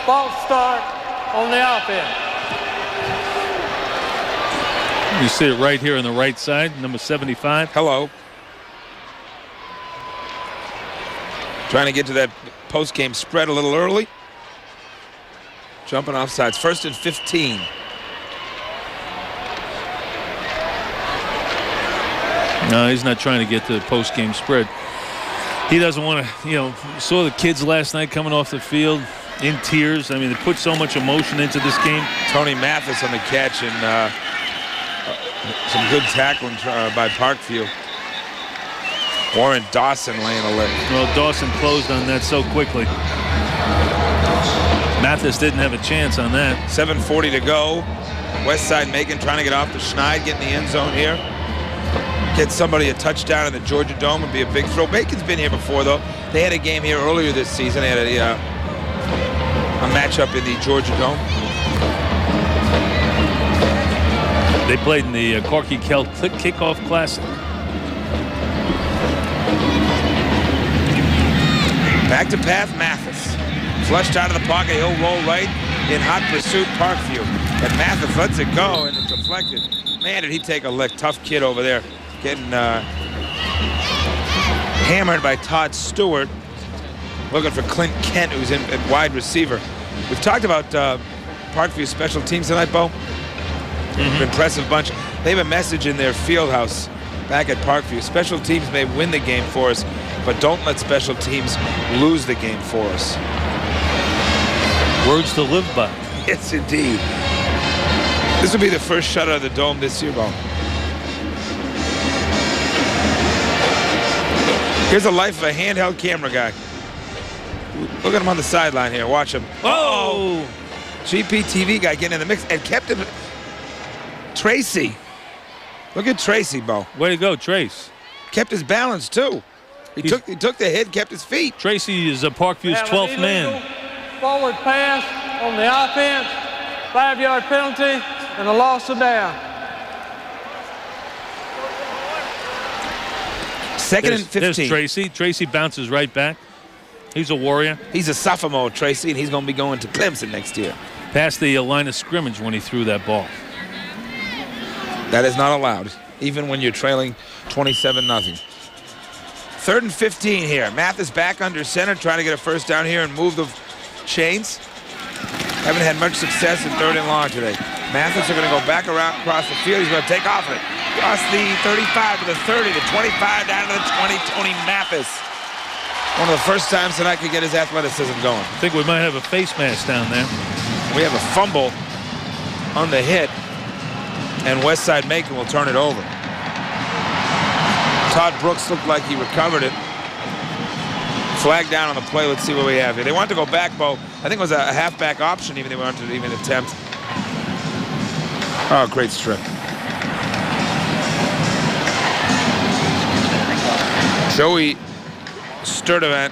Speaker 10: false start on the offense.
Speaker 5: You see it right here on the right side, number 75.
Speaker 4: Hello. Trying to get to that post-game spread a little early. Jumping off sides. 1st and 15.
Speaker 5: No, he's not trying to get to the post-game spread. He doesn't want to, you know, saw the kids last night coming off the field in tears. I mean, they put so much emotion into this game.
Speaker 4: Tony Mathis on the catch and some good tackling by Parkview. Warren Dawson laying a lick.
Speaker 5: Well, Dawson closed on that so quickly. Mathis didn't have a chance on that.
Speaker 4: 7:40 to go. Westside Macon trying to get off the Schneid, get in the end zone here. Get somebody a touchdown in the Georgia Dome would be a big throw. Macon's been here before, though. They had a game here earlier this season. They had a matchup in the Georgia Dome.
Speaker 5: They played in the Corky Kell Kickoff Classic.
Speaker 4: Back to path, Mathis. Flushed out of the pocket, he'll roll right in hot pursuit, Parkview. And Mathis lets it go, and it's deflected. Man, did he take a lick. Tough kid over there. Getting hammered by Todd Stewart. Looking for Clint Kent, who's in at wide receiver. We've talked about Parkview's special teams tonight, Bo. Impressive bunch. They have a message in their field house back at Parkview. Special teams may win the game for us, but don't let special teams lose the game for us.
Speaker 5: Words to live by.
Speaker 4: Yes, indeed. This will be the first shutout of the Dome this year, Bo. Here's the life of a handheld camera guy. Look at him on the sideline here. Watch him.
Speaker 5: Oh!
Speaker 4: GPTV guy getting in the mix and kept him. Tracy. Look at Tracy, Bo.
Speaker 5: Way to go, Trace.
Speaker 4: Kept his balance, too. He took the hit, kept his feet.
Speaker 5: Tracy is Parkview's 12th man.
Speaker 10: Forward pass on the offense, 5-yard penalty, and a loss of down.
Speaker 4: 2nd and 15.
Speaker 5: There's Tracy. Tracy bounces right back. He's a warrior.
Speaker 4: He's a sophomore, Tracy, and he's going to be going to Clemson next year.
Speaker 5: Past the line of scrimmage when he threw that ball. That
Speaker 4: is not allowed, even when you're trailing 27-0. 3rd and 15 here. Mathis back under center, trying to get a first down here and move the chains. Haven't had much success in 3rd and long today. Mathis are going to go back around across the field. He's going to take off it. Across the 35 to the 30, the 25 down to the 20. Tony Mathis. One of the first times that I could get his athleticism going.
Speaker 5: I think we might have a face mask down there.
Speaker 4: We have a fumble on the hit, and Westside Macon will turn it over. Todd Brooks looked like he recovered it. Flag down on the play. Let's see what we have here. They wanted to go back, Bo. I think it was a halfback option, even they wanted to even attempt. Oh, great strip. Joey Sturdivant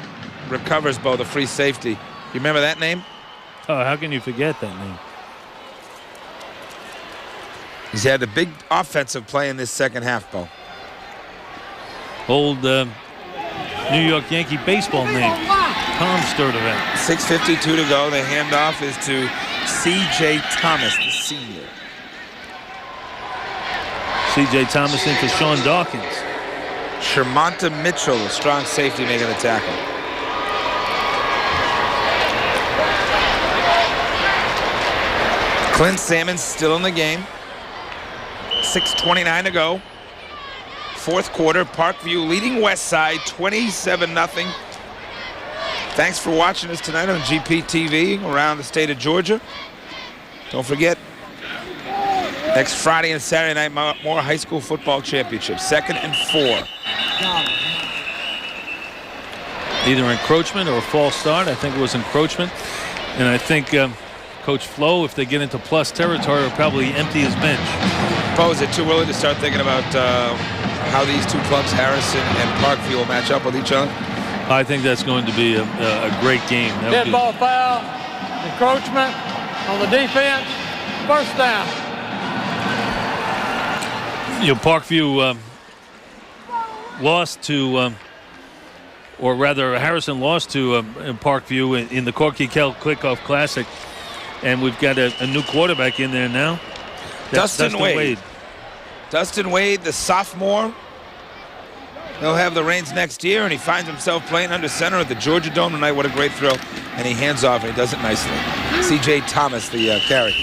Speaker 4: recovers, Bo, the free safety. You remember that name?
Speaker 5: Oh, how can you forget that name?
Speaker 4: He's had a big offensive play in this second half, Bo.
Speaker 5: Old New York Yankee baseball name, Tom Sturdivant.
Speaker 4: 6:52 to go. The handoff is to C.J. Thomas, the senior.
Speaker 5: C.J. Thomas in for Sean Dawkins.
Speaker 4: Shermonta Mitchell, a strong safety, making the tackle. Clint Salmon still in the game. 6:29 to go. 4th quarter, Parkview leading Westside 27-0. Thanks for watching us tonight on GPTV around the state of Georgia. Don't forget, next Friday and Saturday night, more high school football championships. 2nd and 4.
Speaker 5: Either encroachment or a false start. I think it was encroachment. And I think Coach Flo, if they get into plus territory, will probably empty his bench.
Speaker 4: Bo, is it too early to start thinking about how these two clubs, Harrison and Parkview, will match up with each other?
Speaker 5: I think that's going to be a great game.
Speaker 10: Dead ball foul, encroachment on the defense, first down.
Speaker 5: You know, Parkview lost to, or rather Harrison lost to Parkview in the Corky Kell Kickoff Classic. And we've got a new quarterback in there now.
Speaker 4: Dustin Wade. Dustin Wade, the sophomore. He'll have the reins next year, and he finds himself playing under center at the Georgia Dome tonight. What a great thrill. And he hands off, and he does it nicely. C.J. Thomas, the carry.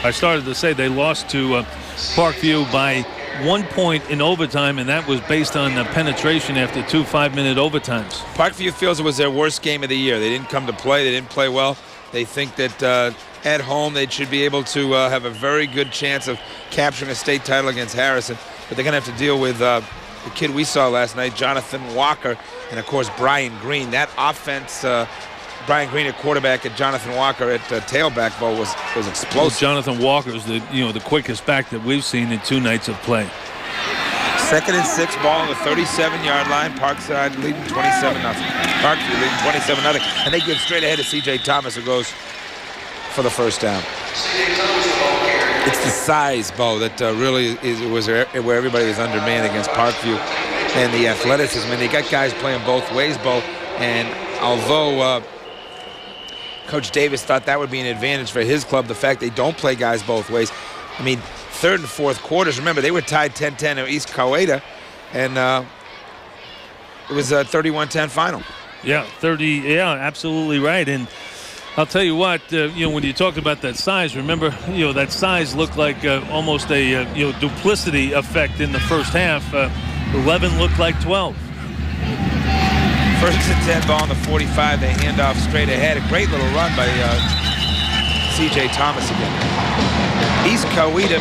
Speaker 5: I started to say they lost to Parkview by 1 point in overtime, and that was based on penetration after 2 5-minute overtimes.
Speaker 4: Parkview feels it was their worst game of the year. They didn't come to play. They didn't play well. They think that at home they should be able to have a very good chance of capturing a state title against Harrison. But they're going to have to deal with the kid we saw last night, Jonathan Walker, and, of course, Brian Green. That offense, Brian Green at quarterback and Jonathan Walker at tailback, Bo, was explosive.
Speaker 5: Well, Jonathan Walker is the quickest back that we've seen in 2 nights of play.
Speaker 4: 2nd and 6, ball on the 37-yard line. Parkside leading 27-0. Parkview leading 27-0. And they give straight ahead to C.J. Thomas, who goes for the first down. It's the size, Bo, that really was where everybody was undermanned against Parkview, and the athleticism. And they got guys playing both ways, Bo. And although Coach Davis thought that would be an advantage for his club, the fact they don't play guys both ways. I mean, 3rd and 4th quarters, remember, they were tied 10-10 at East Coweta, and it was a 31-10 final.
Speaker 5: Yeah, absolutely right. And I'll tell you what, when you talked about that size, remember, that size looked like almost a duplicity effect in the first half. 11 looked like 12.
Speaker 4: 1st and 10, ball on the 45. They hand off straight ahead. A great little run by C.J. Thomas again. East Coweta,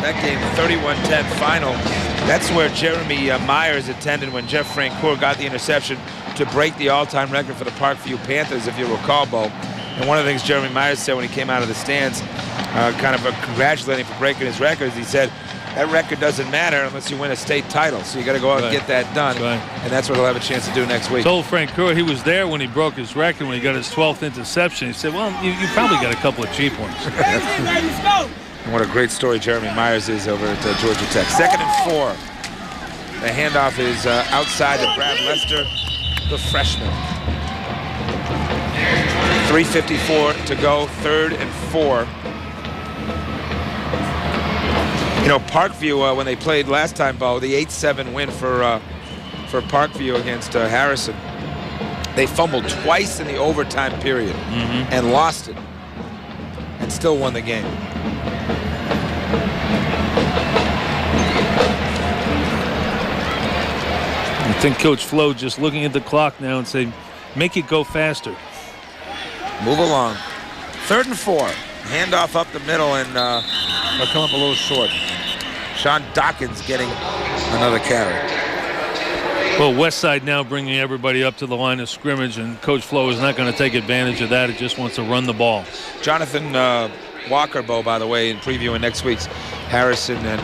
Speaker 4: that game, 31-10 final. That's where Jeremy Myers attended when Jeff Francoeur got the interception to break the all-time record for the Parkview Panthers, if you recall, Bo. And one of the things Jeremy Myers said when he came out of the stands, kind of congratulating him for breaking his records, he said, that record doesn't matter unless you win a state title. So you got to go out and get that done. And that's what he'll have a chance to do next week.
Speaker 5: Told Francoeur he was there when he broke his record, when he got his 12th interception. He said, well, you probably got a couple of cheap ones.
Speaker 4: And what a great story Jeremy Myers is over at Georgia Tech. 2nd and 4. The handoff is outside to Brad Lester, the freshman. 3:54 to go, 3rd and 4. Parkview, when they played last time, Bo, the 8-7 win for for Parkview against Harrison. They fumbled twice in the overtime period and lost it and still won the game.
Speaker 5: I think Coach Flo just looking at the clock now and saying, make it go faster.
Speaker 4: Move along. 3rd and 4. Handoff up the middle, and they'll come up a little short. Sean Dawkins getting another carry.
Speaker 5: Well, Westside now bringing everybody up to the line of scrimmage, and Coach Flo is not going to take advantage of that. It just wants to run the ball.
Speaker 4: Jonathan Walker, Bo, by the way, in previewing next week's Harrison and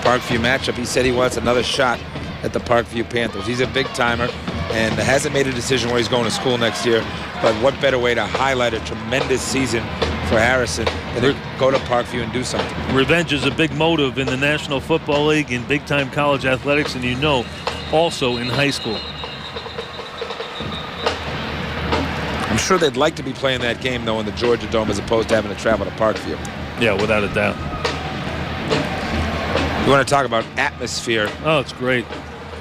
Speaker 4: Parkview matchup, he said he wants another shot at the Parkview Panthers. He's a big-timer and hasn't made a decision where he's going to school next year, but what better way to highlight a tremendous season for Harrison than to go to Parkview and do something.
Speaker 5: Revenge is a big motive in the National Football League, in big-time college athletics, and also in high school.
Speaker 4: I'm sure they'd like to be playing that game, though, in the Georgia Dome as opposed to having to travel to Parkview.
Speaker 5: Yeah, without a doubt.
Speaker 4: You want to talk about atmosphere?
Speaker 5: Oh, it's great.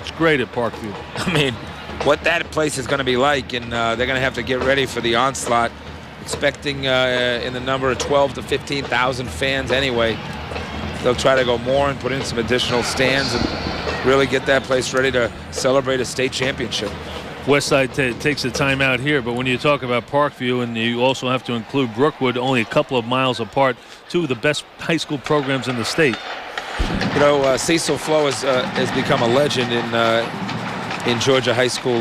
Speaker 5: It's great at Parkview.
Speaker 4: I mean, what that place is going to be like, and they're going to have to get ready for the onslaught, expecting in the number of 12 to 15,000 fans anyway. They'll try to go more and put in some additional stands and really get that place ready to celebrate a state championship.
Speaker 5: Westside takes a time out here, but when you talk about Parkview, and you also have to include Brookwood, only a couple of miles apart, two of the best high school programs in the state.
Speaker 4: You know, Cecil Flo has become a legend in Georgia high school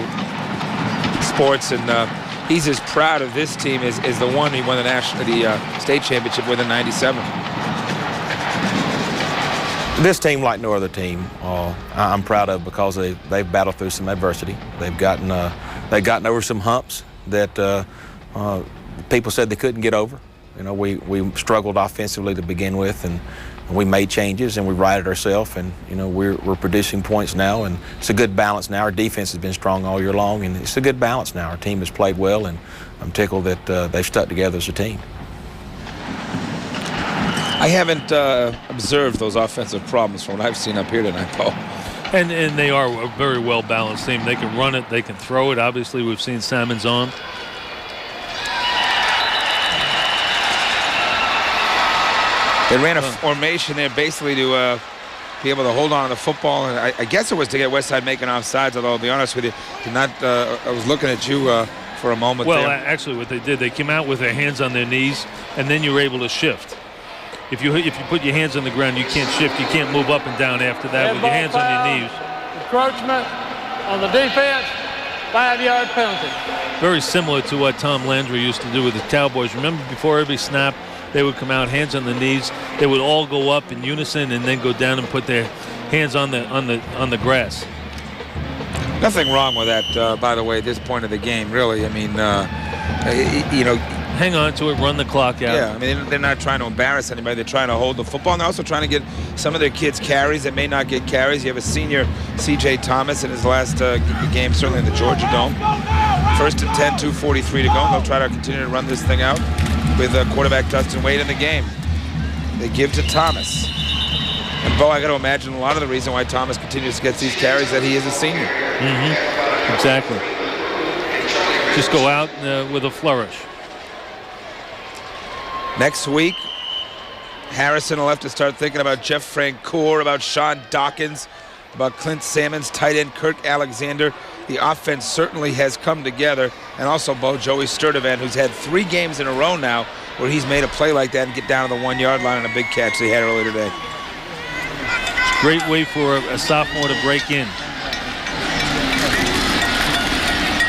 Speaker 4: sports, and he's as proud of this team as the one he won the state championship with in '97.
Speaker 6: This team, like no other team, I'm proud of because they've battled through some adversity. They've gotten over some humps that people said they couldn't get over. You know, we struggled offensively to begin with, and we made changes and we righted ourselves, and we're producing points now, and it's a good balance now. Our defense has been strong all year long, and it's a good balance now. Our team has played well, and I'm tickled that they've stuck together as a team.
Speaker 4: I haven't observed those offensive problems from what I've seen up here tonight, Paul.
Speaker 5: And they are a very well balanced team. They can run it, they can throw it. Obviously, we've seen Salmons on.
Speaker 4: They ran a formation there basically to be able to hold on to the football, and I guess it was to get Westside making offsides, although I'll be honest with you, I was looking at you for a moment there.
Speaker 5: Well, actually what they did, they came out with their hands on their knees, and then you were able to shift. If you put your hands on the ground, you can't shift. You can't move up and down after that with your hands on your knees.
Speaker 10: Encroachment on the defense, 5-yard penalty.
Speaker 5: Very similar to what Tom Landry used to do with the Cowboys. Remember, before every snap, they would come out, hands on the knees. They would all go up in unison and then go down and put their hands on the grass.
Speaker 4: Nothing wrong with that, by the way, at this point of the game, really. I mean,
Speaker 5: hang on to it, run the clock out.
Speaker 4: Yeah, I mean, they're not trying to embarrass anybody. They're trying to hold the football, and they're also trying to get some of their kids carries that may not get carries. You have a senior, C.J. Thomas, in his last game, certainly in the Georgia Dome. 1st and 10, 2:43 to go, and they'll try to continue to run this thing out with quarterback Dustin Wade in the game. They give to Thomas. And, Bo, I got to imagine a lot of the reason why Thomas continues to get these carries that he is a senior.
Speaker 5: Mm-hmm. Exactly. Just go out with a flourish.
Speaker 4: Next week, Harrison will have to start thinking about Jeff Francoeur, about Sean Dawkins, about Clint Salmons, tight end Kirk Alexander. The offense certainly has come together. And also, Bo, Joey Sturdivant, who's had 3 games in a row now where he's made a play like that and get down to the 1-yard line on a big catch they had earlier today.
Speaker 5: Great way for a sophomore to break in.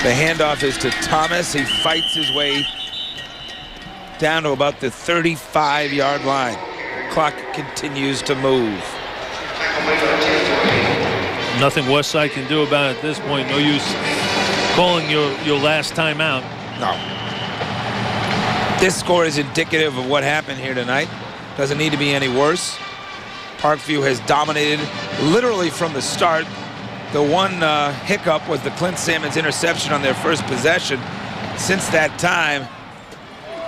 Speaker 4: The handoff is to Thomas. He fights his way down to about the 35-yard line. Clock continues to move.
Speaker 5: Nothing Westside can do about it at this point. No use calling your last timeout.
Speaker 4: No. This score is indicative of what happened here tonight. Doesn't need to be any worse. Parkview has dominated literally from the start. The one hiccup was the Clint Salmons interception on their first possession. Since that time,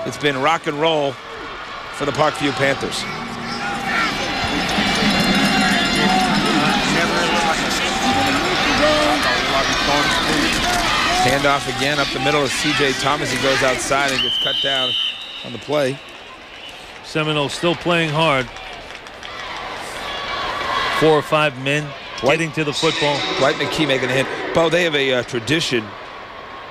Speaker 4: it's been rock and roll for the Parkview Panthers. Handoff again up the middle of C.J. Thomas. He goes outside and gets cut down on the play.
Speaker 5: Seminoles still playing hard. 4 or 5 men getting to the football.
Speaker 4: Dwight McKee making a hit. Bo, they have a tradition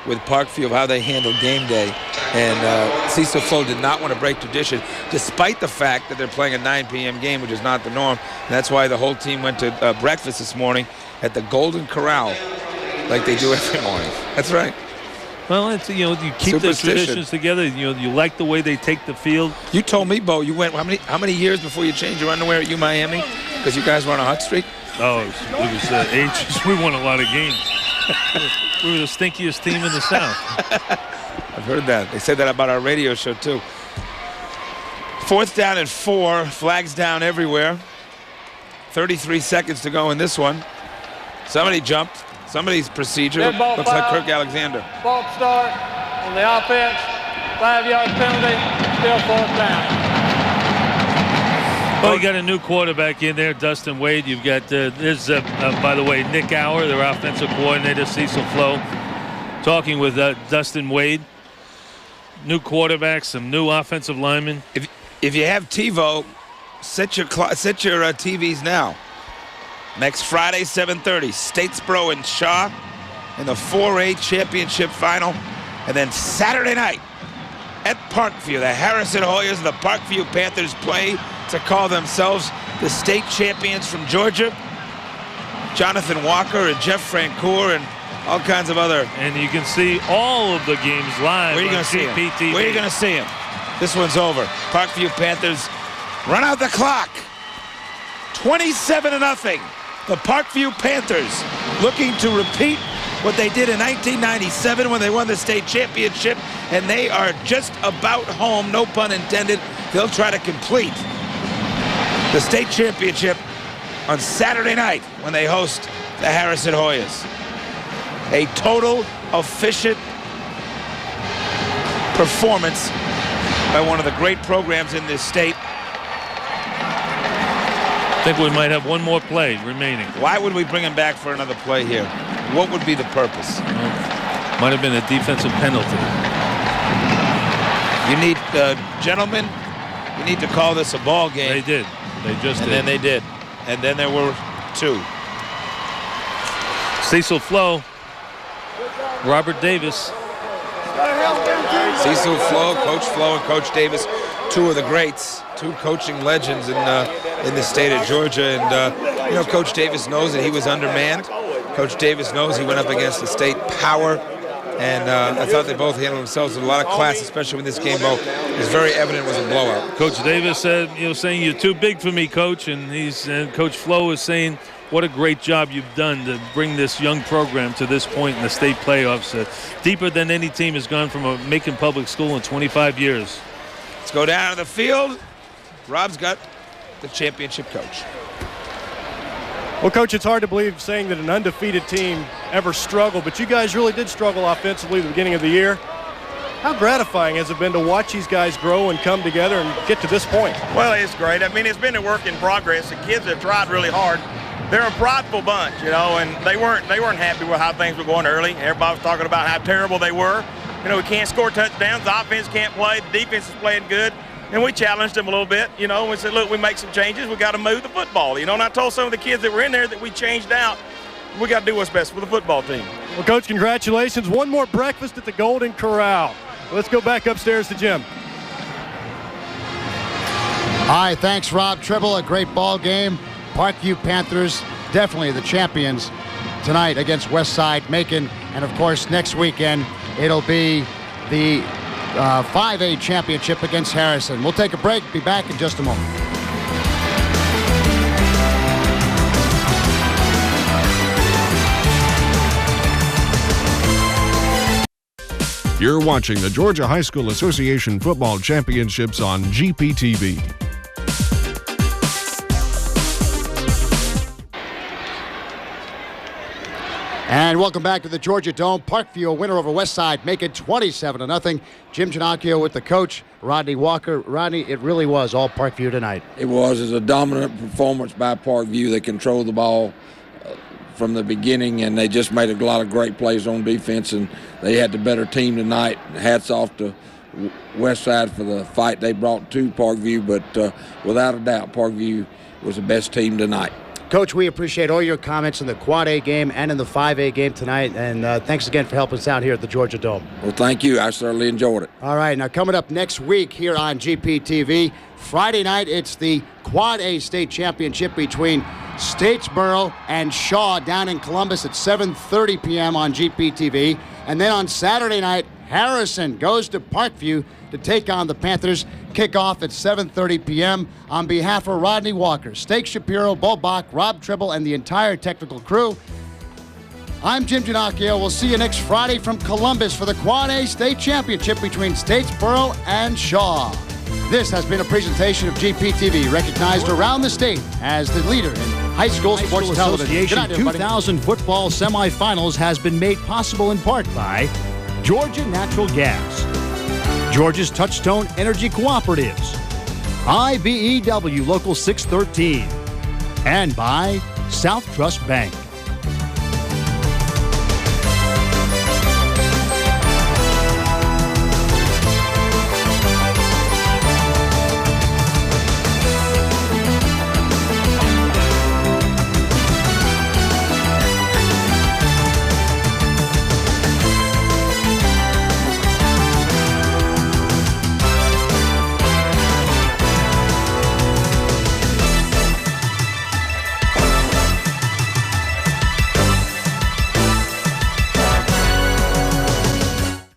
Speaker 4: with Parkview of how they handle game day. And Cecil Flo did not want to break tradition, despite the fact that they're playing a 9 p.m. game, which is not the norm. And that's why the whole team went to breakfast this morning at the Golden Corral, like they do every morning. That's right.
Speaker 5: Well, it's, you keep the traditions together. You like the way they take the field.
Speaker 4: You told me, Bo, you went how many years before you changed your underwear at Miami? Because you guys were on a hot streak?
Speaker 5: Oh, it was ages. We won a lot of games. We were the stinkiest team in the South.
Speaker 4: I've heard that. They said that about our radio show, too. 4th down and 4. Flags down everywhere. 33 seconds to go in this one. Somebody jumped. Somebody's procedure. Looks like Kirk Alexander.
Speaker 10: False start on the offense. 5-yard penalty. Still 4th down.
Speaker 5: Well, you got a new quarterback in there, Dustin Wade. You've got, by the way, Nick Auer, their offensive coordinator, Cecil Flo, talking with Dustin Wade. New quarterback, some new offensive linemen.
Speaker 4: If you have TiVo, set your TVs now. Next Friday, 7:30, Statesboro and Shaw in the 4A championship final. And then Saturday night at Parkview, the Harrison Hoyas and the Parkview Panthers play to call themselves the state champions from Georgia. Jonathan Walker and Jeff Francoeur and all kinds of other.
Speaker 5: And you can see all of the games live.
Speaker 4: Where are you going to see them? Where are you going to see them? This one's over. Parkview Panthers run out the clock. 27-0. The Parkview Panthers looking to repeat what they did in 1997 when they won the state championship, and they are just about home, no pun intended. They'll try to complete the state championship on Saturday night when they host the Harrison Hoyas. A total efficient performance by one of the great programs in this state.
Speaker 5: I think we might have one more play remaining.
Speaker 4: Why would we bring him back for another play here? What would be the purpose?
Speaker 5: Might have been a defensive penalty.
Speaker 4: You need, gentlemen, you need to call this a ball game.
Speaker 5: They did. They just did.
Speaker 4: And then they did. And then there were 2.
Speaker 5: Cecil Flo, Robert Davis.
Speaker 4: Cecil Flo, Coach Flo, and Coach Davis, 2 of the greats, 2 coaching legends in the state of Georgia. And, Coach Davis knows that he was undermanned. Coach Davis knows he went up against the state power. And I thought they both handled themselves with a lot of class, especially when this game, is very evident it was a blowout.
Speaker 5: Coach Davis said, saying you're too big for me, Coach. And Coach Flo is saying, what a great job you've done to bring this young program to this point in the state playoffs. Deeper than any team has gone from a Macon Public School in 25 years.
Speaker 4: Let's go down to the field. Rob's got the championship coach.
Speaker 8: Well, Coach, it's hard to believe saying that an undefeated team ever struggled, but you guys really did struggle offensively at the beginning of the year. How gratifying has it been to watch these guys grow and come together and get to this point?
Speaker 12: Well, it's great. I mean, it's been a work in progress. The kids have tried really hard. They're a prideful bunch, and they weren't happy with how things were going early. Everybody was talking about how terrible they were. We can't score touchdowns. The offense can't play. The defense is playing good. And we challenged them a little bit, We said, look, we make some changes. We got to move the football, And I told some of the kids that were in there that we changed out. We got to do what's best for the football team.
Speaker 8: Well, Coach, congratulations. One more breakfast at the Golden Corral. Let's go back upstairs to Jim.
Speaker 2: All right, thanks, Rob Tribble. A great ball game. Parkview Panthers, definitely the champions tonight against Westside Macon. And, of course, next weekend it'll be the 5A championship against Harrison. We'll take a break. Be back in just a moment.
Speaker 9: You're watching the Georgia High School Association Football Championships on GPTV.
Speaker 2: And welcome back to the Georgia Dome. Parkview, a winner over Westside, Macon 27-0. Jim Ginocchio with the coach, Rodney Walker. Rodney, it really was all Parkview tonight.
Speaker 3: It was. It's a dominant performance by Parkview. They controlled the ball from the beginning, and they just made a lot of great plays on defense, and they had the better team tonight. Hats off to Westside for the fight they brought to Parkview, but without a doubt, Parkview was the best team tonight.
Speaker 2: Coach, we appreciate all your comments in the Quad A game and in the 5A game tonight, and thanks again for helping us out here at the Georgia Dome.
Speaker 3: Well, thank you. I certainly enjoyed it.
Speaker 2: All right, now coming up next week here on GPTV, Friday night, it's the Quad A state championship between Statesboro and Shaw down in Columbus at 7:30 p.m. on GPTV. And then on Saturday night, Harrison goes to Parkview to take on the Panthers. Kickoff at 7:30 p.m. On behalf of Rodney Walker, Steak Shapiro, Bo Bach, Rob Tribble, and the entire technical crew, I'm Jim Ginocchio. We'll see you next Friday from Columbus for the Quad A State Championship between Statesboro and Shaw. This has been a presentation of GPTV, recognized around the state as the leader in high school sports television.
Speaker 11: Association
Speaker 2: Good night, everybody.
Speaker 11: 2000 football semifinals has been made possible in part by Georgia Natural Gas, Georgia's Touchstone Energy Cooperatives, IBEW Local 613, and by South Trust Bank.